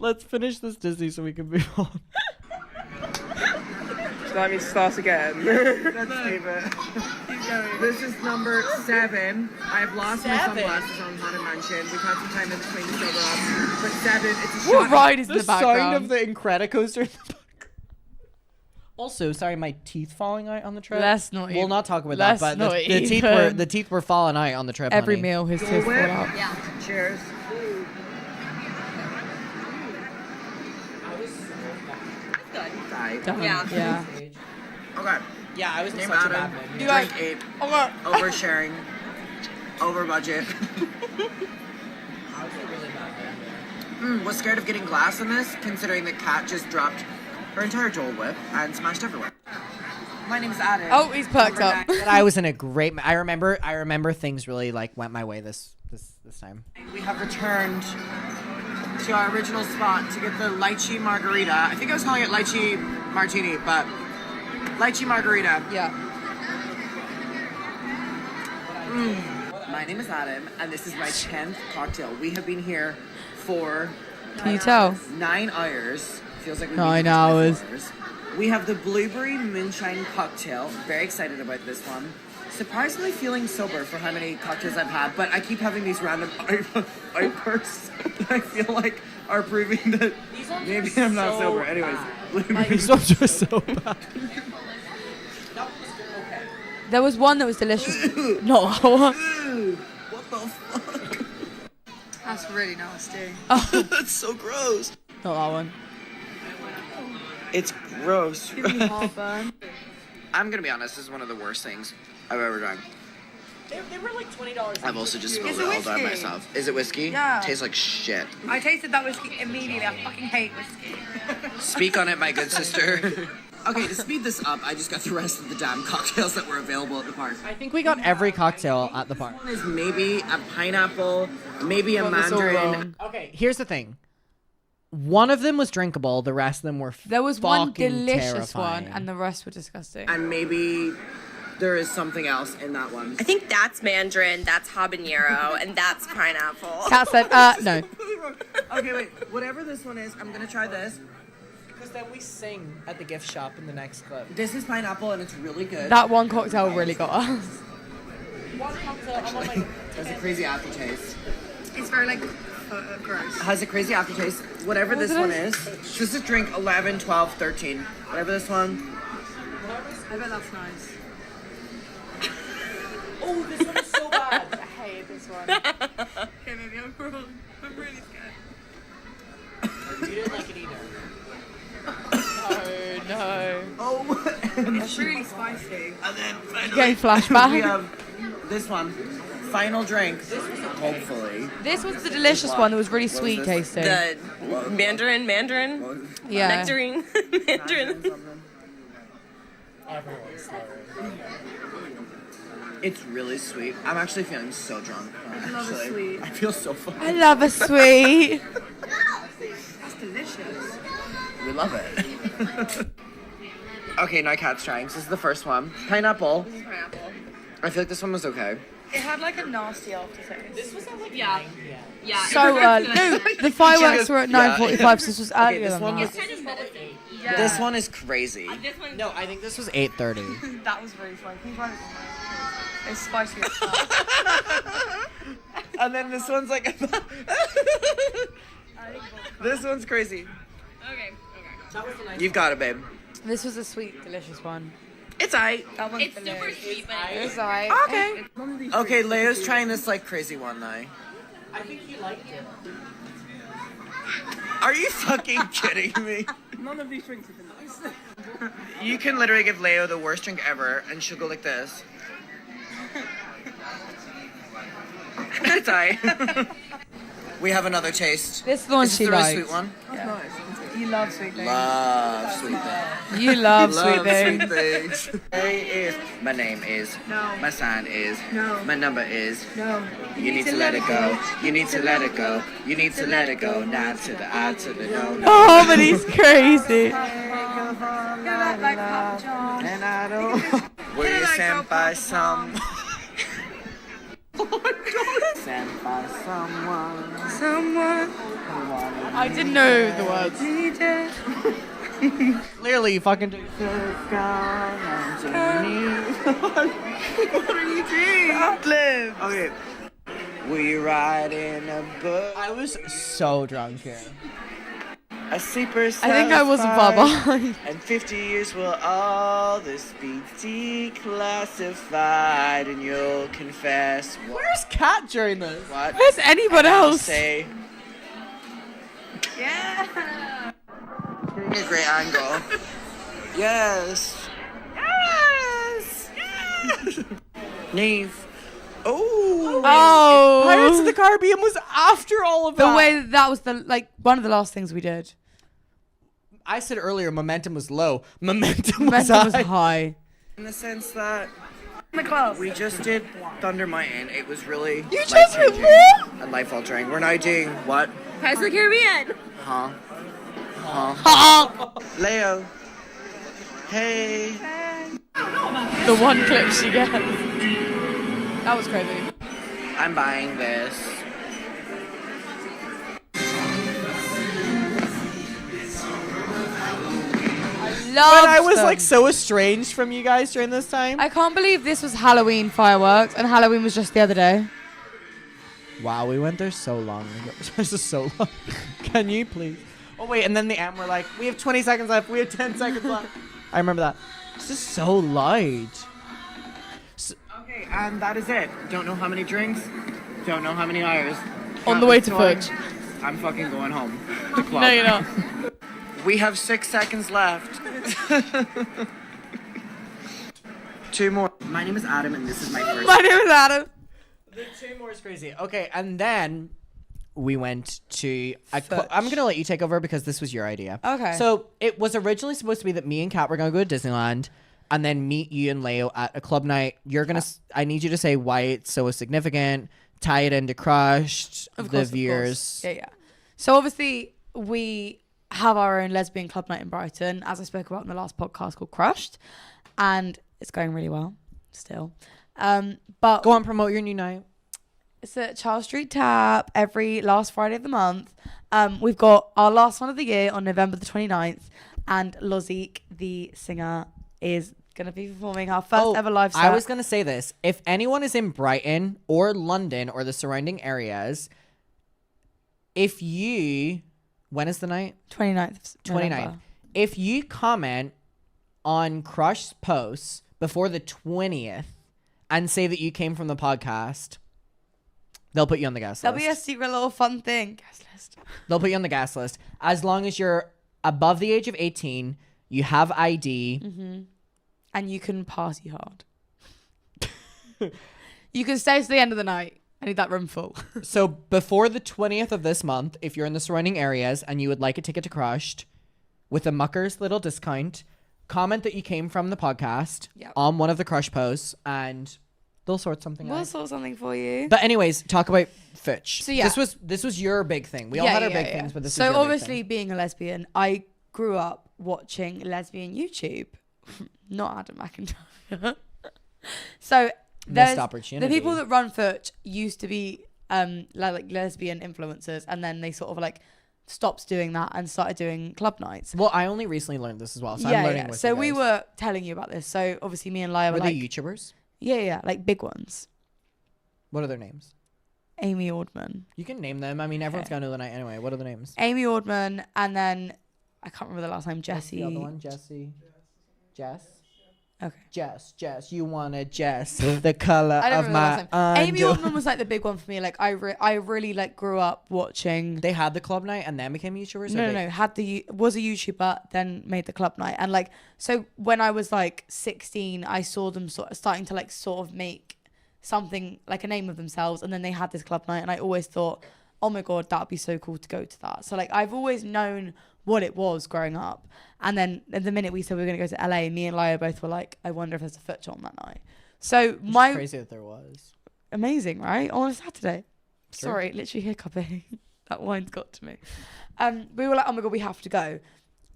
Speaker 1: Let's finish this Disney so we can move on.
Speaker 6: Let me start again.
Speaker 7: Let's leave it. This is number 7. I've lost my
Speaker 1: 7?
Speaker 7: sunglasses on Haunted Mansion. We've had some time in between to sober up. But 7, it's a
Speaker 2: What
Speaker 7: shot.
Speaker 2: ride is in
Speaker 1: The
Speaker 2: the background?
Speaker 1: sound of the Incredicoaster in the back. Also, sorry, my teeth falling out on the trip.
Speaker 2: Let's not
Speaker 1: We'll
Speaker 2: even-
Speaker 1: not talk about
Speaker 2: let's
Speaker 1: that, but
Speaker 2: not
Speaker 1: the
Speaker 2: even.
Speaker 1: teeth were falling out on the trip.
Speaker 2: Every
Speaker 1: honey.
Speaker 2: meal his
Speaker 7: Cool
Speaker 2: teeth fall
Speaker 7: Whip.
Speaker 2: out.
Speaker 10: Yeah.
Speaker 7: Cheers.
Speaker 2: Done.
Speaker 10: Yeah.
Speaker 2: Yeah.
Speaker 7: Okay.
Speaker 1: Yeah, I was in
Speaker 7: Name
Speaker 1: such a
Speaker 7: Adam.
Speaker 1: bad mood.
Speaker 2: You
Speaker 7: Drink
Speaker 2: like-
Speaker 7: 8.
Speaker 2: Okay.
Speaker 7: Oversharing. Over budget. Was scared of getting glass in this, considering the cat just dropped her entire Dole Whip and smashed everywhere. My name's Adam.
Speaker 2: Oh, he's perked
Speaker 7: Number
Speaker 2: up.
Speaker 7: 9.
Speaker 1: But I was in a great. I remember things really like went my way this time.
Speaker 7: We have returned to our original spot to get the lychee margarita. I think I was calling it lychee martini, but lychee margarita.
Speaker 2: Yeah.
Speaker 7: My name is Adam, and this is my 10th cocktail. We have been here for...
Speaker 2: Can you tell?
Speaker 7: 9 hours. Feels like we've
Speaker 2: 9
Speaker 7: been here for
Speaker 2: hours.
Speaker 7: 24 hours. We have the blueberry moonshine cocktail. Very excited about this one. Surprisingly feeling sober for how many cocktails I've had, but I keep having these random outbursts that I feel like are proving that maybe I'm not sober. Anyways,
Speaker 1: These ones are so bad.
Speaker 2: There was one that was delicious. Not that one.
Speaker 7: What the fuck?
Speaker 10: That's really nasty.
Speaker 2: Oh,
Speaker 7: That's so gross.
Speaker 2: not that one.
Speaker 7: It's gross.
Speaker 10: Give me heartburn.
Speaker 7: I'm gonna be honest, this is one of the worst things I've ever done.
Speaker 1: They were like $20.
Speaker 7: I've also just spilled
Speaker 10: Is
Speaker 7: it
Speaker 10: it
Speaker 7: all by
Speaker 10: whiskey?
Speaker 7: myself. Is it whiskey?
Speaker 10: Yeah.
Speaker 7: Tastes like shit.
Speaker 10: I tasted that whiskey immediately. I fucking hate whiskey.
Speaker 7: Speak on it, my good sister. Okay, to speed this up, I just got the rest of the damn cocktails that were available at the park.
Speaker 1: I think we got every cocktail at the park.
Speaker 7: One is maybe a pineapple, maybe a
Speaker 2: Got this all
Speaker 7: mandarin.
Speaker 2: wrong.
Speaker 1: Okay, here's the thing. One of them was drinkable. The rest of them were
Speaker 2: There was one
Speaker 1: fucking
Speaker 2: delicious
Speaker 1: terrifying.
Speaker 2: one, and the rest were disgusting.
Speaker 7: And maybe there is something else in that one.
Speaker 10: I think that's mandarin, that's habanero, and that's pineapple.
Speaker 2: Kat said, no.
Speaker 7: Okay, wait. Whatever this one is, I'm gonna try this.
Speaker 1: Because then we sing at the gift shop in the next clip.
Speaker 7: This is pineapple and it's really good.
Speaker 2: That one cocktail really got us.
Speaker 1: One cocktail, I'm on my...
Speaker 7: Has a crazy aftertaste.
Speaker 10: It's very like gross.
Speaker 7: Has a crazy aftertaste. Whatever this one is. This is drink 11, 12, 13. Whatever this one.
Speaker 10: I bet that's nice.
Speaker 1: Oh, this one is so bad. I hate this one.
Speaker 10: Okay, maybe I'm wrong. I'm really scared.
Speaker 1: You didn't like it either.
Speaker 2: Oh, no.
Speaker 7: Oh.
Speaker 10: It's really spicy.
Speaker 7: And then finally,
Speaker 2: Getting flashback.
Speaker 7: we have this one. Final drink. Hopefully.
Speaker 2: This was the delicious one that was really sweet
Speaker 7: this?
Speaker 2: tasting.
Speaker 10: The mandarin,
Speaker 2: Yeah.
Speaker 10: nectarine, mandarin.
Speaker 7: It's really sweet. I'm actually feeling so drunk.
Speaker 10: love a
Speaker 7: Actually,
Speaker 10: sweet.
Speaker 7: I feel so fucking.
Speaker 2: I love a sweet.
Speaker 10: That's delicious.
Speaker 7: We love it. Okay, now Kat's trying. So this is the first one. Pineapple.
Speaker 10: This is pineapple.
Speaker 7: I feel like this one was okay.
Speaker 10: It had like a nasty aftertaste.
Speaker 1: This was at like
Speaker 10: Yeah.
Speaker 1: 9 p.m.
Speaker 10: Yeah.
Speaker 2: So early. No, the fireworks were at
Speaker 7: Yeah.
Speaker 2: 9:45, so this was
Speaker 7: Okay,
Speaker 2: earlier
Speaker 7: this
Speaker 2: than
Speaker 7: one
Speaker 2: that.
Speaker 7: was.
Speaker 10: Kind of medicine.
Speaker 7: This one is crazy.
Speaker 10: This one.
Speaker 1: No, I think this was 8:30.
Speaker 10: That was really fun. Can you try this one? It's spicy as fuck.
Speaker 7: And then this one's like. This one's crazy.
Speaker 10: Okay.
Speaker 7: You've got it, babe.
Speaker 2: This was a sweet, delicious one.
Speaker 7: It's aight.
Speaker 10: That one's super
Speaker 2: delicious.
Speaker 10: sweet, but
Speaker 2: It's alright.
Speaker 7: Okay. Okay, Leo's trying this like crazy one now.
Speaker 1: I think he liked it.
Speaker 7: Are you fucking kidding me?
Speaker 6: None of these drinks have been nice.
Speaker 7: You can literally give Leo the worst drink ever, and she'll go like this. It's aight. We have another taste.
Speaker 2: This is the one
Speaker 7: Is
Speaker 2: she
Speaker 7: this the
Speaker 2: likes.
Speaker 7: sweet one?
Speaker 10: you love sweet things.
Speaker 7: Love sweet things.
Speaker 2: You love
Speaker 7: Love
Speaker 2: sweet things.
Speaker 7: things. My name is.
Speaker 10: No.
Speaker 7: My sign is.
Speaker 10: No.
Speaker 7: My number is.
Speaker 10: No.
Speaker 7: You need to let it go. You need to let it go. You need to let it go. Now to the I to the no.
Speaker 2: Oh, but he's crazy.
Speaker 10: Like Papa John.
Speaker 7: And I don't. Were you sent by some? Sent by someone.
Speaker 10: Someone.
Speaker 2: I didn't know the words.
Speaker 1: Clearly, you fucking do.
Speaker 7: What are you doing? Live. Okay. We ride in a boat.
Speaker 1: I was so drunk here.
Speaker 7: A sleeper.
Speaker 2: I think I wasn't far behind.
Speaker 7: And 50 years will all this be declassified, and you'll confess.
Speaker 1: Where's Kat during this?
Speaker 7: What?
Speaker 2: Where's anyone
Speaker 7: I'll
Speaker 2: else?
Speaker 7: say.
Speaker 10: Yeah.
Speaker 7: Getting a great angle. Yes. Yes. Yes. Neve. Oh.
Speaker 2: Oh.
Speaker 1: Pirates of the Caribbean was after all of
Speaker 2: The
Speaker 1: that.
Speaker 2: way that was the one of the last things we did.
Speaker 1: I said earlier, momentum was low. Momentum
Speaker 2: Momentum
Speaker 1: was
Speaker 2: was
Speaker 1: high.
Speaker 2: high.
Speaker 7: In the sense that
Speaker 10: In the club.
Speaker 7: we just did Thunder Mountain. It was really
Speaker 2: You just did
Speaker 7: life-changing
Speaker 2: what?
Speaker 7: and life altering. We're now doing what?
Speaker 10: Pirates of the Caribbean.
Speaker 7: Huh? Leo. Hey.
Speaker 2: The one clip she gets. That was crazy.
Speaker 8: I'm buying this.
Speaker 2: Love.
Speaker 1: I was like so estranged from you guys during this time.
Speaker 2: I can't believe this was Halloween fireworks and Halloween was just the other day.
Speaker 1: Wow, we went there so long ago. This is so long. Can you please? Oh wait, and then the end were like, we have 20 seconds left. We have 10 seconds left. I remember that. This is so light.
Speaker 8: Okay, and that is it. Don't know how many drinks. Don't know how many hours.
Speaker 2: On the way to Fudge.
Speaker 8: I'm fucking going home. The club.
Speaker 2: No, you're not.
Speaker 8: We have 6 seconds left. 2 more. My name is Adam, and this is my first.
Speaker 2: My name is Adam.
Speaker 1: The 2 more is crazy. Okay, and then we went to I'm going to let you take over because this was your idea.
Speaker 2: Okay.
Speaker 1: So it was originally supposed to be that me and Kat were going to go to Disneyland and then meet you and Leo at a club night. I need you to say why it's so significant, tie it into Crushed,
Speaker 2: Of
Speaker 1: the
Speaker 2: course,
Speaker 1: viewers.
Speaker 2: Yeah. So obviously we have our own lesbian club night in Brighton, as I spoke about in the last podcast, called Crushed, and it's going really well still. But
Speaker 1: Go on, promote your new night.
Speaker 2: it's at Charles Street Tap every last Friday of the month. We've got our last one of the year on November the 29th, and Lozique, the singer, is going to be performing our first ever live set.
Speaker 1: I was going to say this. If anyone is in Brighton or London or the surrounding areas, if you... When is the night?
Speaker 2: 29th.
Speaker 1: 29th. If you comment on Crush's posts before the 20th and say that you came from the podcast, they'll put you on the guest
Speaker 2: That'll
Speaker 1: list.
Speaker 2: be a secret little fun thing. Guest list.
Speaker 1: They'll put you on the guest list. As long as you're above the age of 18, you have ID.
Speaker 2: Mm-hmm. And you can party hard. You can stay to the end of the night. I need that room full.
Speaker 1: So before the 20th of this month, if you're in the surrounding areas and you would like a ticket to Crushed with a Muckers little discount, comment that you came from the podcast on one of the Crush posts and they'll sort something out.
Speaker 2: We'll sort something for you.
Speaker 1: But anyways, talk about Fitch.
Speaker 2: So yeah.
Speaker 1: This was your big thing. We all had our big things, but this
Speaker 2: so
Speaker 1: was your
Speaker 2: obviously
Speaker 1: big thing.
Speaker 2: being a lesbian, I grew up watching lesbian YouTube. Not Adam McIntyre. So
Speaker 1: Missed opportunity.
Speaker 2: The people that run Fitch used to be like lesbian influencers, and then they sort of like stopped doing that and started doing club nights.
Speaker 1: Well, I only recently learned this as well, so I'm learning with
Speaker 2: So
Speaker 1: you
Speaker 2: we
Speaker 1: guys.
Speaker 2: were telling you about this. So obviously me and Laya were
Speaker 1: Were
Speaker 2: like,
Speaker 1: they YouTubers?
Speaker 2: Yeah, like big ones.
Speaker 1: What are their names?
Speaker 2: Amy Ordman.
Speaker 1: You can name them. I mean, everyone's gonna know the night anyway. What are the names?
Speaker 2: Amy Ordman, and then I can't remember the last name.
Speaker 1: What's
Speaker 2: Jessie.
Speaker 1: the other one? Jesse. Jess.
Speaker 2: Okay.
Speaker 1: Jess. You wanna Jess the color
Speaker 2: I don't
Speaker 1: of
Speaker 2: remember the
Speaker 1: my
Speaker 2: last name. Amy
Speaker 1: underwear.
Speaker 2: Ordman was like the big one for me. Like I really like grew up watching.
Speaker 1: They had the club night and then became YouTubers.
Speaker 2: No. Was a YouTuber, then made the club night, and like so when I was like 16, I saw them sort of starting to like sort of make something like a name of themselves, and then they had this club night, and I always thought, oh my god, that'd be so cool to go to that. So like I've always known what it was growing up, and then at the minute we said we were gonna go to LA, me and Laya both were like, I wonder if there's a Fitch on that night. So
Speaker 1: It's crazy that there was.
Speaker 2: amazing, right? On a Saturday.
Speaker 1: True.
Speaker 2: Sorry, literally hiccuping. That wine's got to me. We were like, oh my god, we have to go.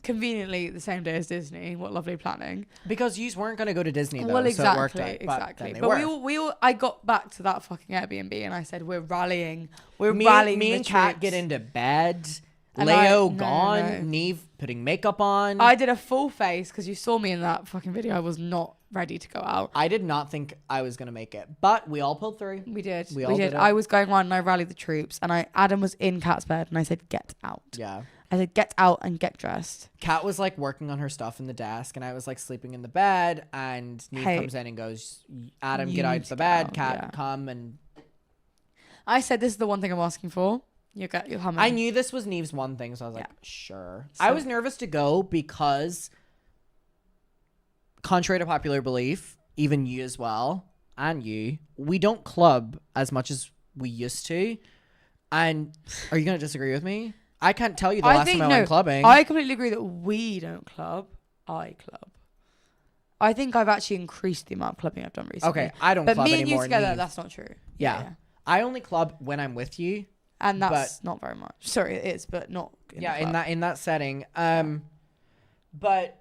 Speaker 2: Conveniently, the same day as Disney. What lovely planning.
Speaker 1: Because you weren't going to go to Disney, though,
Speaker 2: Well, exactly,
Speaker 1: so it worked out.
Speaker 2: exactly.
Speaker 1: But,
Speaker 2: But
Speaker 1: then
Speaker 2: we all, I got back to that fucking Airbnb and I said, we're rallying. We're
Speaker 1: me
Speaker 2: rallying.
Speaker 1: and
Speaker 2: the
Speaker 1: Kat
Speaker 2: troops.
Speaker 1: get into bed.
Speaker 2: And
Speaker 1: Leo
Speaker 2: no,
Speaker 1: gone.
Speaker 2: no.
Speaker 1: Neve putting makeup on.
Speaker 2: I did a full face because you saw me in that fucking video. I was not ready to go out.
Speaker 1: I did not think I was going to make it, but we all pulled through.
Speaker 2: We did.
Speaker 1: We all did it.
Speaker 2: I was going around and I rallied the troops, and Adam was in Kat's bed and I said, get out.
Speaker 1: Yeah.
Speaker 2: I said, get out and get dressed.
Speaker 1: Kat was like working on her stuff in the desk, and I was like sleeping in the bed, and Neve
Speaker 2: Hey,
Speaker 1: comes in and goes, Adam,
Speaker 2: you
Speaker 1: get out
Speaker 2: need
Speaker 1: of the
Speaker 2: to get
Speaker 1: bed.
Speaker 2: out,
Speaker 1: Kat,
Speaker 2: yeah.
Speaker 1: come. And
Speaker 2: I said, this is the one thing I'm asking for. You'll come in.
Speaker 1: I knew this was Neve's one thing, so I was like,
Speaker 2: Yeah.
Speaker 1: sure.
Speaker 2: So-
Speaker 1: I was nervous to go because, contrary to popular belief, even you as well, and you, we don't club as much as we used to. And are you going to disagree with me? I can't tell you the last time I went clubbing.
Speaker 2: I completely agree that we don't club. I club. I think I've actually increased the amount of clubbing I've done recently.
Speaker 1: Okay, I don't
Speaker 2: but
Speaker 1: club
Speaker 2: me and you
Speaker 1: anymore,
Speaker 2: together,
Speaker 1: Neve.
Speaker 2: that's not true.
Speaker 1: Yeah. I only club when I'm with you.
Speaker 2: And that's not very much. Sorry, it is, but not.
Speaker 1: In that setting. But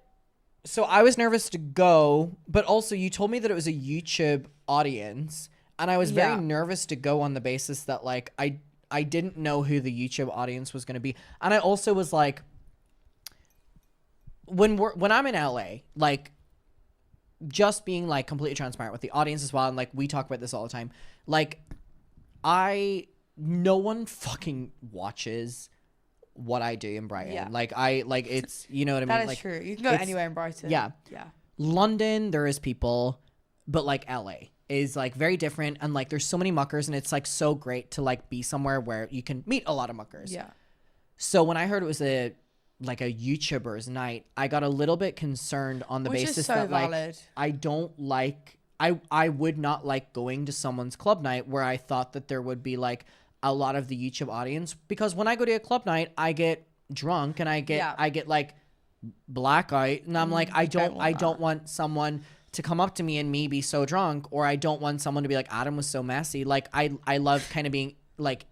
Speaker 1: so I was nervous to go, but also you told me that it was a YouTube audience, And I was very
Speaker 2: Yeah.
Speaker 1: nervous to go on the basis that like I didn't know who the YouTube audience was going to be. And I also was like, when I'm in LA, like, just being like completely transparent with the audience as well, and like we talk about this all the time, like no one fucking watches what I do in Brighton.
Speaker 2: Yeah.
Speaker 1: Like it's, you know what I mean?
Speaker 2: That is
Speaker 1: like,
Speaker 2: true. You can go
Speaker 1: it's-
Speaker 2: anywhere in Brighton.
Speaker 1: Yeah.
Speaker 2: Yeah.
Speaker 1: London, there is people, but like LA is like very different, and like there's so many muckers, and it's like so great to like be somewhere where you can meet a lot of muckers.
Speaker 2: Yeah.
Speaker 1: So when I heard it was a YouTuber's night, I got a little bit concerned on the
Speaker 2: Which is
Speaker 1: basis
Speaker 2: so
Speaker 1: that like
Speaker 2: valid.
Speaker 1: I don't like I would not like going to someone's club night where I thought that there would be like a lot of the YouTube audience, because when I go to a club night, I get drunk and I get like blackout, and I'm like I don't want someone to come up to me and me be so drunk, or I don't want someone to be like, Adam was so messy. Like I love kind of being like,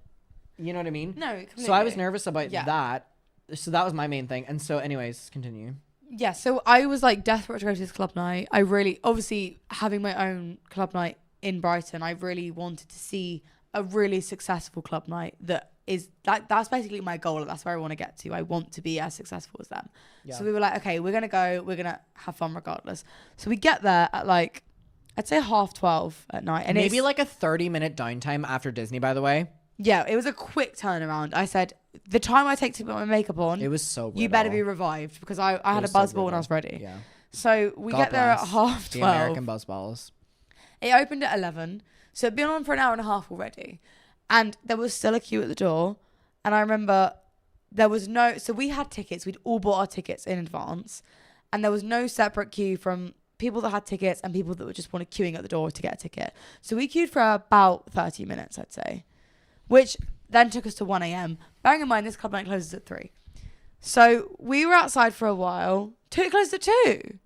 Speaker 1: you know what I mean?
Speaker 2: No, completely.
Speaker 1: So I was nervous about
Speaker 2: Yeah.
Speaker 1: that. So that was my main thing. And so anyways, continue.
Speaker 2: Yeah, so I was like desperate to go to this club night. I really, obviously, having my own club night in Brighton, I really wanted to see a really successful club night that is that's basically my goal. That's where I want to get to. I want to be as successful as them.
Speaker 1: Yeah.
Speaker 2: So we were like, okay, we're gonna go. We're gonna have fun regardless. So we get there at like, I'd say 12:30 at night, and
Speaker 1: Maybe
Speaker 2: it's,
Speaker 1: like a 30-minute downtime after Disney, by the way.
Speaker 2: yeah, it was a quick turnaround. I said, the time I take to put my makeup on,
Speaker 1: It was so
Speaker 2: you better be
Speaker 1: brutal.
Speaker 2: revived, because I had a
Speaker 1: was so
Speaker 2: buzzball when I was
Speaker 1: brutal.
Speaker 2: ready.
Speaker 1: Yeah.
Speaker 2: So we
Speaker 1: God
Speaker 2: get there at
Speaker 1: bless
Speaker 2: 12:30.
Speaker 1: the American buzzballs.
Speaker 2: It opened at 11, so it'd been on for an hour and a half already, and there was still a queue at the door. And I remember there was so we had tickets. We'd all bought our tickets in advance, and there was no separate queue from people that had tickets and people that were just wanted queuing at the door to get a ticket. So we queued for about 30 minutes, I'd say, which then took us to 1 a.m. Bearing in mind, this club night closes at 3. So we were outside for a while. It closed at 2.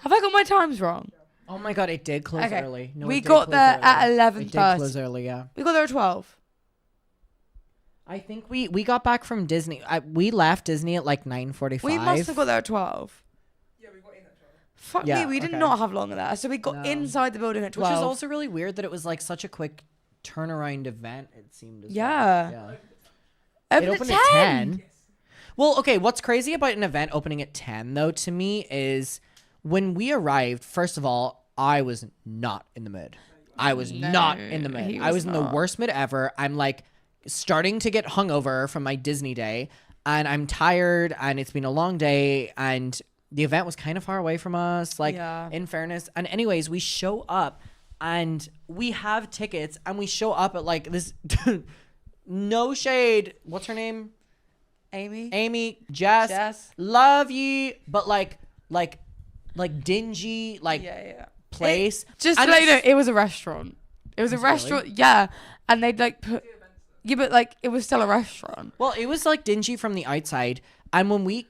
Speaker 2: Have I got my times wrong?
Speaker 1: Oh my God, it did close
Speaker 2: Okay.
Speaker 1: early. No,
Speaker 2: We
Speaker 1: it did
Speaker 2: got
Speaker 1: close
Speaker 2: there
Speaker 1: early.
Speaker 2: at
Speaker 1: It
Speaker 2: 11:30.
Speaker 1: did close early, yeah.
Speaker 2: We got there at 12.
Speaker 1: I think we got back from Disney. We left Disney at like 9:45.
Speaker 2: We must have got there at 12.
Speaker 6: Yeah, we got in at 12.
Speaker 2: Fuck
Speaker 1: Yeah,
Speaker 2: me, we did
Speaker 1: okay.
Speaker 2: not have long there. So we got
Speaker 1: No.
Speaker 2: inside the building at 12.
Speaker 1: Which is also really weird that it was like such a quick turnaround event, it seemed. As
Speaker 2: Yeah.
Speaker 1: Well. Yeah.
Speaker 2: Open
Speaker 1: It opened
Speaker 2: at
Speaker 1: at
Speaker 2: 10.
Speaker 1: 10. Well, okay, what's crazy about an event opening at 10, though, to me, is when we arrived, first of all, I was not in the mood. I was not in the mood.
Speaker 2: he
Speaker 1: I
Speaker 2: was
Speaker 1: was in the
Speaker 2: not.
Speaker 1: worst mood ever. I'm like starting to get hungover from my Disney day, and I'm tired, and it's been a long day, and the event was kind of far away from us, like,
Speaker 2: Yeah.
Speaker 1: in fairness. And anyways, we show up, and we have tickets, and we show up at like this no shade, what's her name? Amy, Jess, love you, but like dingy, like place.
Speaker 2: Just
Speaker 1: And
Speaker 2: to let you know,
Speaker 1: it's-
Speaker 2: it was a restaurant. It was a
Speaker 1: Was it really?
Speaker 2: restaurant, yeah. And they'd like put, yeah, but like it was still a restaurant.
Speaker 1: Well, it was like dingy from the outside, and when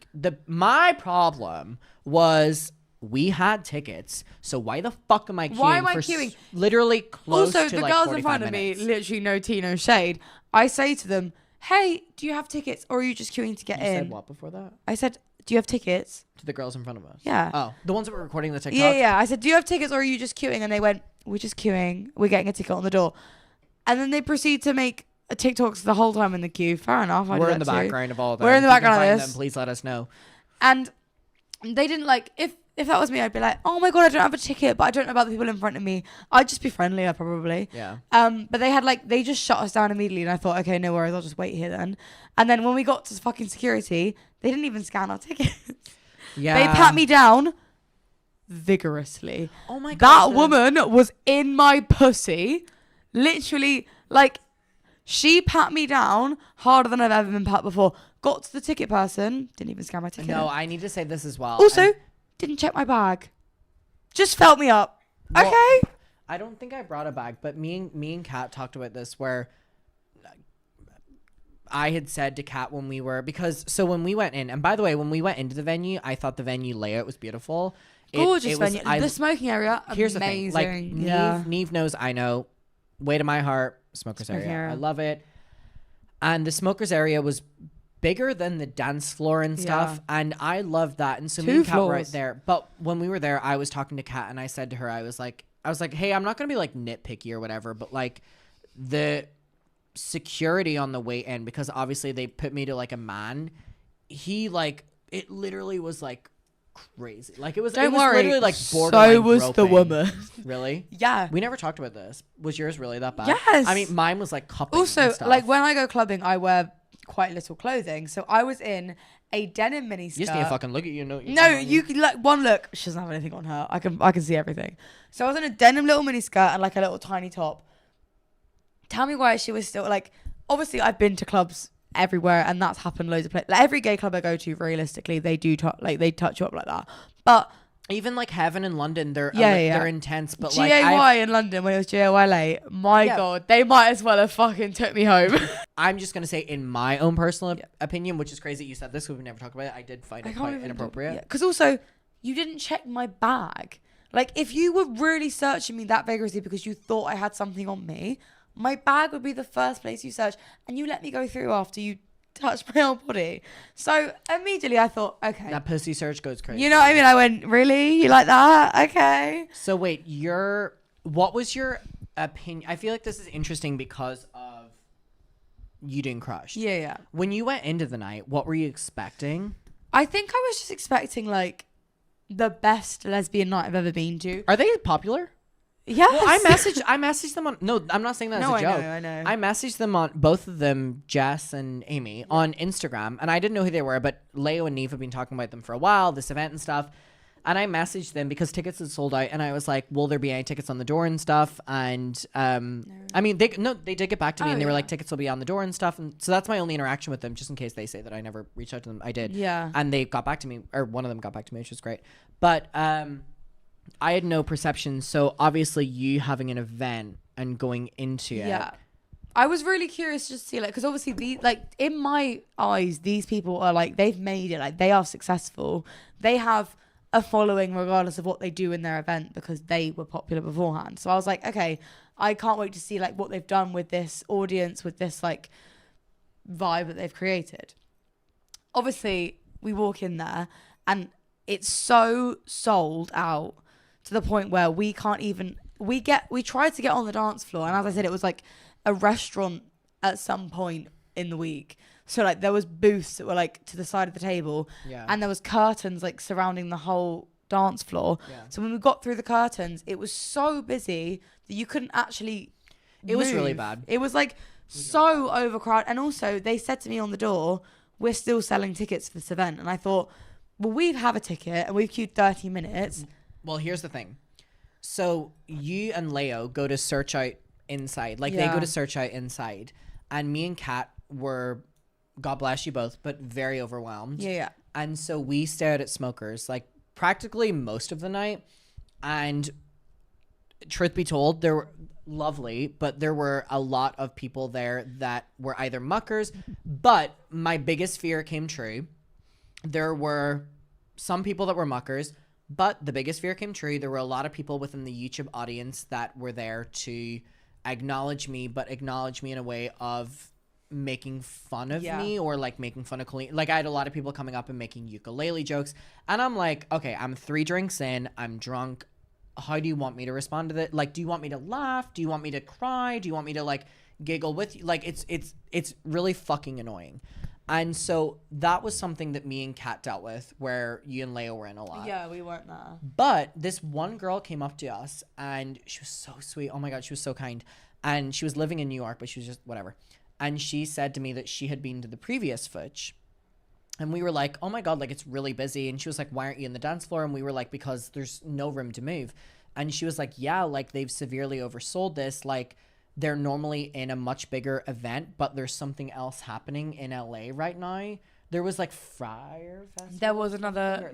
Speaker 1: my problem was we had tickets, so why the fuck am I queuing?
Speaker 2: Why am I
Speaker 1: for
Speaker 2: queuing?
Speaker 1: Literally close
Speaker 2: Also,
Speaker 1: to
Speaker 2: the
Speaker 1: like
Speaker 2: girls
Speaker 1: 45
Speaker 2: in front
Speaker 1: minutes.
Speaker 2: of me, literally no tea, no shade. I say to them, "Hey, do you have tickets, or are you just queuing to get
Speaker 1: You
Speaker 2: in?"
Speaker 1: said what before that?
Speaker 2: I said, "Do you have tickets?"
Speaker 1: To the girls in front of us.
Speaker 2: Yeah.
Speaker 1: Oh, the ones that were recording the TikTok.
Speaker 2: Yeah. I said, "Do you have tickets, or are you just queuing?" And they went, "We're just queuing. We're getting a ticket on the door." And then they proceed to make TikToks the whole time in the queue. Fair enough. I do
Speaker 1: We're in
Speaker 2: that
Speaker 1: the
Speaker 2: too.
Speaker 1: background of all of them.
Speaker 2: We're in the
Speaker 1: If you can
Speaker 2: background of
Speaker 1: find
Speaker 2: this.
Speaker 1: them, please let us know.
Speaker 2: And they didn't like, if that was me, I'd be like, "Oh my God, I don't have a ticket, but I don't know about the people in front of me." I'd just be friendlier probably.
Speaker 1: Yeah.
Speaker 2: But they just shut us down immediately, and I thought, okay, no worries, I'll just wait here then. And then when we got to fucking security, they didn't even scan our tickets.
Speaker 1: Yeah.
Speaker 2: They pat me down vigorously.
Speaker 1: Oh my
Speaker 2: That
Speaker 1: God.
Speaker 2: woman was in my pussy. Literally, like, she pat me down harder than I've ever been pat before. Got to the ticket person, didn't even scan my ticket.
Speaker 1: No, I need to say this as well.
Speaker 2: Also,
Speaker 1: And-
Speaker 2: didn't check my bag. Just felt me up.
Speaker 1: Well,
Speaker 2: Okay.
Speaker 1: I don't think I brought a bag, but me and Kat talked about this where I had said to Kat when we were, when we went in, and by the way, when we went into the venue, I thought the venue layout was beautiful.
Speaker 2: Gorgeous
Speaker 1: it was-
Speaker 2: venue. The smoking area,
Speaker 1: Here's
Speaker 2: amazing.
Speaker 1: the thing, like
Speaker 2: yeah.
Speaker 1: Neve knows, I know, way to my heart, smokers
Speaker 2: Smoking
Speaker 1: area.
Speaker 2: area.
Speaker 1: I love it. And the smokers area was bigger than the dance floor and stuff,
Speaker 2: Yeah.
Speaker 1: and I loved that. And so me
Speaker 2: Two
Speaker 1: and Kat were right
Speaker 2: floors.
Speaker 1: there. But when we were there, I was talking to Kat, and I said to her, I was like, I was like, hey, I'm not gonna be like nitpicky or whatever, but like the security on the way in, because obviously they put me to like a man. He like it literally was like crazy. Like it was.
Speaker 2: Don't
Speaker 1: it was
Speaker 2: worry.
Speaker 1: literally like borderline
Speaker 2: So was the
Speaker 1: groping.
Speaker 2: woman.
Speaker 1: Really?
Speaker 2: Yeah.
Speaker 1: We never talked about this. Was yours really that bad?
Speaker 2: Yes.
Speaker 1: I mean, mine was like cupping.
Speaker 2: Also,
Speaker 1: and stuff.
Speaker 2: like when I go clubbing, I wear quite little clothing. So I was in a denim mini skirt.
Speaker 1: You just need to fucking look at you.
Speaker 2: No, you can like one look. She doesn't have anything on her. I can see everything. So I was in a denim little mini skirt and like a little tiny top. Tell me why she was still like. Obviously, I've been to clubs everywhere, and that's happened loads of places. Like, every gay club I go to, realistically, they do they touch you up like that. But
Speaker 1: even like Heaven in London, they're
Speaker 2: yeah.
Speaker 1: they're intense. But
Speaker 2: GAY
Speaker 1: like
Speaker 2: in London when it was GAY late, my God, they might as well have fucking took me home.
Speaker 1: I'm just gonna say, in my own personal opinion, which is crazy you said this because we never talked about it, I did find it quite inappropriate.
Speaker 2: Because also, you didn't check my bag. Like, if you were really searching me that vigorously because you thought I had something on me, my bag would be the first place you search, and you let me go through after you touched my whole body. So immediately I thought, okay,
Speaker 1: that pussy search goes crazy.
Speaker 2: you know what I mean? I went, really? You like that? Okay.
Speaker 1: So wait, what was your opinion? I feel like this is interesting because of you didn't crush.
Speaker 2: Yeah.
Speaker 1: When you went into the night, what were you expecting?
Speaker 2: I think I was just expecting like the best lesbian night I've ever been to.
Speaker 1: Are they popular?
Speaker 2: Yes.
Speaker 1: Well, I messaged them on. No, I'm not saying that as a joke.
Speaker 2: I know.
Speaker 1: I messaged them on, both of them, Jess and Amy, on Instagram, and I didn't know who they were, but Leo and Neve have been talking about them for a while, this event and stuff. And I messaged them because tickets had sold out, and I was like, "Will there be any tickets on the door and stuff?" And I mean, they did get back to me, and they were like, "Tickets will be on the door and stuff." And so that's my only interaction with them, just in case they say that I never reached out to them. I did,
Speaker 2: Yeah.
Speaker 1: And they got back to me, or one of them got back to me, which was great. But I had no perception, so obviously you having an event and going into it.
Speaker 2: Yeah. I was really curious just to see, like, because obviously, in my eyes, these people are, like, they've made it. Like, they are successful. They have a following regardless of what they do in their event because they were popular beforehand. So I was like, okay, I can't wait to see, like, what they've done with this audience, with this, like, vibe that they've created. Obviously, we walk in there, and it's so sold out to the point where we can't even we tried to get on the dance floor, and as I said, it was like a restaurant at some point in the week. So like there was booths that were like to the side of the table, and there was curtains like surrounding the whole dance floor. So when we got through the curtains, it was so busy that you couldn't actually
Speaker 1: It was
Speaker 2: move.
Speaker 1: really bad.
Speaker 2: It was like so overcrowded, and also they said to me on the door, "We're still selling tickets for this event," and I thought, well, we have a ticket and we've queued 30 minutes.
Speaker 1: Well, here's the thing. So you and Leo go to search out inside. Like, they go to search out inside. And me and Kat were, God bless you both, but very overwhelmed.
Speaker 2: Yeah.
Speaker 1: And so we stared at smokers, like, practically most of the night. And truth be told, they were lovely, but there were a lot of people there that were either muckers. But my biggest fear came true. There were some people that were muckers, but the biggest fear came true. There were a lot of people within the YouTube audience that were there to acknowledge me, but acknowledge me in a way of making fun of me, or like making fun of Colleen. Like, I had a lot of people coming up and making ukulele jokes, and I'm like, okay, I'm 3 drinks in, I'm drunk. How do you want me to respond to that? Like, do you want me to laugh? Do you want me to cry? Do you want me to like giggle with you? Like, it's really fucking annoying. And so that was something that me and Kat dealt with, where you and Leo were in a lot.
Speaker 2: Yeah, we weren't there.
Speaker 1: But this one girl came up to us, and she was so sweet. Oh my God, she was so kind. And she was living in New York, but she was just whatever. And she said to me that she had been to the previous Futch. And we were like, oh my God, like, it's really busy. And she was like, why aren't you in the dance floor? And we were like, because there's no room to move. And she was like, yeah, like, they've severely oversold this. Like, they're normally in a much bigger event, but there's something else happening in LA right now. There was like Friar Festival.
Speaker 2: There was another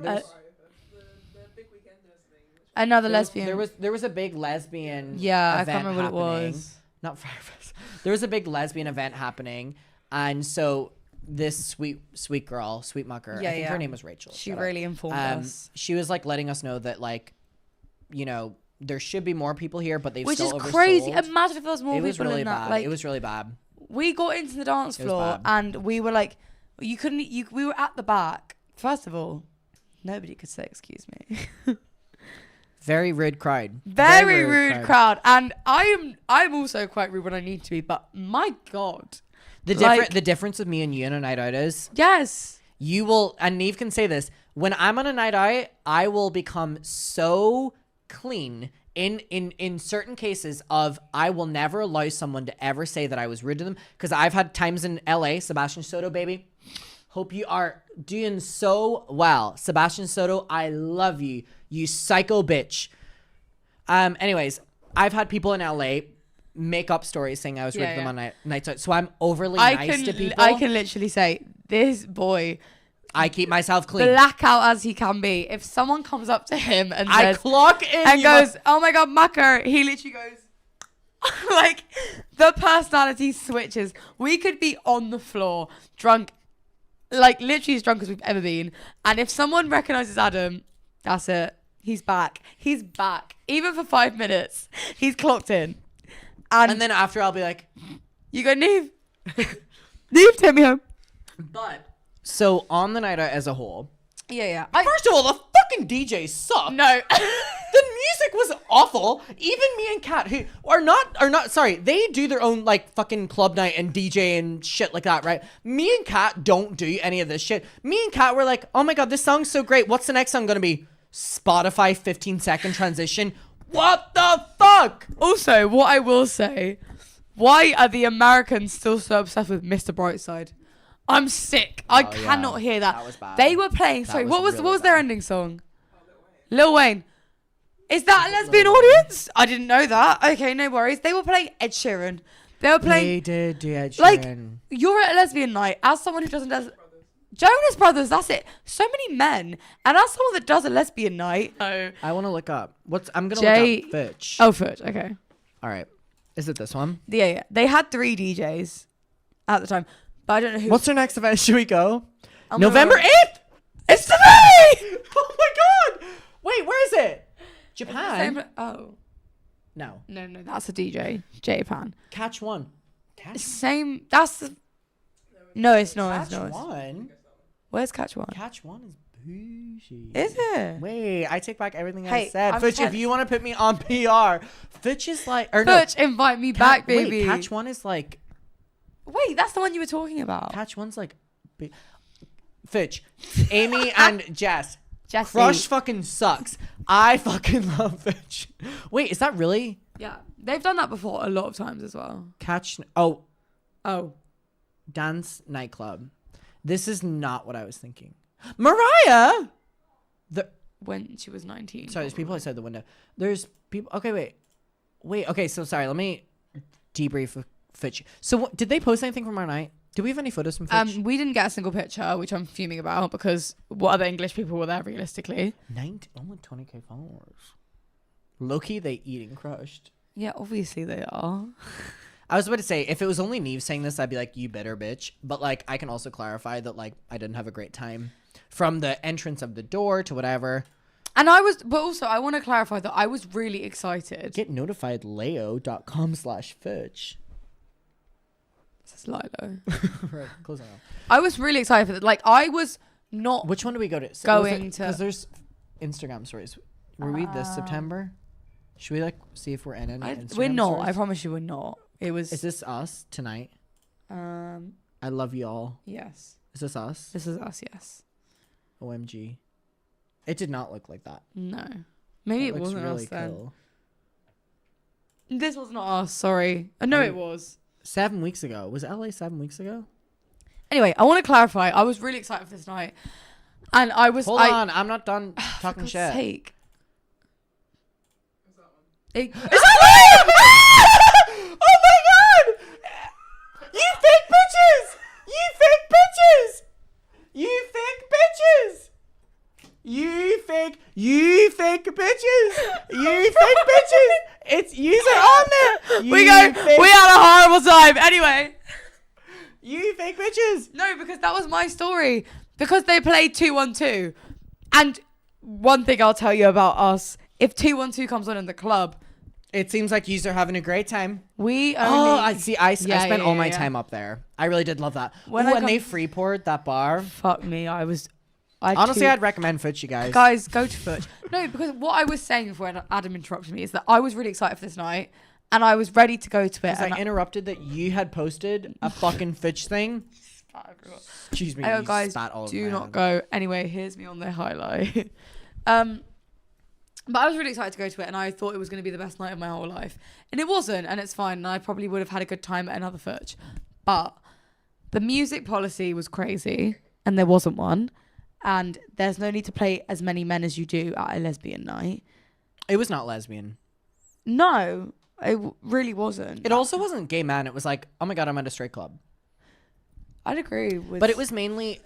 Speaker 2: lesbian.
Speaker 1: There was a big lesbian.
Speaker 2: Yeah,
Speaker 1: event
Speaker 2: I can't remember what it was.
Speaker 1: Not Friar Fest. There was a big lesbian event happening, and so this sweet girl, sweet mucker. I think her name was Rachel.
Speaker 2: She really informed us.
Speaker 1: She was like letting us know that, like, you know, there should be more people here, but they've still oversold.
Speaker 2: Which is crazy. Imagine if there was more people
Speaker 1: was really
Speaker 2: in that.
Speaker 1: bad.
Speaker 2: Like,
Speaker 1: it was really bad.
Speaker 2: We got into the dance floor and we were like, we were at the back. First of all, nobody could say excuse me.
Speaker 1: Very rude crowd.
Speaker 2: Very rude crowd. And I'm also quite rude when I need to be, but my God.
Speaker 1: The difference with me and you on a night out is
Speaker 2: yes.
Speaker 1: You will, and Neve can say this, when I'm on a night out, I will become so clean in certain cases of I will never allow someone to ever say that I was rude to them, because I've had times in LA. Sebastian Soto, baby, hope you are doing so well. Sebastian Soto, I love you, you psycho bitch. Anyways, I've had people in LA make up stories saying I was rude to them on nights out, so I'm overly nice to people.
Speaker 2: I can literally say, this boy,
Speaker 1: I keep myself clean.
Speaker 2: Blackout as he can be. If someone comes up to him and
Speaker 1: I
Speaker 2: says,
Speaker 1: clock in
Speaker 2: and goes, oh my God, Macker, he literally goes, like, the personality switches. We could be on the floor, drunk, like literally as drunk as we've ever been. And if someone recognizes Adam, that's it. He's back. He's back. Even for 5 minutes, he's clocked in. And
Speaker 1: then after I'll be like,
Speaker 2: you go, Neve. Neve, take me home.
Speaker 1: But so on the night out as a whole,
Speaker 2: yeah.
Speaker 1: First of all, the fucking DJ sucked.
Speaker 2: No,
Speaker 1: the music was awful. Even me and Kat, who are not sorry, they do their own like fucking club night and DJ and shit like that, right? Me and Kat don't do any of this shit. Me and Kat were like, oh my God, this song's so great. What's the next song gonna be? Spotify 15-second transition. What the fuck?
Speaker 2: Also, what I will say, why are the Americans still so obsessed with Mr. Brightside? I'm sick. I cannot hear that.
Speaker 1: That was bad.
Speaker 2: They were playing. Sorry, what was their ending song? Lil Wayne. Is that a lesbian audience? I didn't know that. Okay, no worries. They were playing Ed Sheeran. They were playing.
Speaker 1: They did do Ed Sheeran.
Speaker 2: Like, you're at a lesbian night. As someone who doesn't does Jonas Brothers. That's it. So many men, and as someone that does a lesbian night. Oh.
Speaker 1: I want to look up. I'm gonna look up Fitch.
Speaker 2: Oh, Fitch. Okay.
Speaker 1: All right. Is it this one?
Speaker 2: Yeah. They had 3 DJs at the time. But I don't know who.
Speaker 1: What's their next event? Should we go?
Speaker 2: November
Speaker 1: 8th! It's today! Oh my God! Wait, where is it? Japan?
Speaker 2: Oh.
Speaker 1: No.
Speaker 2: No, that's a DJ. Japan.
Speaker 1: Catch One.
Speaker 2: Same. That's the. No, it's not.
Speaker 1: Catch One?
Speaker 2: Where's Catch One?
Speaker 1: Catch One is bougie.
Speaker 2: Is it?
Speaker 1: Wait, I take back everything I said.
Speaker 2: I'm
Speaker 1: Fitch, if you want to put me on PR, Fitch is like.
Speaker 2: Fitch, invite me back, baby.
Speaker 1: Wait, Catch One is like.
Speaker 2: Wait, that's the one you were talking about.
Speaker 1: Catch One's like, Fitch, Amy and Jesse. Crush fucking sucks. I fucking love Fitch. Wait, is that really?
Speaker 2: Yeah, they've done that before a lot of times as well.
Speaker 1: Oh, dance nightclub. This is not what I was thinking. Mariah.
Speaker 2: When she was 19.
Speaker 1: Sorry, there's people outside the window. There's people. Okay, wait. Okay, so sorry. Let me debrief. Fitch. So did they post anything from our night? Do we have any photos from Fitch?
Speaker 2: We didn't get a single picture, which I'm fuming about because what other English people were there realistically?
Speaker 1: Only 20k followers. Low-key, they eating crushed.
Speaker 2: Yeah, obviously they are.
Speaker 1: I was about to say, if it was only Neve saying this, I'd be like, you bitter bitch. But like, I can also clarify that like, I didn't have a great time from the entrance of the door to whatever.
Speaker 2: And but also I want to clarify that I was really excited.
Speaker 1: Get notified leo.com/Fitch.
Speaker 2: It's Lilo.
Speaker 1: Right, close enough.
Speaker 2: I was really excited for that. Like, I was not.
Speaker 1: Which one do we go to? Because there's Instagram stories. Were we this September? Should we like see if we're in any Instagram
Speaker 2: We're not.
Speaker 1: stories?
Speaker 2: I promise you, we're not. It was.
Speaker 1: Is this us tonight? I love y'all.
Speaker 2: Yes.
Speaker 1: Is this us?
Speaker 2: This is us. Yes.
Speaker 1: OMG. It did not look like that.
Speaker 2: No. Maybe it wasn't
Speaker 1: really
Speaker 2: us then.
Speaker 1: cool.
Speaker 2: This was not us. Sorry. No, it was.
Speaker 1: 7 weeks ago. Was LA 7 weeks ago?
Speaker 2: Anyway, I want to clarify. I was really excited for this night. And I was...
Speaker 1: Hold on. I'm not done talking
Speaker 2: for
Speaker 1: shit.
Speaker 2: God's sake.
Speaker 1: Is that right? Oh my God! You fake bitches! You fake bitches! You fake bitches! You fake bitches! You fake bitches! It's user on there!
Speaker 2: We had a horrible time. Anyway.
Speaker 1: You fake bitches!
Speaker 2: No, because that was my story. Because they played 212. And one thing I'll tell you about us, if 212 comes on in the club,
Speaker 1: it seems like you are having a great time.
Speaker 2: I
Speaker 1: see. I spent all my time up there. I really did love that. When they free poured that bar.
Speaker 2: Fuck me. I was
Speaker 1: Honestly, I'd recommend Fitch, you guys.
Speaker 2: Guys, go to Fitch. No, because what I was saying before Adam interrupted me is that I was really excited for this night and I was ready to go to it.
Speaker 1: Because I interrupted that you had posted a fucking Fitch thing. Excuse me,
Speaker 2: oh,
Speaker 1: you
Speaker 2: guys,
Speaker 1: spat all over
Speaker 2: do
Speaker 1: my
Speaker 2: not
Speaker 1: hand.
Speaker 2: go. Anyway, here's me on the highlight. But I was really excited to go to it and I thought it was going to be the best night of my whole life. And it wasn't, and it's fine. And I probably would have had a good time at another Fitch. But the music policy was crazy and there wasn't one. And there's no need to play as many men as you do at a lesbian night.
Speaker 1: It was not lesbian.
Speaker 2: No, it really wasn't.
Speaker 1: It also wasn't gay man. It was like, oh my God, I'm at a straight club.
Speaker 2: I'd agree with...
Speaker 1: But it was mainly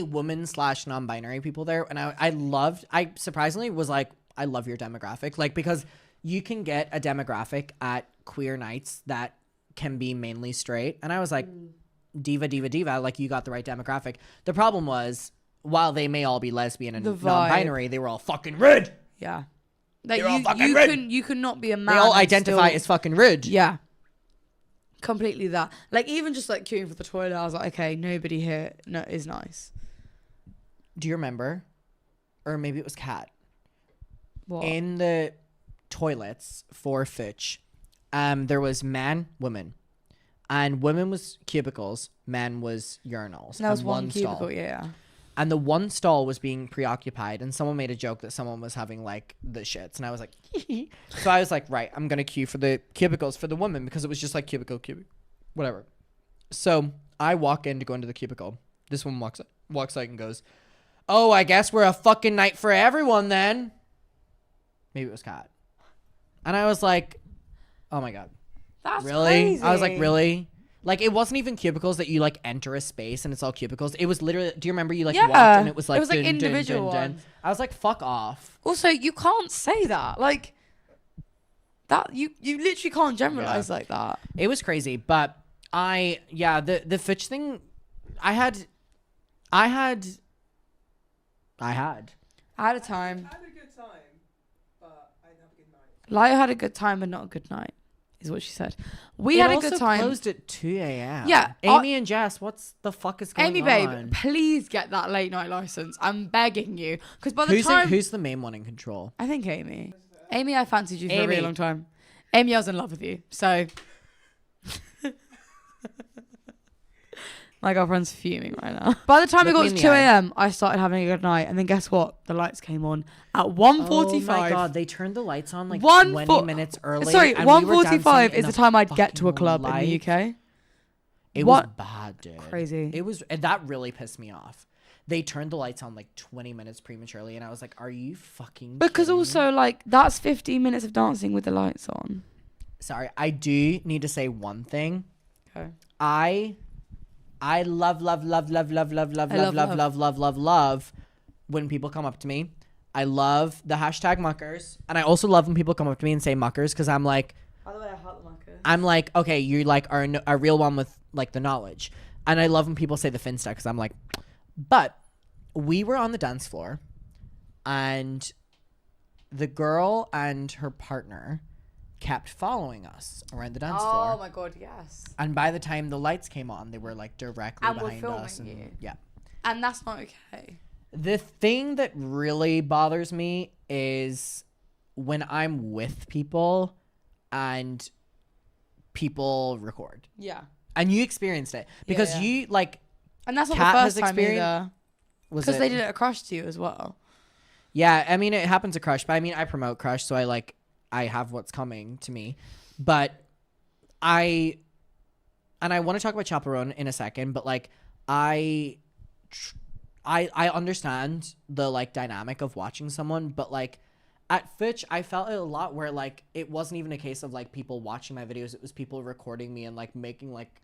Speaker 1: women / non-binary people there. And I surprisingly was like, I love your demographic. Like, because you can get a demographic at queer nights that can be mainly straight. And I was like, diva, like you got the right demographic. The problem was, while they may all be lesbian and non-binary, they were all fucking rude.
Speaker 2: Yeah. Like
Speaker 1: They're all fucking rude.
Speaker 2: You could not be a man.
Speaker 1: They all identify as fucking rude.
Speaker 2: Yeah. Completely that. Like, even just like queuing for the toilet, I was like, okay, nobody here is nice.
Speaker 1: Do you remember? Or maybe it was Kat.
Speaker 2: What?
Speaker 1: In the toilets for Fitch, there was man, woman. And women was cubicles, man was urinals.
Speaker 2: And that was one
Speaker 1: stall.
Speaker 2: cubicle, yeah.
Speaker 1: And the one stall was being preoccupied, and someone made a joke that someone was having like the shits, and I was like, so I was like, right, I'm gonna queue for the cubicles for the woman because it was just like cubicle, whatever. So I walk in to go into the cubicle. This woman walks out and goes, "Oh, I guess we're a fucking night for everyone then." Maybe it was Kat, and I was like, "Oh my God,
Speaker 2: that's
Speaker 1: really?"
Speaker 2: Crazy.
Speaker 1: I was like, "Really?" Like, it wasn't even cubicles that you, like, enter a space and it's all cubicles. It was literally... Do you remember you, like, walked and it was, like...
Speaker 2: like, individual ones.
Speaker 1: I was like, fuck off.
Speaker 2: Also, you can't say that. Like, that... You literally can't generalize like that.
Speaker 1: It was crazy, but the Fitch thing... I had a time.
Speaker 6: I had a good time, but I didn't have a good night.
Speaker 2: Laya had a good time, but not a good night, is what she said. We had a good time.
Speaker 1: It closed at 2 a.m.
Speaker 2: Yeah.
Speaker 1: Amy and Jess, what's the fuck is going on?
Speaker 2: Amy, babe, please get that late night license. I'm begging you. Because by the time...
Speaker 1: Who's the main one in control?
Speaker 2: I think Amy. Amy, I fancied you for a really long time. Amy, I was in love with you. So... My girlfriend's fuming right now. By the time it got to 2 a.m., I started having a good night. And then guess what? The lights came on at 1:45.
Speaker 1: Oh my God, they turned the lights on like 20 minutes early.
Speaker 2: Sorry, 1:45 is the time I'd get to a club in the UK.
Speaker 1: It was bad, dude.
Speaker 2: Crazy.
Speaker 1: It was, and that really pissed me off. They turned the lights on like 20 minutes prematurely, and I was like, are you fucking
Speaker 2: Because
Speaker 1: kidding
Speaker 2: also,
Speaker 1: me?
Speaker 2: like, that's 15 minutes of dancing with the lights on.
Speaker 1: Sorry, I do need to say one thing.
Speaker 2: Okay.
Speaker 1: I love when people come up to me. I love the hashtag muckers. And I also love when people come up to me and say muckers because I'm like...
Speaker 2: By the way, I hate the muckers.
Speaker 1: I'm like, okay, you like are a real one with like the knowledge. And I love when people say the finsta because I'm like... But we were on the dance floor and the girl and her partner kept following us around the dance floor.
Speaker 2: Oh my God, yes.
Speaker 1: And by the time the lights came on, they were like directly behind us. And,
Speaker 2: you.
Speaker 1: yeah.
Speaker 2: And that's not okay.
Speaker 1: The thing that really bothers me is when I'm with people and people record.
Speaker 2: Yeah.
Speaker 1: And you experienced it because you like...
Speaker 2: And that's not
Speaker 1: Kat
Speaker 2: the
Speaker 1: has
Speaker 2: first time either. Because they did it at Crush to you as well.
Speaker 1: Yeah, I mean, it happens at Crush, but I mean, I promote Crush, so I have what's coming to me. But I want to talk about Chaperone in a second, but like I understand the like dynamic of watching someone, but like at Fitch, I felt it a lot where like it wasn't even a case of like people watching my videos, it was people recording me and like making like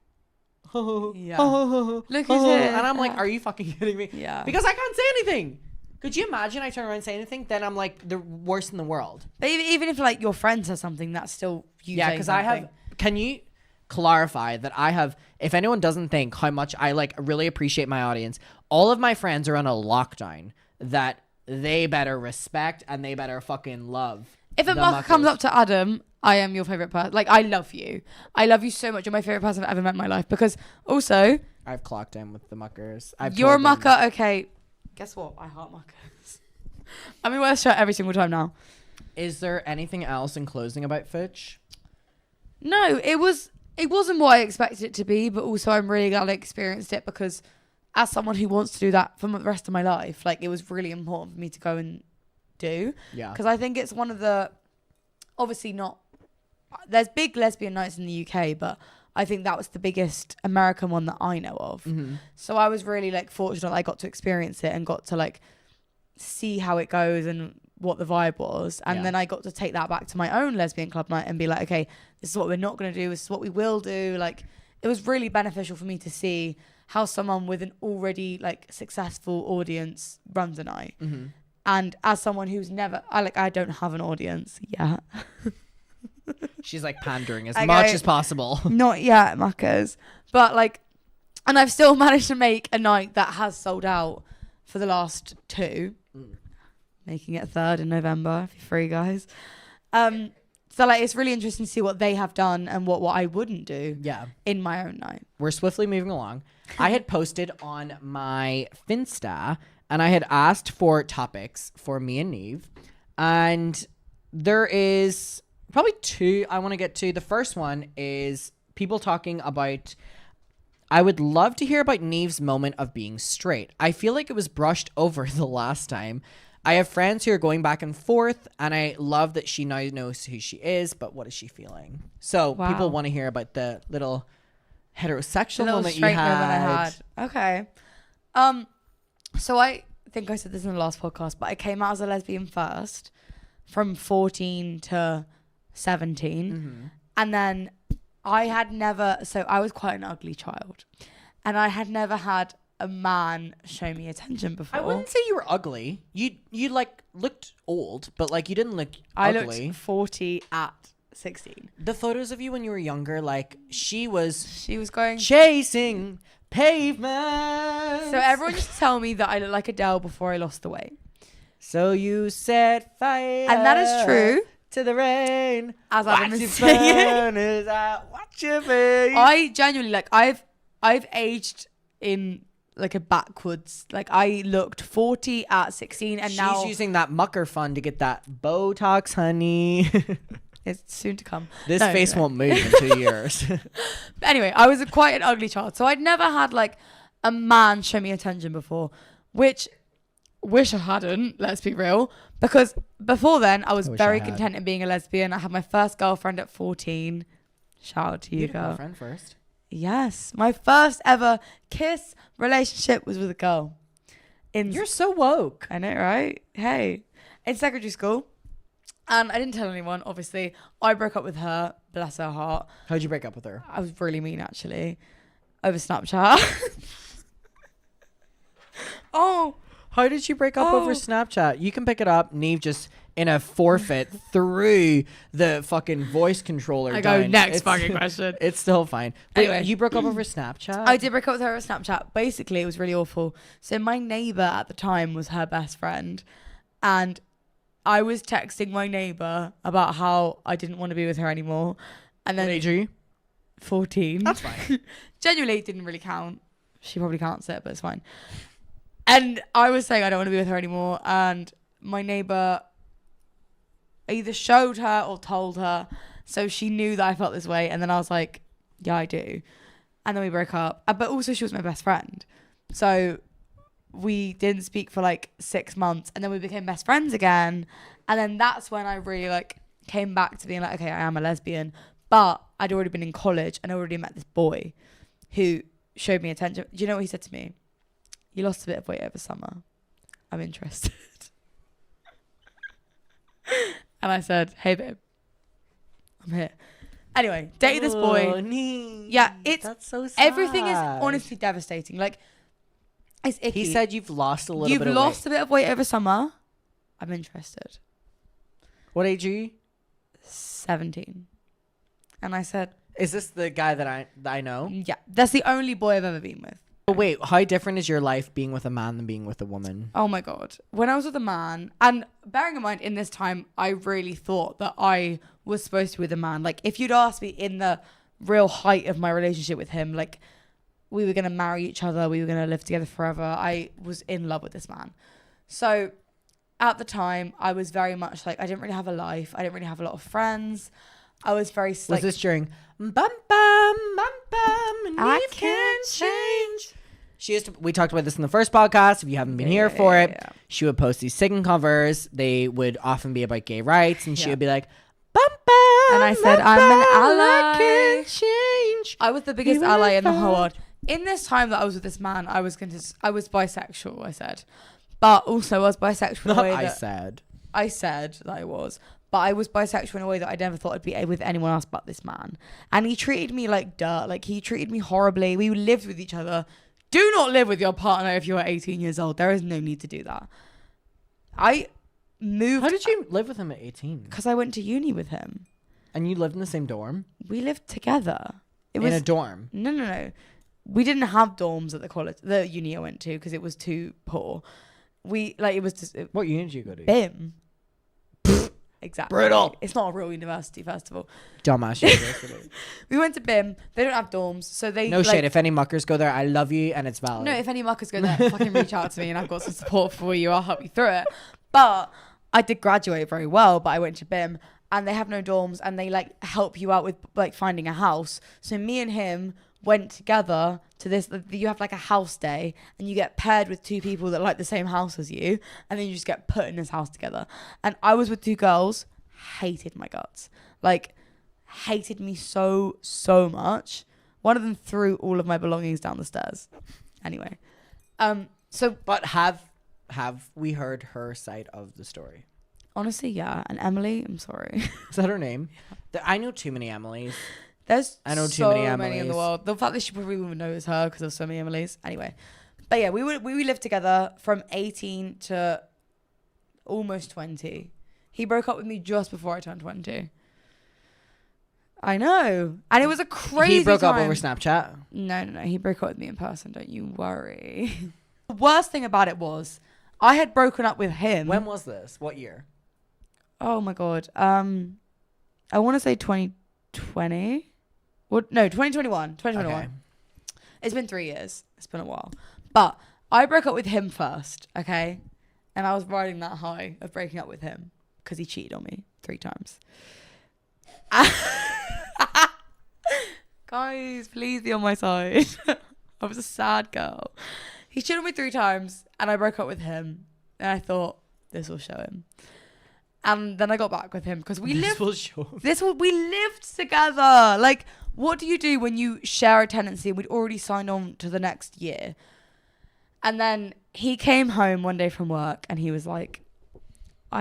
Speaker 2: yeah. Look at it.
Speaker 1: And I'm like, are you fucking kidding me?
Speaker 2: Yeah.
Speaker 1: Because I can't say anything. Could you imagine I turn around and say anything? Then I'm like the worst in the world.
Speaker 2: But even if like your friend says something, that's still you.
Speaker 1: Yeah, because I have. Can you clarify that I have? If anyone doesn't think how much I like really appreciate my audience, all of my friends are on a lockdown that they better respect and they better fucking love.
Speaker 2: If a mucker comes up to Adam, I am your favorite person. Like I love you. I love you so much. You're my favorite person I've ever met in my life. Because also,
Speaker 1: I've clocked in with the muckers.
Speaker 2: You're a mucker, okay. Guess what? I heart Marcus. I mean, wear a shirt every single time now.
Speaker 1: Is there anything else in closing about Fitch?
Speaker 2: No, it wasn't what I expected it to be, but also I'm really glad I experienced it because as someone who wants to do that for the rest of my life, like it was really important for me to go and do.
Speaker 1: Yeah.
Speaker 2: Because I think it's one of the, obviously not, there's big lesbian nights in the UK, but I think that was the biggest American one that I know of.
Speaker 1: Mm-hmm.
Speaker 2: So I was really like fortunate I got to experience it and got to like see how it goes and what the vibe was. And then I got to take that back to my own lesbian club night and be like, okay, this is what we're not going to do. This is what we will do. Like, it was really beneficial for me to see how someone with an already like successful audience runs a night.
Speaker 1: Mm-hmm.
Speaker 2: And as someone who's never, I don't have an audience yet.
Speaker 1: She's like pandering as
Speaker 2: Okay.
Speaker 1: much as possible.
Speaker 2: Not yet, Maccas. But like, and I've still managed to make a night that has sold out for the last 2. Making it a 3rd in November, if you're free, guys. So like, it's really interesting to see what they have done and what I wouldn't do in my own night.
Speaker 1: We're swiftly moving along. I had posted on my Finsta and I had asked for topics for me and NEAVE. And there is probably 2 I want to get to. The first one is people talking about, I would love to hear about NEAVE's moment of being straight. I feel like it was brushed over the last time. I have friends who are going back and forth, and I love that she now knows who she is, but what is she feeling? So people want to hear about the little heterosexual moment you had.
Speaker 2: Okay. So I think I said this in the last podcast, but I came out as a lesbian first from 14 to 17.
Speaker 1: Mm-hmm.
Speaker 2: And then I had never, so I was quite an ugly child, and I had never had a man show me attention before.
Speaker 1: I wouldn't say you were ugly. You like looked old, but like you didn't look
Speaker 2: I
Speaker 1: ugly.
Speaker 2: looked 40 at 16.
Speaker 1: The photos of you when you were younger, like she was
Speaker 2: going
Speaker 1: chasing pavements.
Speaker 2: So everyone used to tell me that I looked like Adele before I lost the weight.
Speaker 1: So you set fire,
Speaker 2: and that is true.
Speaker 1: To the rain,
Speaker 2: as
Speaker 1: I've
Speaker 2: I've
Speaker 1: been
Speaker 2: been
Speaker 1: singing. Watch your face.
Speaker 2: I genuinely like I've aged in like a backwards. Like I looked 40 at 16, and
Speaker 1: she's
Speaker 2: now
Speaker 1: using that mucker fund to get that Botox, honey.
Speaker 2: It's soon to come.
Speaker 1: This
Speaker 2: No,
Speaker 1: face
Speaker 2: no.
Speaker 1: won't move in 2 years.
Speaker 2: But anyway, I was quite an ugly child, so I'd never had like a man show me attention before, which wish I hadn't. Let's be real, because before then I was very content in being a lesbian. I had my first girlfriend at 14. Shout out to you, girl.
Speaker 1: Girlfriend first.
Speaker 2: Yes, my first ever kiss relationship was with a girl.
Speaker 1: You're so woke.
Speaker 2: I know, right? Hey, in secondary school. And I didn't tell anyone, obviously. I broke up with her, bless her heart.
Speaker 1: How'd you break up with her?
Speaker 2: I was really mean, actually. Over Snapchat. Oh.
Speaker 1: How did you break up over Snapchat? You can pick it up. NEAVE just in a forfeit through the fucking voice controller.
Speaker 2: I go,
Speaker 1: down.
Speaker 2: next fucking question.
Speaker 1: It's still fine. Wait,
Speaker 2: Anyway.
Speaker 1: you broke up over Snapchat?
Speaker 2: I did break up with her over Snapchat. Basically, it was really awful. So my neighbour at the time was her best friend. And I was texting my neighbour about how I didn't want to be with her anymore. And then
Speaker 1: What age are you?
Speaker 2: 14.
Speaker 1: That's fine.
Speaker 2: Genuinely, it didn't really count. She probably counts it, but it's fine. And I was saying I don't want to be with her anymore. And my neighbour either showed her or told her. So she knew that I felt this way. And then I was like, yeah, I do. And then we broke up. But also she was my best friend. So we didn't speak for like 6 months. And then we became best friends again. And then that's when I really like came back to being like, okay, I am a lesbian. But I'd already been in college and I already met this boy who showed me attention. Do you know what he said to me? You lost a bit of weight over summer. I'm interested. And I said, hey, babe, I'm here. Anyway, dated this boy. Yeah,
Speaker 1: that's so sad.
Speaker 2: Everything is honestly devastating. Like, it's icky.
Speaker 1: He said you've lost a little
Speaker 2: You've
Speaker 1: bit of
Speaker 2: lost
Speaker 1: weight.
Speaker 2: a bit of weight over summer. I'm interested.
Speaker 1: What age are you?
Speaker 2: 17. And I said,
Speaker 1: is this the guy that I know?
Speaker 2: Yeah, that's the only boy I've ever been with.
Speaker 1: But wait, how different is your life being with a man than being with a woman?
Speaker 2: Oh my God. When I was with a man, and bearing in mind in this time, I really thought that I was supposed to be with a man. Like if you'd asked me in the real height of my relationship with him, like we were going to marry each other. We were going to live together forever. I was in love with this man. So at the time, I was very much like, I didn't really have a life. I didn't really have a lot of friends. I was very like...
Speaker 1: Was this during... Bum, bum, bum, bum,
Speaker 2: I can't change.
Speaker 1: She used to... We talked about this in the first podcast. If you haven't been here for it, she would post these singing covers. They would often be about gay rights. And she would be like... Bum, bum,
Speaker 2: and I said, I'm an ally.
Speaker 1: I can't change.
Speaker 2: I was the biggest ally in the whole world. In this time that I was with this man, I was bisexual, I said. But also I was bisexual in a way that... I said that I was. But I was bisexual in a way that I never thought I'd be with anyone else but this man. And he treated me like dirt. Like, he treated me horribly. We lived with each other. Do not live with your partner if you are 18 years old. There is no need to do that. I moved...
Speaker 1: How did you live with him at 18?
Speaker 2: Because I went to uni with him.
Speaker 1: And you lived in the same dorm?
Speaker 2: We lived together.
Speaker 1: In a dorm?
Speaker 2: No. We didn't have dorms at the uni I went to because it was too poor. It was just...
Speaker 1: What uni did you go to?
Speaker 2: BIM. Exactly.
Speaker 1: Brutal.
Speaker 2: It's not a real university, first of all.
Speaker 1: Dumbass university.
Speaker 2: We went to BIM. They don't have dorms, so they...
Speaker 1: No shit. If any muckers go there, I love you and it's valid.
Speaker 2: No, if any muckers go there, fucking reach out to me and I've got some support for you. I'll help you through it. But I did graduate very well, but I went to BIM and they have no dorms and they like help you out with like finding a house. So me and him went together to this. You have like a house day and you get paired with two people that like the same house as you, and then you just get put in this house together. And I was with two girls, hated my guts, like hated me so much. One of them threw all of my belongings down the stairs. Anyway,
Speaker 1: but have we heard her side of the story?
Speaker 2: Honestly, yeah. And Emily, I'm sorry.
Speaker 1: Is that her name? I know too many Emilys.
Speaker 2: I know too many in the world. The fact that she probably wouldn't know is her because there's so many Emilys. Anyway, but yeah, we lived together from 18 to almost 20. He broke up with me just before I turned 20. I know, and it was a crazy.
Speaker 1: He broke
Speaker 2: time.
Speaker 1: up over Snapchat.
Speaker 2: No. He broke up with me in person. Don't you worry. The worst thing about it was I had broken up with him.
Speaker 1: When was this? What year?
Speaker 2: Oh my god. I want to say 2020. What? No, 2021. 2021. Okay. It's been 3 years. It's been a while. But I broke up with him first, okay? And I was riding that high of breaking up with him because he cheated on me 3 times. Guys, please be on my side. I was a sad girl. He cheated on me 3 times and I broke up with him. And I thought, this will show him. And then I got back with him because we lived together. Like, what do you do when you share a tenancy? We'd already signed on to the next year. And then he came home one day from work and he was like, what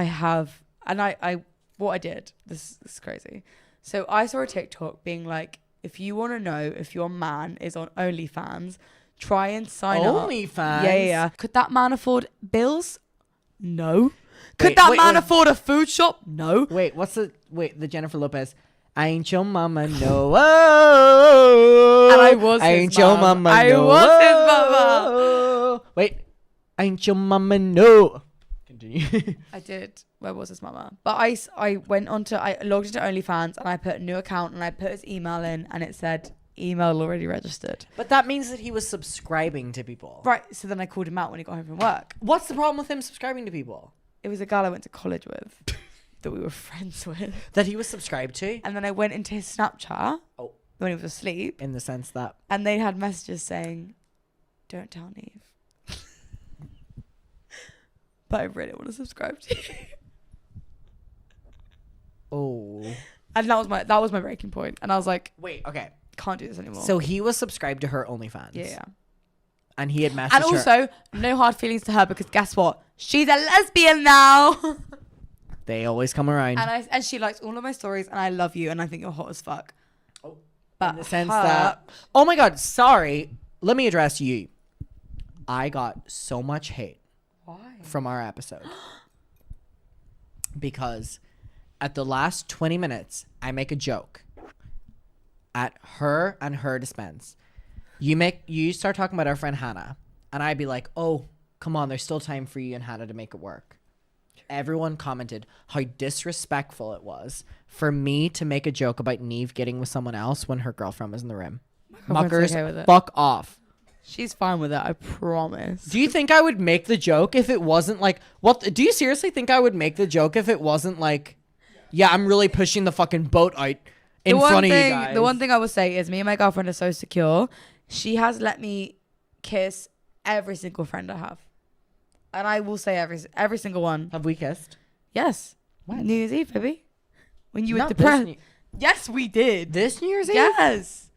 Speaker 2: I did, this is crazy. So I saw a TikTok being like, if you want to know if your man is on OnlyFans, try and sign up.
Speaker 1: OnlyFans?
Speaker 2: Yeah. Could that man afford bills? No. Could that man afford a food shop? No.
Speaker 1: Wait, the Jennifer Lopez. I ain't your mama, no. Oh,
Speaker 2: and I was his
Speaker 1: ain't your mama,
Speaker 2: I
Speaker 1: no.
Speaker 2: was his mama.
Speaker 1: Wait, I ain't your mama, no. Continue.
Speaker 2: I did. Where was his mama? But I logged into OnlyFans and I put a new account and I put his email in and it said email already registered.
Speaker 1: But that means that he was subscribing to people.
Speaker 2: Right. So then I called him out when he got home from work.
Speaker 1: What's the problem with him subscribing to people?
Speaker 2: It was a girl I went to college with that we were friends with.
Speaker 1: That he was subscribed to?
Speaker 2: And then I went into his Snapchat when he was asleep.
Speaker 1: In the sense that...
Speaker 2: And they had messages saying, don't tell Neve. But I really want to subscribe to you.
Speaker 1: Oh.
Speaker 2: And that was my breaking point. And I was like...
Speaker 1: Wait, okay.
Speaker 2: Can't do this anymore.
Speaker 1: So he was subscribed to her OnlyFans?
Speaker 2: Yeah.
Speaker 1: And he had messaged
Speaker 2: her. And also, no hard feelings to her because guess what? She's a lesbian now.
Speaker 1: They always come around.
Speaker 2: And she likes all of my stories and I love you and I think you're hot as fuck.
Speaker 1: Oh. But in the sense that... Oh my God, sorry. Let me address you. I got so much hate.
Speaker 2: Why?
Speaker 1: From our episode. Because at the last 20 minutes, I make a joke at her and her dispense. You start talking about our friend Hannah, and I'd be like, oh, come on, there's still time for you and Hannah to make it work. Everyone commented how disrespectful it was for me to make a joke about Neve getting with someone else when her girlfriend was in the room. Muckers, okay, fuck off.
Speaker 2: She's fine with it, I promise.
Speaker 1: Do you think I would make the joke if it wasn't like, do you seriously think I would make the joke if it wasn't like, yeah, I'm really pushing the fucking boat out in front of you guys?
Speaker 2: The one thing I will say is me and my girlfriend are so secure. She has let me kiss every single friend I have. And I will say every single one.
Speaker 1: Have we kissed?
Speaker 2: Yes.
Speaker 1: When?
Speaker 2: New Year's Eve, baby. When you were
Speaker 1: Not
Speaker 2: depressed.
Speaker 1: this
Speaker 2: Yes, we did.
Speaker 1: This New Year's Eve?
Speaker 2: Yes.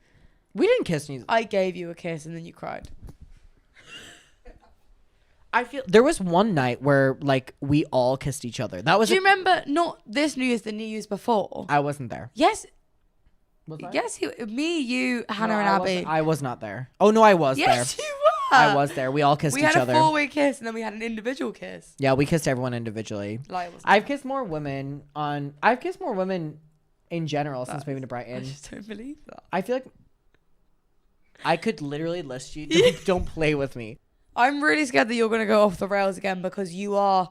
Speaker 1: We didn't kiss New Year's Eve.
Speaker 2: I gave you a kiss and then you cried.
Speaker 1: I feel there was one night where like we all kissed each other. That was
Speaker 2: Do you remember not this New Year's, the New Year's before?
Speaker 1: I wasn't there.
Speaker 2: Yes.
Speaker 1: Was I?
Speaker 2: Yes, me, you, Hannah,
Speaker 1: No,
Speaker 2: and Abby.
Speaker 1: I was not there. Oh no, I was
Speaker 2: Yes,
Speaker 1: there.
Speaker 2: you were.
Speaker 1: I was there. We all kissed
Speaker 2: We
Speaker 1: each
Speaker 2: had
Speaker 1: other.
Speaker 2: a 4-way kiss and then we had an individual kiss.
Speaker 1: Yeah, we kissed everyone individually.
Speaker 2: Like, wasn't
Speaker 1: I've
Speaker 2: there.
Speaker 1: kissed more women I've kissed more women in general since moving to
Speaker 2: I
Speaker 1: Brighton.
Speaker 2: just don't believe that.
Speaker 1: I feel like I could literally list you. Don't play with me.
Speaker 2: I'm really scared that you're going to go off the rails again because you are...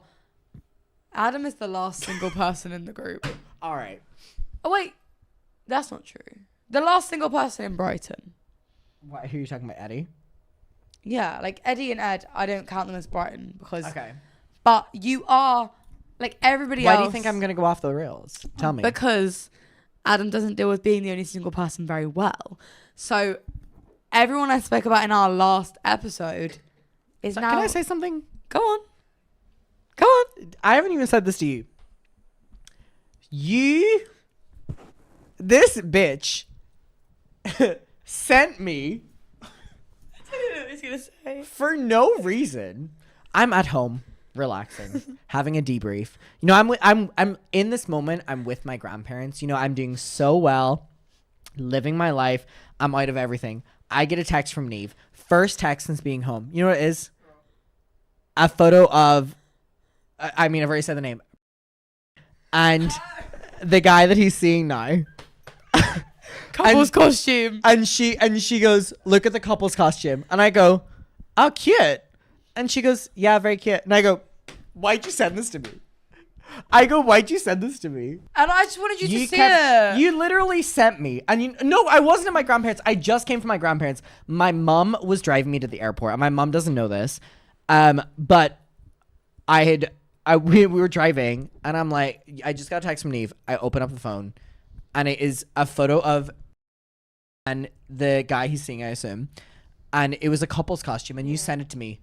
Speaker 2: Adam is the last single person in the group.
Speaker 1: All right.
Speaker 2: Oh, wait. That's not true. The last single person in Brighton.
Speaker 1: What, who are you talking about, Eddie?
Speaker 2: Yeah, like Eddie and Ed, I don't count them as Brighton because...
Speaker 1: Okay.
Speaker 2: But you are, like everybody else...
Speaker 1: Why do you think I'm going to go off the rails? Tell me.
Speaker 2: Because Adam doesn't deal with being the only single person very well. So everyone I spoke about in our last episode is now...
Speaker 1: Can I say something?
Speaker 2: Go on. Go on.
Speaker 1: I haven't even said this to you. This bitch sent me for no reason. I'm at home relaxing, having a debrief. You know, I'm in this moment. I'm with my grandparents. You know, I'm doing so well, living my life. I'm out of everything. I get a text from Neve. First text since being home. You know what it is? A photo of, I mean, I've already said the name. And the guy that he's seeing now.
Speaker 2: Couple's costume.
Speaker 1: And she goes, look at the couple's costume. And I go, oh, cute. And she goes, yeah, very cute. And I go, why'd you send this to me? Why'd you send this to me?
Speaker 2: And I just wanted you to see it.
Speaker 1: You literally sent me. And no, I wasn't at my grandparents. I just came from my grandparents. My mom was driving me to the airport. And my mom doesn't know this. But we were driving. And I'm like, I just got a text from Neve. I open up the phone. And it is a photo of and the guy he's seeing, I assume. And it was a couple's costume. And you sent it to me.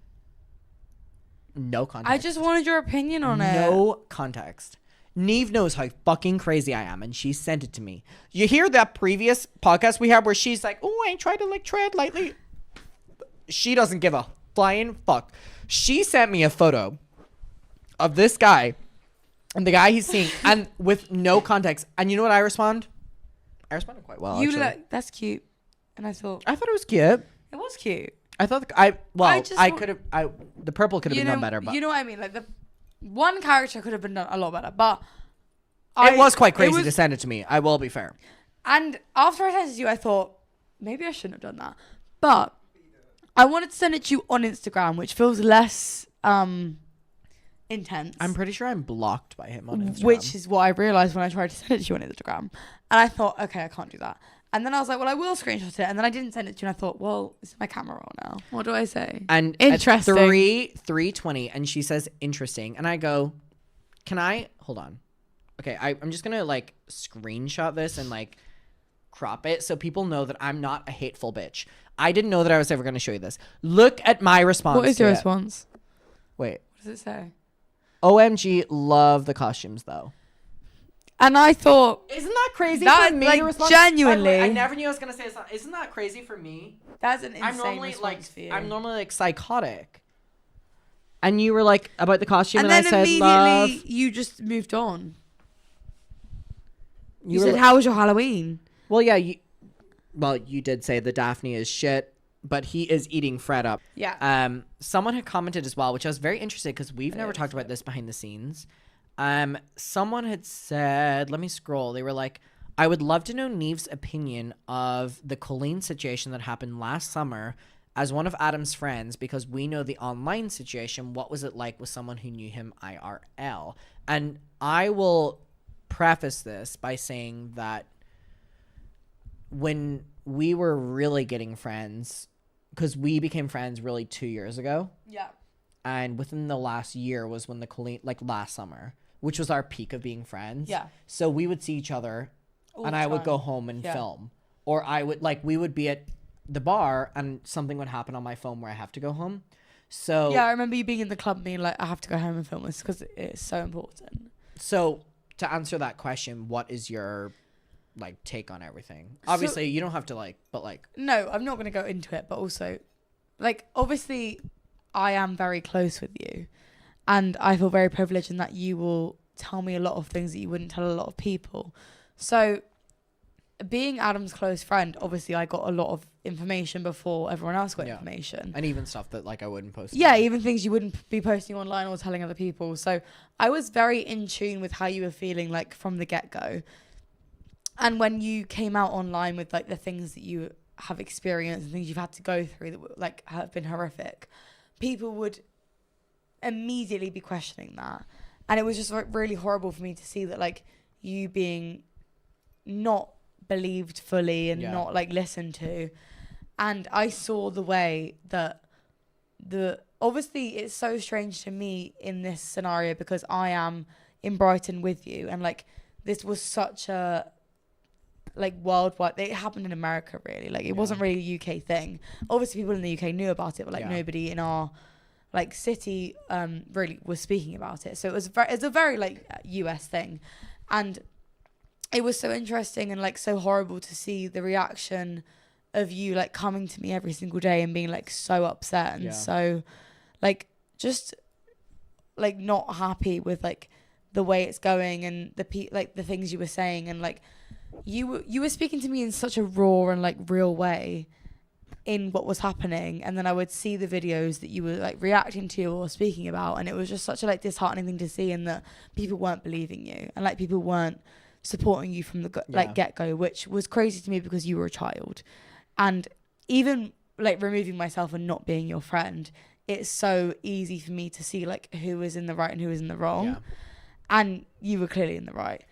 Speaker 1: No context.
Speaker 2: I just wanted your opinion on it.
Speaker 1: No context. Neve knows how fucking crazy I am, and she sent it to me. You hear that previous podcast we had where she's like, oh, I try to like tread lightly. She doesn't give a flying fuck. She sent me a photo of this guy and the guy he's seeing and with no context. And you know what I respond? I responded quite well, actually.
Speaker 2: That's cute. And I thought
Speaker 1: it was cute.
Speaker 2: It was cute.
Speaker 1: I thought the purple could have been done better, but
Speaker 2: you know what I mean. Like the one character could have been done a lot better, but
Speaker 1: it was quite crazy to send it to me. I will be fair.
Speaker 2: And after I sent it to you, I thought maybe I shouldn't have done that, but I wanted to send it to you on Instagram, which feels less intense.
Speaker 1: I'm pretty sure I'm blocked by him on Instagram,
Speaker 2: which is what I realized when I tried to send it to you on Instagram, and I thought, okay, I can't do that. And then I was like, well, I will screenshot it. And then I didn't send it to you. And I thought, well, it's my camera roll now. What do I say?
Speaker 1: And
Speaker 2: interesting.
Speaker 1: At 3:20, and she says interesting. And I go, can I hold on? Okay, I'm just gonna like screenshot this and like crop it so people know that I'm not a hateful bitch. I didn't know that I was ever gonna show you this. Look at my response.
Speaker 2: What is your response?
Speaker 1: Wait.
Speaker 2: What does it say?
Speaker 1: OMG, love the costumes though.
Speaker 2: And I thought,
Speaker 1: isn't that crazy
Speaker 2: that,
Speaker 1: for me
Speaker 2: like,
Speaker 1: to respond?
Speaker 2: genuinely,
Speaker 1: I never knew I was gonna say this. Isn't that crazy for me?
Speaker 2: That's an insane response for you.
Speaker 1: I'm normally like psychotic. And you were like about the costume, and
Speaker 2: then
Speaker 1: I said
Speaker 2: immediately
Speaker 1: love.
Speaker 2: You just moved on. You
Speaker 1: were
Speaker 2: said,
Speaker 1: like,
Speaker 2: "How was your Halloween?"
Speaker 1: Well, yeah, you did say the Daphne is shit, but he is eating Fred up.
Speaker 2: Yeah.
Speaker 1: Someone had commented as well, which I was very interested because we've never talked about this behind the scenes. Someone had said, let me scroll. They were like, I would love to know Neve's opinion of the Colleen situation that happened last summer as one of Adam's friends, because we know the online situation. What was it like with someone who knew him IRL? And I will preface this by saying that when we were really getting friends, because we became friends really 2 years ago.
Speaker 2: Yeah.
Speaker 1: And within the last year was when the Colleen, like last summer, which was our peak of being friends.
Speaker 2: Yeah.
Speaker 1: So we would see each other and I would go home and film. Or I would, like, we would be at the bar and something would happen on my phone where I have to go home. So
Speaker 2: yeah, I remember you being in the club being like, I have to go home and film this because it's so important.
Speaker 1: So to answer that question, what is your like take on everything? Obviously, you don't have to like, but like.
Speaker 2: No, I'm not going to go into it, but also, like, obviously, I am very close with you, and I feel very privileged in that you will tell me a lot of things that you wouldn't tell a lot of people. So, being Adam's close friend, obviously, I got a lot of information before everyone else got information,
Speaker 1: and even stuff that like I wouldn't post.
Speaker 2: Yeah, even things you wouldn't be posting online or telling other people. So I was very in tune with how you were feeling, like from the get-go. And when you came out online with like the things that you have experienced and things you've had to go through that like have been horrific, people would immediately be questioning that. And it was just like really horrible for me to see that like you being not believed fully and not like listened to. And I saw the way that obviously it's so strange to me in this scenario because I am in Brighton with you, and like this was such a like worldwide, it happened in America really, like it wasn't really a UK thing. Obviously people in the UK knew about it, but like nobody in our like city really was speaking about it. So it's a very like US thing, and it was so interesting and like so horrible to see the reaction of you like coming to me every single day and being like so upset and so like just like not happy with like the way it's going and like the things you were saying, and like you were speaking to me in such a raw and like real way in what was happening, and then I would see the videos that you were like reacting to or speaking about, and it was just such a like disheartening thing to see, and that people weren't believing you and like people weren't supporting you from the like get-go, which was crazy to me because you were a child. And even like removing myself and not being your friend, it's so easy for me to see like who is in the right and who is in the wrong, and you were clearly in the right.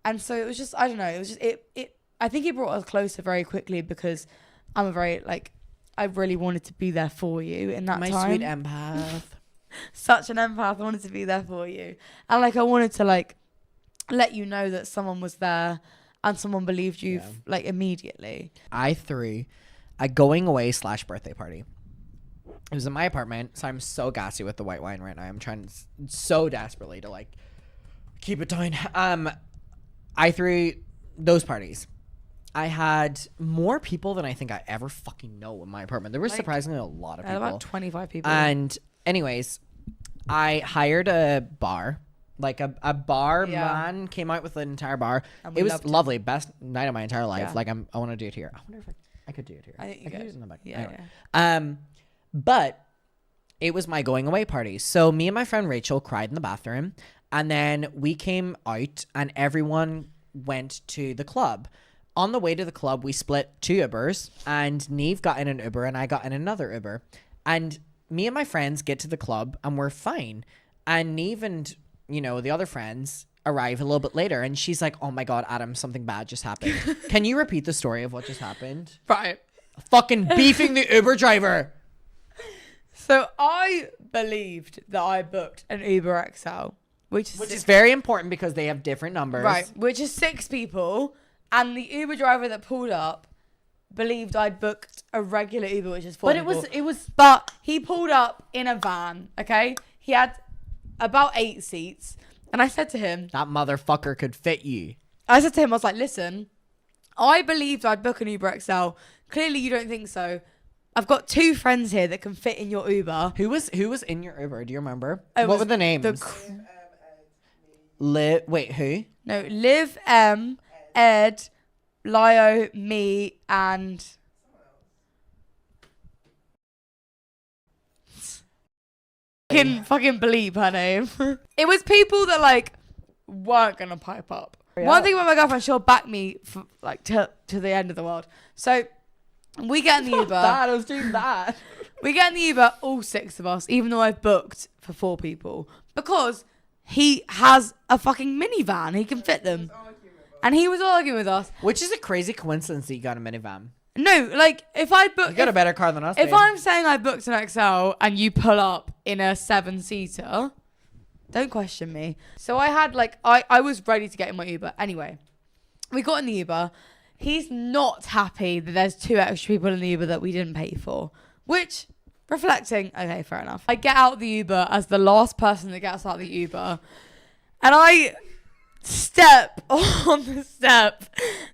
Speaker 2: And so it was just, I don't know, it was just it I think it brought us closer very quickly because I'm a very like, I really wanted to be there for you in that time.
Speaker 1: My sweet empath.
Speaker 2: Such an empath. I wanted to be there for you, and like I wanted to like let you know that someone was there and someone believed you like immediately.
Speaker 1: I threw a going away / birthday party. It was in my apartment, so I'm so gassy with the white wine right now. I'm trying so desperately to like keep it down. I threw those parties. I had more people than I think I ever fucking know in my apartment. There was like, surprisingly a lot of people.
Speaker 2: About 25 people.
Speaker 1: And anyways, I hired a bar. Like a bar man came out with an entire bar. It was lovely. Best night of my entire life. Yeah. Like I want to do it here. I wonder if I could do it here.
Speaker 2: I think you could.
Speaker 1: Do it in the back.
Speaker 2: Yeah,
Speaker 1: anyway. Yeah. But it was my going away party. So me and my friend Rachel cried in the bathroom, and then we came out and everyone went to the club. On the way to the club, we split 2 Ubers, and Neve got in an Uber and I got in another Uber. And me and my friends get to the club and we're fine. And Neve and, you know, the other friends arrive a little bit later, and she's like, oh my God, Adam, something bad just happened. Can you repeat the story of what just happened?
Speaker 2: Right.
Speaker 1: Fucking beefing the Uber driver.
Speaker 2: So I believed that I booked an Uber XL, which
Speaker 1: is very important because they have different numbers.
Speaker 2: Right, which is 6 people. And the Uber driver that pulled up believed I'd booked a regular Uber, which is 4 people. But he pulled up in a van, okay? He had about 8 seats. And I said to him,
Speaker 1: that motherfucker could fit you.
Speaker 2: I said to him, I was like, listen, I believed I'd book an Uber XL. Clearly you don't think so. I've got 2 friends here that can fit in your Uber.
Speaker 1: Who was in your Uber? Do you remember? What were the names? Wait, who?
Speaker 2: No, Liv, Ed, Lio, me, and fucking bleep her name. It was people that like weren't gonna pipe up. Yeah. One thing about my girlfriend, she'll back me for, like to the end of the world. So we get in the Uber.
Speaker 1: I was doing that.
Speaker 2: We get in the Uber, all 6 of us, even though I've booked for 4 people, because he has a fucking minivan. He can fit them. And he was arguing with us.
Speaker 1: Which is a crazy coincidence that you got a minivan.
Speaker 2: No, like if I book,
Speaker 1: You got a better car than us.
Speaker 2: if
Speaker 1: babe.
Speaker 2: I'm saying I booked an XL and you pull up in a 7-seater, don't question me. So I had like I was ready to get in my Uber. Anyway, we got in the Uber. He's not happy that there's 2 extra people in the Uber that we didn't pay for. Which, reflecting, okay, fair enough. I get out of the Uber as the last person that gets out of the Uber, and I step on the step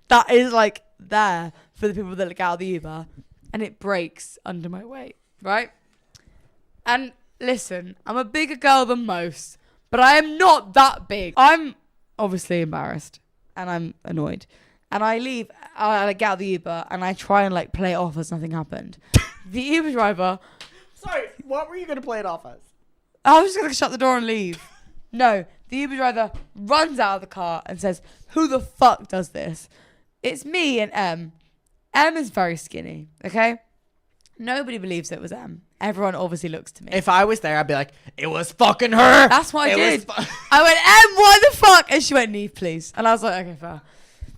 Speaker 2: that is like there for the people that get out of the Uber, and it breaks under my weight, right? And listen, I'm a bigger girl than most, but I am not that big. I'm obviously embarrassed and I'm annoyed. And I leave, I get out of the Uber and I try and like play it off as nothing happened. The Uber driver,
Speaker 1: Sorry, what were you gonna play it off as?
Speaker 2: I was just gonna shut the door and leave. No, the Uber driver runs out of the car and says, "Who the fuck does this?" It's me and M. M is very skinny, okay? Nobody believes it was M. Everyone obviously looks to me.
Speaker 1: If I was there, I'd be like, it was fucking her.
Speaker 2: That's what I
Speaker 1: It
Speaker 2: did.
Speaker 1: was
Speaker 2: I went, M, what the fuck? And she went, NEAVE, please. And I was like, okay, fair.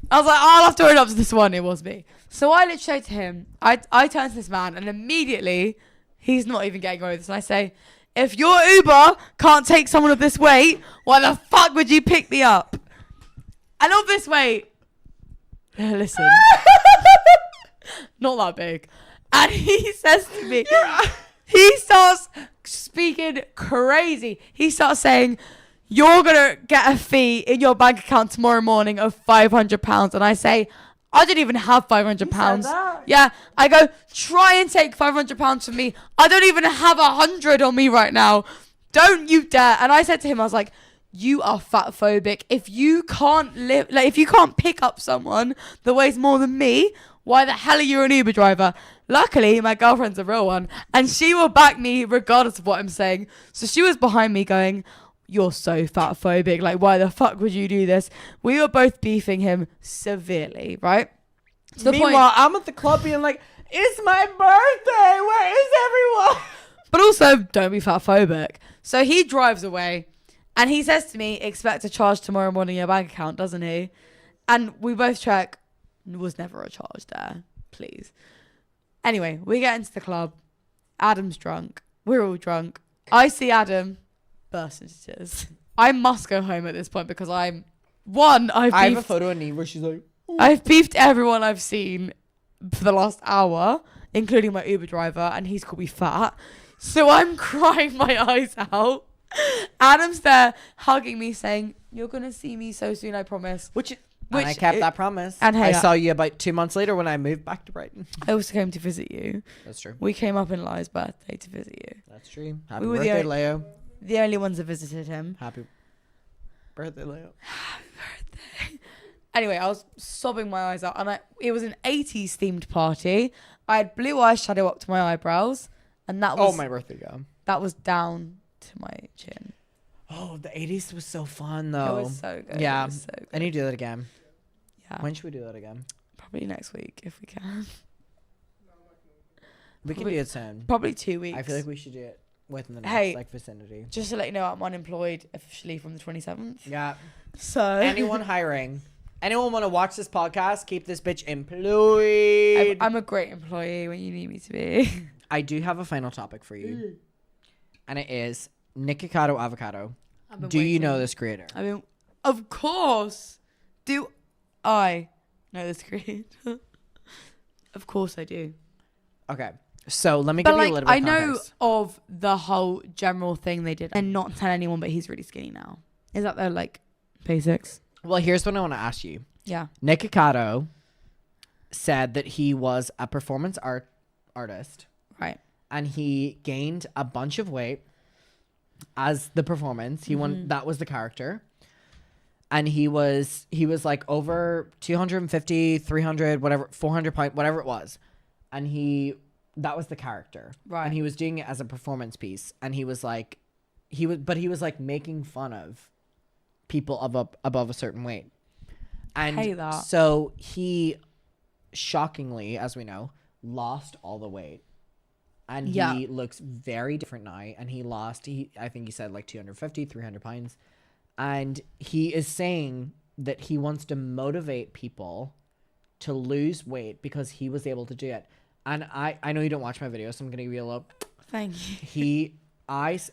Speaker 2: I was like, I'll have to own up to this one. It was me. So I literally say to him, I turn to this man and immediately he's not even getting away with this. And I say, if your Uber can't take someone of this weight, why the fuck would you pick me up? And of this weight, listen, not that big. And he says to me, he starts speaking crazy. He starts saying, you're going to get a fee in your bank account tomorrow morning of £500. And I say, I don't even have £500. Yeah. I go, try and take £500 from me. I don't even have 100 on me right now. Don't you dare. And I said to him, I was like, you are fat phobic. If you can't if you can't pick up someone that weighs more than me, why the hell are you an Uber driver? Luckily, my girlfriend's a real one, and she will back me regardless of what I'm saying. So she was behind me going, you're so fat phobic. Like, why the fuck would you do this? We were both beefing him severely, right? To the
Speaker 1: Meanwhile, I'm at the club being like, it's my birthday. Where is everyone?
Speaker 2: But also, don't be fat phobic. So he drives away, and he says to me, expect a charge tomorrow morning in your bank account, doesn't he? And we both check, was never a charge there, please. Anyway, we get into the club. Adam's drunk. We're all drunk. I see Adam burst into tears. I must go home at this point because I have a
Speaker 1: photo of Neve where she's like, ooh.
Speaker 2: I've beefed everyone I've seen for the last hour, including my Uber driver, and he's called me fat. So I'm crying my eyes out. Adam's there hugging me saying, you're going to see me so soon, I promise.
Speaker 1: And I kept that promise.
Speaker 2: And hey,
Speaker 1: I saw you about 2 months later when I moved back to Brighton.
Speaker 2: I also came to visit you.
Speaker 1: That's true.
Speaker 2: We came up in Lai's birthday to visit you.
Speaker 1: That's true. Happy
Speaker 2: We were
Speaker 1: birthday, Leo.
Speaker 2: The only ones that visited him.
Speaker 1: Happy birthday, Leo.
Speaker 2: Happy birthday. Anyway, I was sobbing my eyes out, and it was an 80s themed party. I had blue eyeshadow up to my eyebrows, and that was
Speaker 1: my birthday gown.
Speaker 2: That was down to my chin.
Speaker 1: Oh, the 80s was so fun though.
Speaker 2: It was so good.
Speaker 1: Yeah,
Speaker 2: It was so good.
Speaker 1: I need to do that again.
Speaker 2: Yeah.
Speaker 1: When should we do that again?
Speaker 2: Probably next week if we can.
Speaker 1: We can do it soon.
Speaker 2: Probably 2 weeks.
Speaker 1: I feel like we should do it within the next vicinity.
Speaker 2: Just to let you know, I'm unemployed officially from the 27th.
Speaker 1: Yeah.
Speaker 2: So
Speaker 1: anyone hiring? Anyone want to watch this podcast? Keep this bitch employed.
Speaker 2: I'm a great employee when you need me to be.
Speaker 1: I do have a final topic for you. And it is Nikocado Avocado. Do you know this creator?
Speaker 2: I mean, of course. Do I know this creator? Of course I do.
Speaker 1: Okay. So let me give you a little bit of context.
Speaker 2: I know of the whole general thing they did and not tell anyone, but he's really skinny now. Is that their basics?
Speaker 1: Well, here's what I want to ask you.
Speaker 2: Yeah.
Speaker 1: Nikocado said that he was a performance artist.
Speaker 2: Right.
Speaker 1: And he gained a bunch of weight as the performance. He won. That was the character. And he was like over 250, 300, whatever, 400 pounds, whatever it was. And that was the character.
Speaker 2: Right.
Speaker 1: And he was doing it as a performance piece. And he was like making fun of people above a certain weight. And so he shockingly, as we know, lost all the weight. And he looks very different now. And I think he said like 250, 300 pounds. And he is saying that he wants to motivate people to lose weight because he was able to do it. And I know you don't watch my videos, so I'm gonna give you a little.
Speaker 2: Thank you.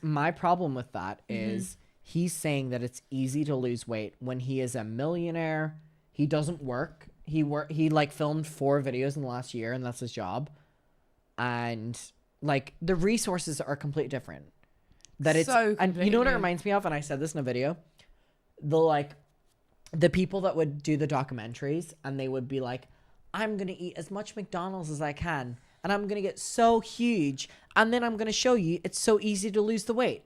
Speaker 1: My problem with that is he's saying that it's easy to lose weight when he is a millionaire. He doesn't work. He like filmed 4 videos in the last year, and that's his job. And like the resources are completely different. That it's
Speaker 2: So
Speaker 1: and you know what it
Speaker 2: completely.
Speaker 1: reminds me of, and I said this in a video. The people that would do the documentaries and they would be like, I'm gonna eat as much McDonald's as I can, and I'm gonna get so huge, and then I'm gonna show you it's so easy to lose the weight.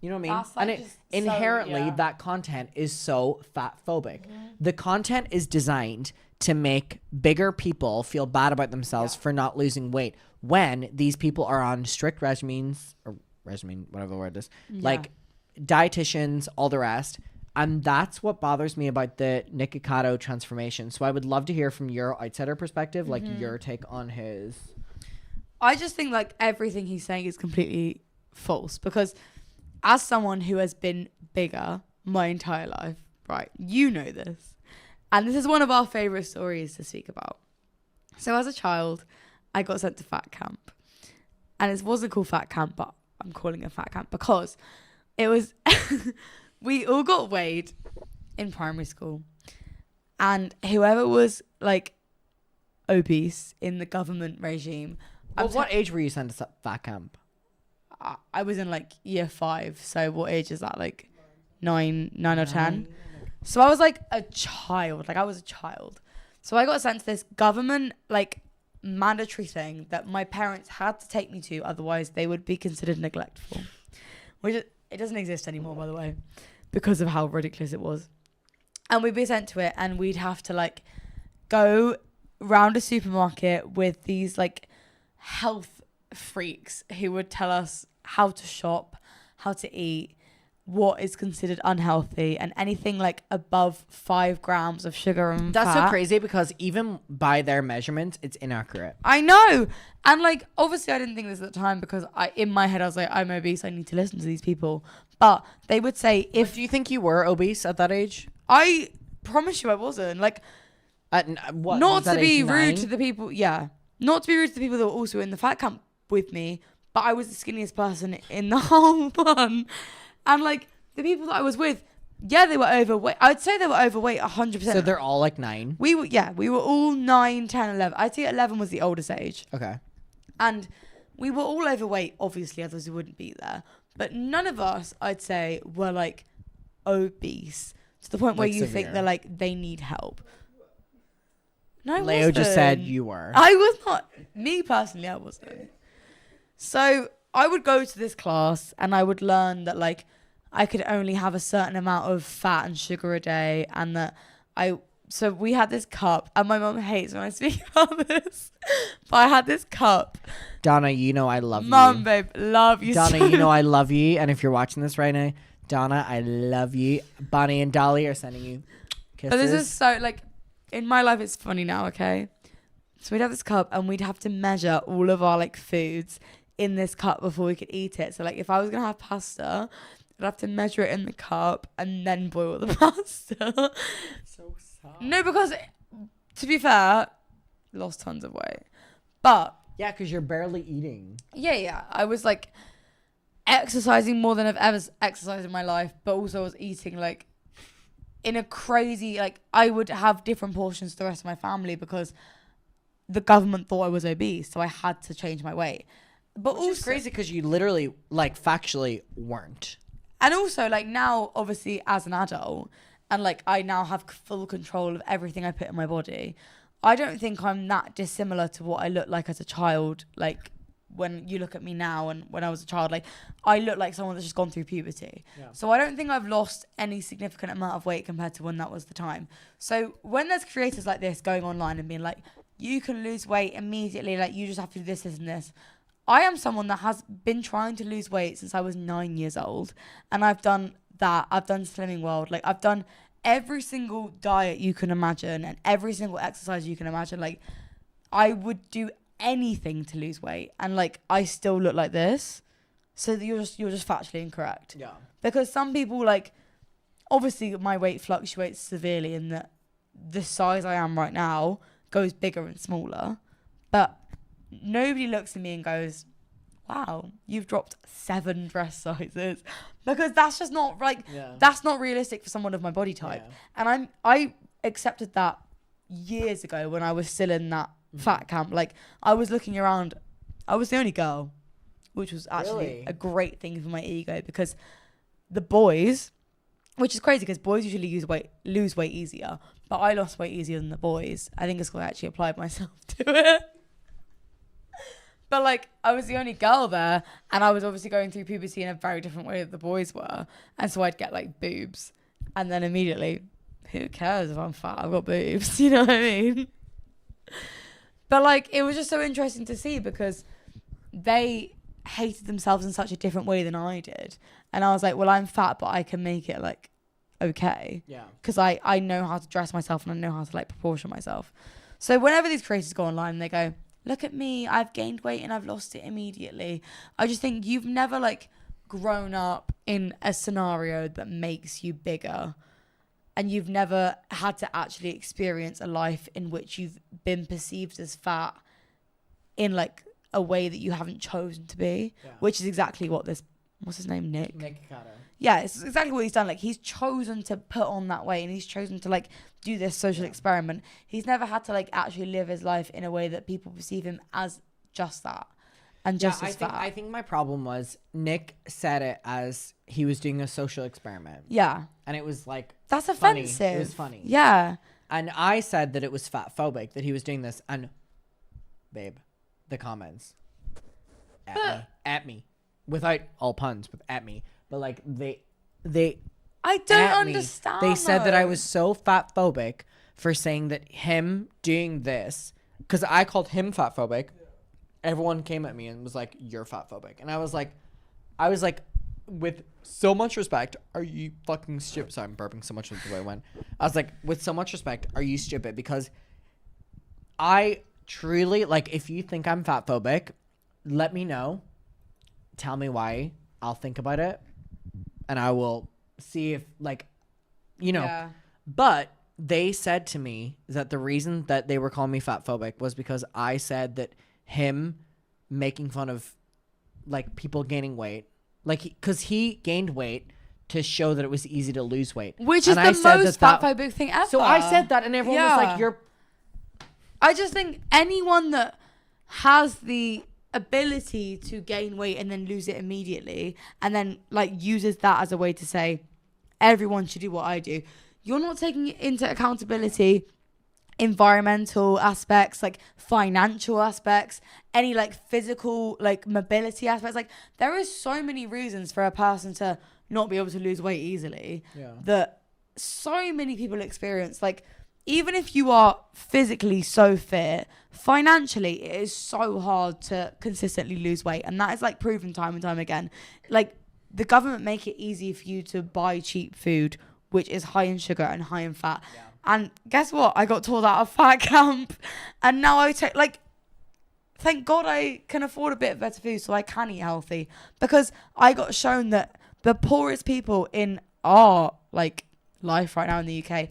Speaker 1: You know what I mean?
Speaker 2: That's, like,
Speaker 1: And it
Speaker 2: just so-
Speaker 1: inherently
Speaker 2: yeah.
Speaker 1: that content is so fat phobic. The content is designed to make bigger people feel bad about themselves for not losing weight when these people are on strict regimens or regimen, whatever the word is, like dietitians, all the rest. And that's what bothers me about the Nikocado transformation. So I would love to hear from your outsider perspective, like your take on his.
Speaker 2: I just think like everything he's saying is completely false, because as someone who has been bigger my entire life, right, you know this. And this is one of our favorite stories to speak about. So as a child, I got sent to fat camp. And it wasn't called fat camp, but I'm calling it fat camp because it was, we all got weighed in primary school. And whoever was like obese in the government regime.
Speaker 1: Well, what age were you sent to fat camp?
Speaker 2: I was in like year 5. So what age is that? Like 9 or 10? So I was like a child. Like I was a child. So I got sent to this government like mandatory thing that my parents had to take me to. Otherwise they would be considered neglectful. Which it doesn't exist anymore, by the way, because of how ridiculous it was. And we'd be sent to it and we'd have to like go round a supermarket with these like health freaks who would tell us how to shop, how to eat, what is considered unhealthy, and anything like above 5 grams of sugar and
Speaker 1: That's
Speaker 2: fat.
Speaker 1: so crazy because even by their measurements, it's inaccurate.
Speaker 2: I know. And like, obviously I didn't think this at the time because in my head I was like, I'm obese, I need to listen to these people. But they would say,
Speaker 1: If do you think you were obese at that age?
Speaker 2: I promise you I wasn't. Like,
Speaker 1: What,
Speaker 2: not
Speaker 1: was that
Speaker 2: to be
Speaker 1: age
Speaker 2: rude
Speaker 1: 9?
Speaker 2: to the people, not to be rude to the people that were also in the fat camp with me, but I was the skinniest person in the whole one. And like, the people that I was with, they were overweight. I'd say they were overweight 100%.
Speaker 1: So they're all like 9?
Speaker 2: We were all 9, 10, 11. I'd say 11 was the oldest age.
Speaker 1: Okay.
Speaker 2: And we were all overweight, obviously, otherwise we wouldn't be there. But none of us, I'd say, were like obese to the point where
Speaker 1: Like
Speaker 2: you think
Speaker 1: severe.
Speaker 2: they're like, they need help. No, I
Speaker 1: Leo just said
Speaker 2: wasn't.
Speaker 1: you were.
Speaker 2: I was not. Me personally, I wasn't. So I would go to this class and I would learn that like I could only have a certain amount of fat and sugar a day, and that so we had this cup, and my mum hates when I speak about this, but I had this cup.
Speaker 1: Donna, you know I love
Speaker 2: Mum,
Speaker 1: you.
Speaker 2: babe, love you
Speaker 1: Donna,
Speaker 2: so
Speaker 1: you know I love you. And if you're watching this right now, Donna, I love you. Bonnie and Dolly are sending you kisses.
Speaker 2: But this is so, like, in my life, it's funny now, okay? So we'd have this cup, and we'd have to measure all of our, like, foods in this cup before we could eat it. So, like, if I was going to have pasta, I'd have to measure it in the cup and then boil the pasta.
Speaker 1: so sad.
Speaker 2: No, because, to be fair, lost tons of weight. But,
Speaker 1: Yeah, because you're barely eating.
Speaker 2: yeah, I was, like, exercising more than I've ever exercised in my life, but also I was eating, like, in a crazy, like, I would have different portions to the rest of my family because the government thought I was obese, so I had to change my weight. But
Speaker 1: Which
Speaker 2: also
Speaker 1: is crazy because you literally, like, factually weren't.
Speaker 2: And also, like, now, obviously, as an adult, and, like, I now have full control of everything I put in my body, I don't think I'm that dissimilar to what I looked like as a child. Like, when you look at me now and when I was a child, like, I look like someone that's just gone through puberty.
Speaker 1: Yeah.
Speaker 2: So I don't think I've lost any significant amount of weight compared to when that was the time. So when there's creators like this going online and being like, you can lose weight immediately, like, you just have to do this, this, and this. I am someone that has been trying to lose weight since I was 9 years old. And I've done that. I've done Slimming World. Like, I've done every single diet you can imagine and every single exercise you can imagine. Like, I would do anything to lose weight. And, like, I still look like this. So you're just factually incorrect.
Speaker 1: Yeah.
Speaker 2: Because some people, like, obviously my weight fluctuates severely in that the size I am right now goes bigger and smaller. But nobody looks at me and goes, wow, you've dropped 7 dress sizes, because that's just not that's not realistic for someone of my body type. And I accepted that years ago when I was still in that fat camp. Like, I was looking around, I was the only girl, which was actually a great thing for my ego, because the boys, which is crazy because boys usually lose weight easier, but I lost weight easier than the boys. I think it's because I actually applied myself to it. But like, I was the only girl there, and I was obviously going through puberty in a very different way that the boys were. And so I'd get like boobs, and then immediately, who cares if I'm fat? I've got boobs, you know what I mean? But like, it was just so interesting to see, because they hated themselves in such a different way than I did. And I was like, well, I'm fat, but I can make it like okay. Yeah. Because I know how to dress myself, and I know how to like proportion myself. So whenever these creators go online and they go, look at me, I've gained weight and I've lost it immediately, I just think you've never like grown up in a scenario that makes you bigger, and you've never had to actually experience a life in which you've been perceived as fat in like a way that you haven't chosen to be, which is exactly what this, what's his name, Nikocado. Yeah, it's exactly what he's done. Like, he's chosen to put on that weight, and he's chosen to like do this social experiment. He's never had to like actually live his life in a way that people perceive him as just that and just as fat.
Speaker 1: I think my problem was Nick said it as he was doing a social experiment.
Speaker 2: Yeah.
Speaker 1: And it was like,
Speaker 2: that's
Speaker 1: funny.
Speaker 2: offensive.
Speaker 1: It was funny.
Speaker 2: Yeah.
Speaker 1: And I said that it was fat phobic that he was doing this, and babe, the comments at me without all puns, but at me. But like they
Speaker 2: I don't understand.
Speaker 1: They said that I was so fat phobic for saying that him doing this, because I called him fat phobic. Everyone came at me and was like, you're fat phobic. And I was like, with so much respect, are you fucking stupid? Sorry, I'm burping so much with the way I went. I was like, with so much respect, are you stupid? Because I truly, like, if you think I'm fat phobic, let me know. Tell me why. I'll think about it. And I will see if, like, you know. Yeah. But they said to me that the reason that they were calling me fat phobic was because I said that him making fun of, like, people gaining weight, like, because he gained weight to show that it was easy to lose weight.
Speaker 2: Which is the most fat phobic thing ever.
Speaker 1: So I said that, and everyone was like, you're...
Speaker 2: I just think anyone that has the ability to gain weight and then lose it immediately, and then like uses that as a way to say everyone should do what I do, you're not taking into accountability environmental aspects, like financial aspects, any like physical like mobility aspects. Like, there is so many reasons for a person to not be able to lose weight easily that so many people experience. Like, even if you are physically so fit, financially, it is so hard to consistently lose weight. And that is like proven time and time again. Like, the government make it easy for you to buy cheap food, which is high in sugar and high in fat. Yeah. And guess what? I got told out of fat camp. And now I take, like, thank God I can afford a bit of better food so I can eat healthy. Because I got shown that the poorest people in our, like, life right now in the UK,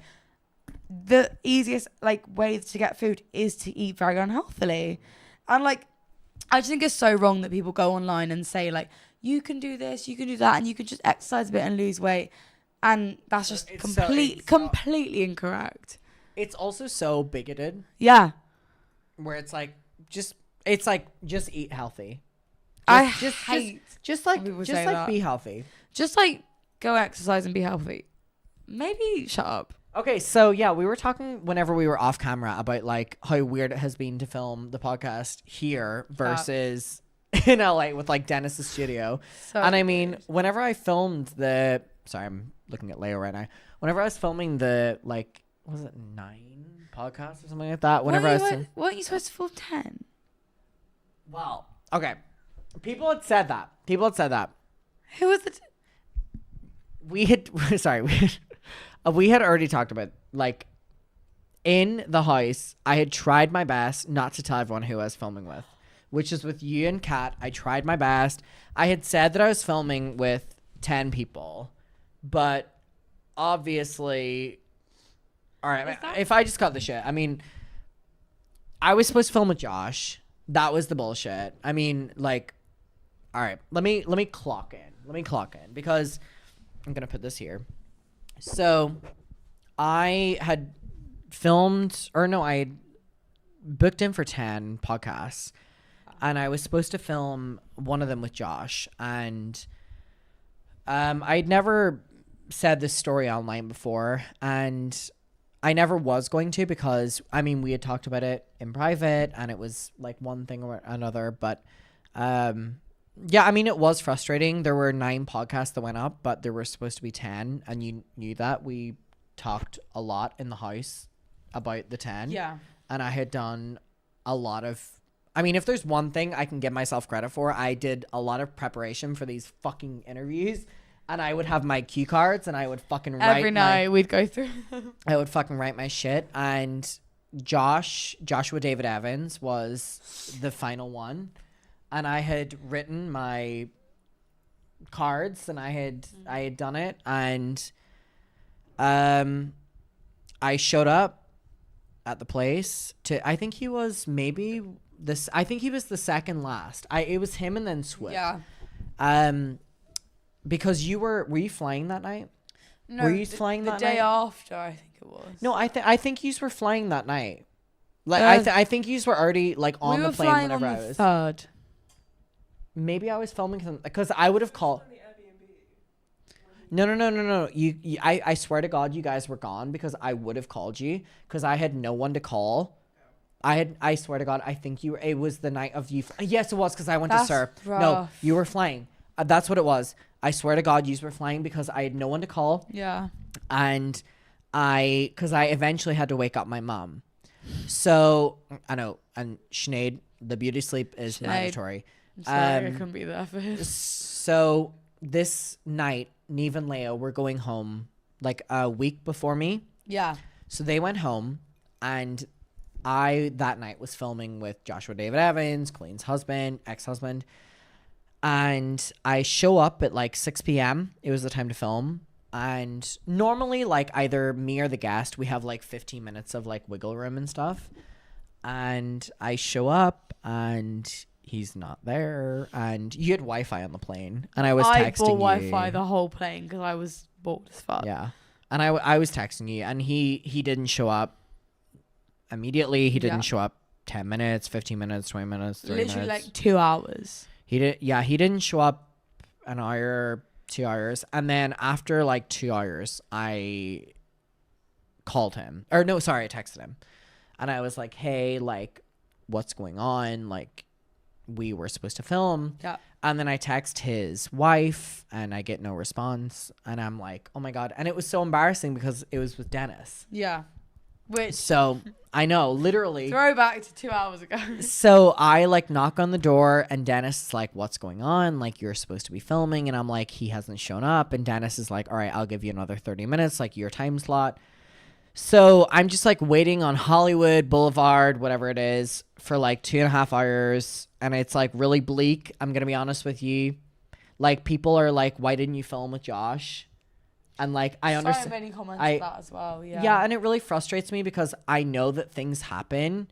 Speaker 2: the easiest like way to get food is to eat very unhealthily. And like, I just think it's so wrong that people go online and say like, you can do this, you can do that, and you can just exercise a bit and lose weight, and that's just completely incorrect.
Speaker 1: It's also so bigoted.
Speaker 2: Yeah.
Speaker 1: Where it's like, just eat healthy. Just like be healthy.
Speaker 2: Just like go exercise and be healthy. Maybe shut up.
Speaker 1: Okay, so yeah, we were talking whenever we were off camera about like how weird it has been to film the podcast here versus in LA with like Dennis's studio. So and I mean, weird. Whenever I filmed sorry, I'm looking at Leo right now. Whenever I was filming the like, was it 9 podcasts or something like that?
Speaker 2: Weren't you supposed to film 10?
Speaker 1: Well, okay. People had said that.
Speaker 2: Who was it?
Speaker 1: We had already talked about, like, in the house, I had tried my best not to tell everyone who I was filming with, which is with you and Kat. I tried my best. I had said that I was filming with 10 people, but obviously, all right, if I just cut the shit, I mean, I was supposed to film with Josh. That was the bullshit. I mean, like, all right, let me clock in. Let me clock in because I'm gonna put this here. So I had filmed, or no, I had booked in for 10 podcasts, and I was supposed to film one of them with Josh, and I'd never said this story online before, and I never was going to because, I mean, we had talked about it in private, and it was like one thing or another, but yeah, I mean, it was frustrating. There were 9 podcasts that went up, but there were supposed to be 10, and you knew that. We talked a lot in the house about the 10.
Speaker 2: Yeah.
Speaker 1: And I had done a lot of, I mean, if there's one thing I can give myself credit for, I did a lot of preparation for these fucking interviews, and I would have my cue cards, and I would fucking write
Speaker 2: every night we'd go through them.
Speaker 1: I would fucking write my shit, and Joshua David Evans was the final one. And I had written my cards, and I had done it, and I showed up at the place to, I think he was maybe this, I think he was the second last. It was him and then Swift.
Speaker 2: Yeah.
Speaker 1: Because were you flying that night?
Speaker 2: No,
Speaker 1: were you flying that night?
Speaker 2: The day after, I think it was.
Speaker 1: No, I think you were flying that night. Like I think you were already like on the plane whenever I was.
Speaker 2: We were flying on the 3rd.
Speaker 1: Maybe I was filming because I would have called. No. I swear to God, you guys were gone because I would have called you because I had no one to call. I swear to God, I think it was the night of you. Yes, it was because I went to Sir.
Speaker 2: Rough.
Speaker 1: No, you were flying. That's what it was. I swear to God, you were flying because I had no one to call.
Speaker 2: Yeah.
Speaker 1: And because I eventually had to wake up my mom. So I know, and Sinead, the beauty sleep is mandatory.
Speaker 2: I'm sorry, I couldn't be there for him.
Speaker 1: So this night, Neve and Leo were going home like a week before me.
Speaker 2: Yeah.
Speaker 1: So they went home, and I that night was filming with Joshua David Evans, Colleen's husband, ex-husband, and I show up at like 6 p.m. It was the time to film. And normally, like, either me or the guest, we have like 15 minutes of like wiggle room and stuff. And I show up, and he's not there, and you had Wi-Fi on the plane, and I was texting you.
Speaker 2: I bought Wi-Fi the whole plane because I was bored as fuck.
Speaker 1: Yeah, and I was texting you, and he didn't show up immediately. He didn't show up 10 minutes, 15 minutes, 20 minutes, 30
Speaker 2: literally
Speaker 1: minutes.
Speaker 2: like 2 hours.
Speaker 1: He didn't show up an hour, 2 hours, and then after like 2 hours, I called him, or no, sorry, I texted him, and I was like, hey, like, what's going on? Like, we were supposed to film.
Speaker 2: Yeah.
Speaker 1: And then I text his wife, and I get no response, and I'm like, oh my God. And it was so embarrassing because it was with Dennis.
Speaker 2: Yeah. Which,
Speaker 1: so I know, literally
Speaker 2: throwback to 2 hours ago.
Speaker 1: So I like knock on the door, and Dennis is like, what's going on? Like, you're supposed to be filming. And I'm like, he hasn't shown up. And Dennis is like, all right, I'll give you another 30 minutes, like your time slot. So I'm just like waiting on Hollywood Boulevard, whatever it is, for like 2.5 hours. And it's like really bleak. I'm going to be honest with you. Like, people are like, why didn't you film with Josh? And like, I understand.
Speaker 2: So many comments on that as well. Yeah.
Speaker 1: Yeah. And it really frustrates me because I know that things happen.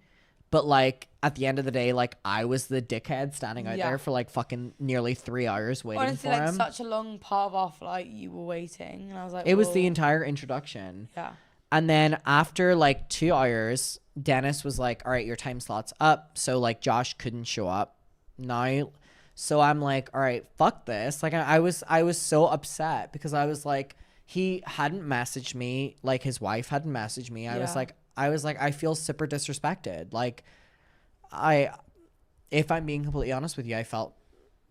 Speaker 1: But like, at the end of the day, like, I was the dickhead standing out there for like fucking nearly 3 hours waiting
Speaker 2: Honestly,
Speaker 1: for
Speaker 2: like,
Speaker 1: him.
Speaker 2: such a long part of our flight, you were waiting. And I was like,
Speaker 1: it was the entire introduction.
Speaker 2: Yeah.
Speaker 1: And then after like 2 hours, Dennis was like, all right, your time slot's up. So like, Josh couldn't show up now. So I'm like, all right, fuck this. Like, I was so upset because I was like, he hadn't messaged me. Like, his wife hadn't messaged me. I was like, I feel super disrespected. Like, if I'm being completely honest with you, I felt,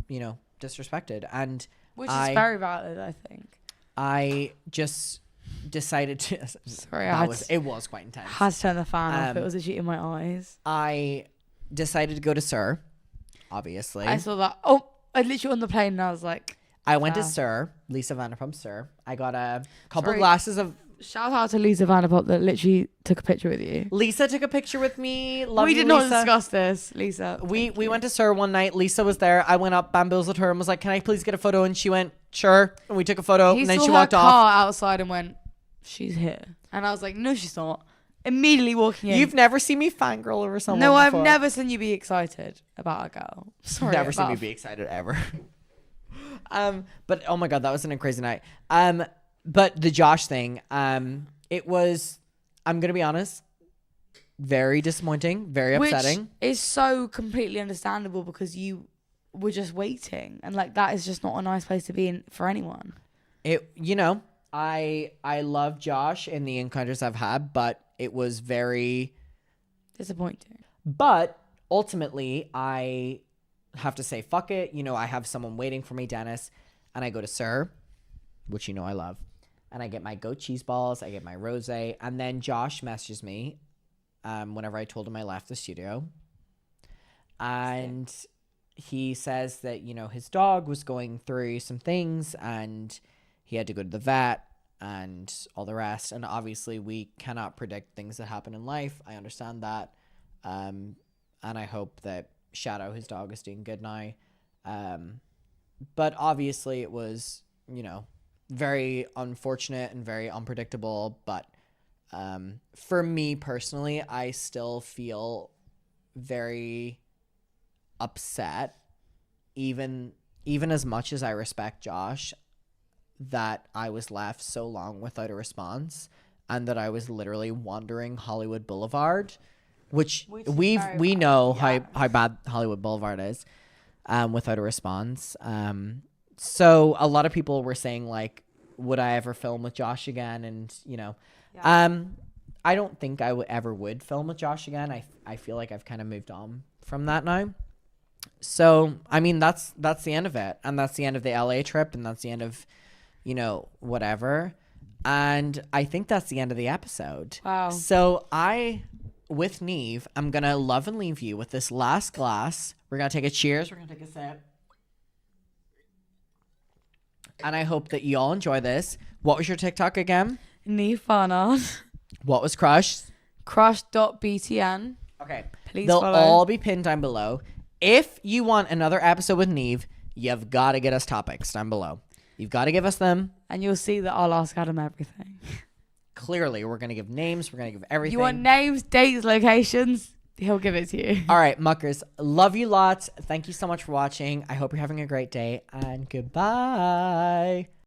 Speaker 1: disrespected. And
Speaker 2: which is very valid, I think.
Speaker 1: I just decided to.
Speaker 2: Sorry,
Speaker 1: it was quite intense.
Speaker 2: Had to turn the fan off. It was itchy in my eyes.
Speaker 1: I decided to go to Sir, obviously.
Speaker 2: I saw that. Oh, I literally on the plane, and I was like,
Speaker 1: I went to Sir, Lisa Vanderpump Sir. I got a couple glasses of.
Speaker 2: Shout out to Lisa Vanderpump that literally took a picture with you.
Speaker 1: Lisa took a picture with me. Love
Speaker 2: we
Speaker 1: you,
Speaker 2: did not
Speaker 1: Lisa.
Speaker 2: discuss this, Lisa.
Speaker 1: We went to Sir one night. Lisa was there. I went up, bamboozled her, and was like, "Can I please get a photo?" And she went, "Sure." And we took a photo, and then she walked off.
Speaker 2: He saw her car outside and went, "She's here." And I was like, "No, she's not." Immediately walking in.
Speaker 1: You've never seen me fangirl over someone
Speaker 2: No, I've
Speaker 1: before.
Speaker 2: never seen you be excited about a girl. Sorry.
Speaker 1: Never seen me
Speaker 2: about-
Speaker 1: be excited ever. But oh my god, that was a crazy night. But the Josh thing, it was, I'm gonna be honest, very disappointing, very upsetting.
Speaker 2: Which is so completely understandable because you were just waiting, and like that is just not a nice place to be in for anyone.
Speaker 1: I love Josh and the encounters I've had, but it was very
Speaker 2: disappointing.
Speaker 1: But ultimately, I have to say, fuck it. I have someone waiting for me, Dennis, and I go to Sir, which I love, and I get my goat cheese balls, I get my rosé, and then Josh messages me whenever I told him I left the studio, and he says that his dog was going through some things and he had to go to the vet and all the rest, and obviously we cannot predict things that happen in life. I understand that, and I hope that Shadow, his dog, is doing good now, but obviously it was very unfortunate and very unpredictable, but for me personally, I still feel very upset, even as much as I respect Josh, that I was left so long without a response, and that I was literally wandering Hollywood Boulevard, which we know how bad Hollywood Boulevard is, without a response. So a lot of people were saying, like, would I ever film with Josh again? And I don't think I ever would film with Josh again. I feel like I've kind of moved on from that now. So I mean, that's the end of it, and that's the end of the LA trip, and that's the end of whatever, and I think that's the end of the episode.
Speaker 2: Wow.
Speaker 1: So with NEAVE, I'm gonna love and leave you with this last glass. We're gonna take a cheers, we're gonna take a sip, and I hope that you all enjoy this. What was your TikTok again?
Speaker 2: NEAVE Farnard.
Speaker 1: What was Crush?
Speaker 2: Crush.btn.
Speaker 1: Okay.
Speaker 2: Please
Speaker 1: They'll
Speaker 2: follow.
Speaker 1: all be pinned down below. If you want another episode with NEAVE, you've got to get us topics down below. You've got to give us them.
Speaker 2: And you'll see that I'll ask Adam everything.
Speaker 1: Clearly, we're going to give names. We're going to give everything.
Speaker 2: You want names, dates, locations? He'll give it to you.
Speaker 1: All right, muckers. Love you lots. Thank you so much for watching. I hope you're having a great day, and goodbye.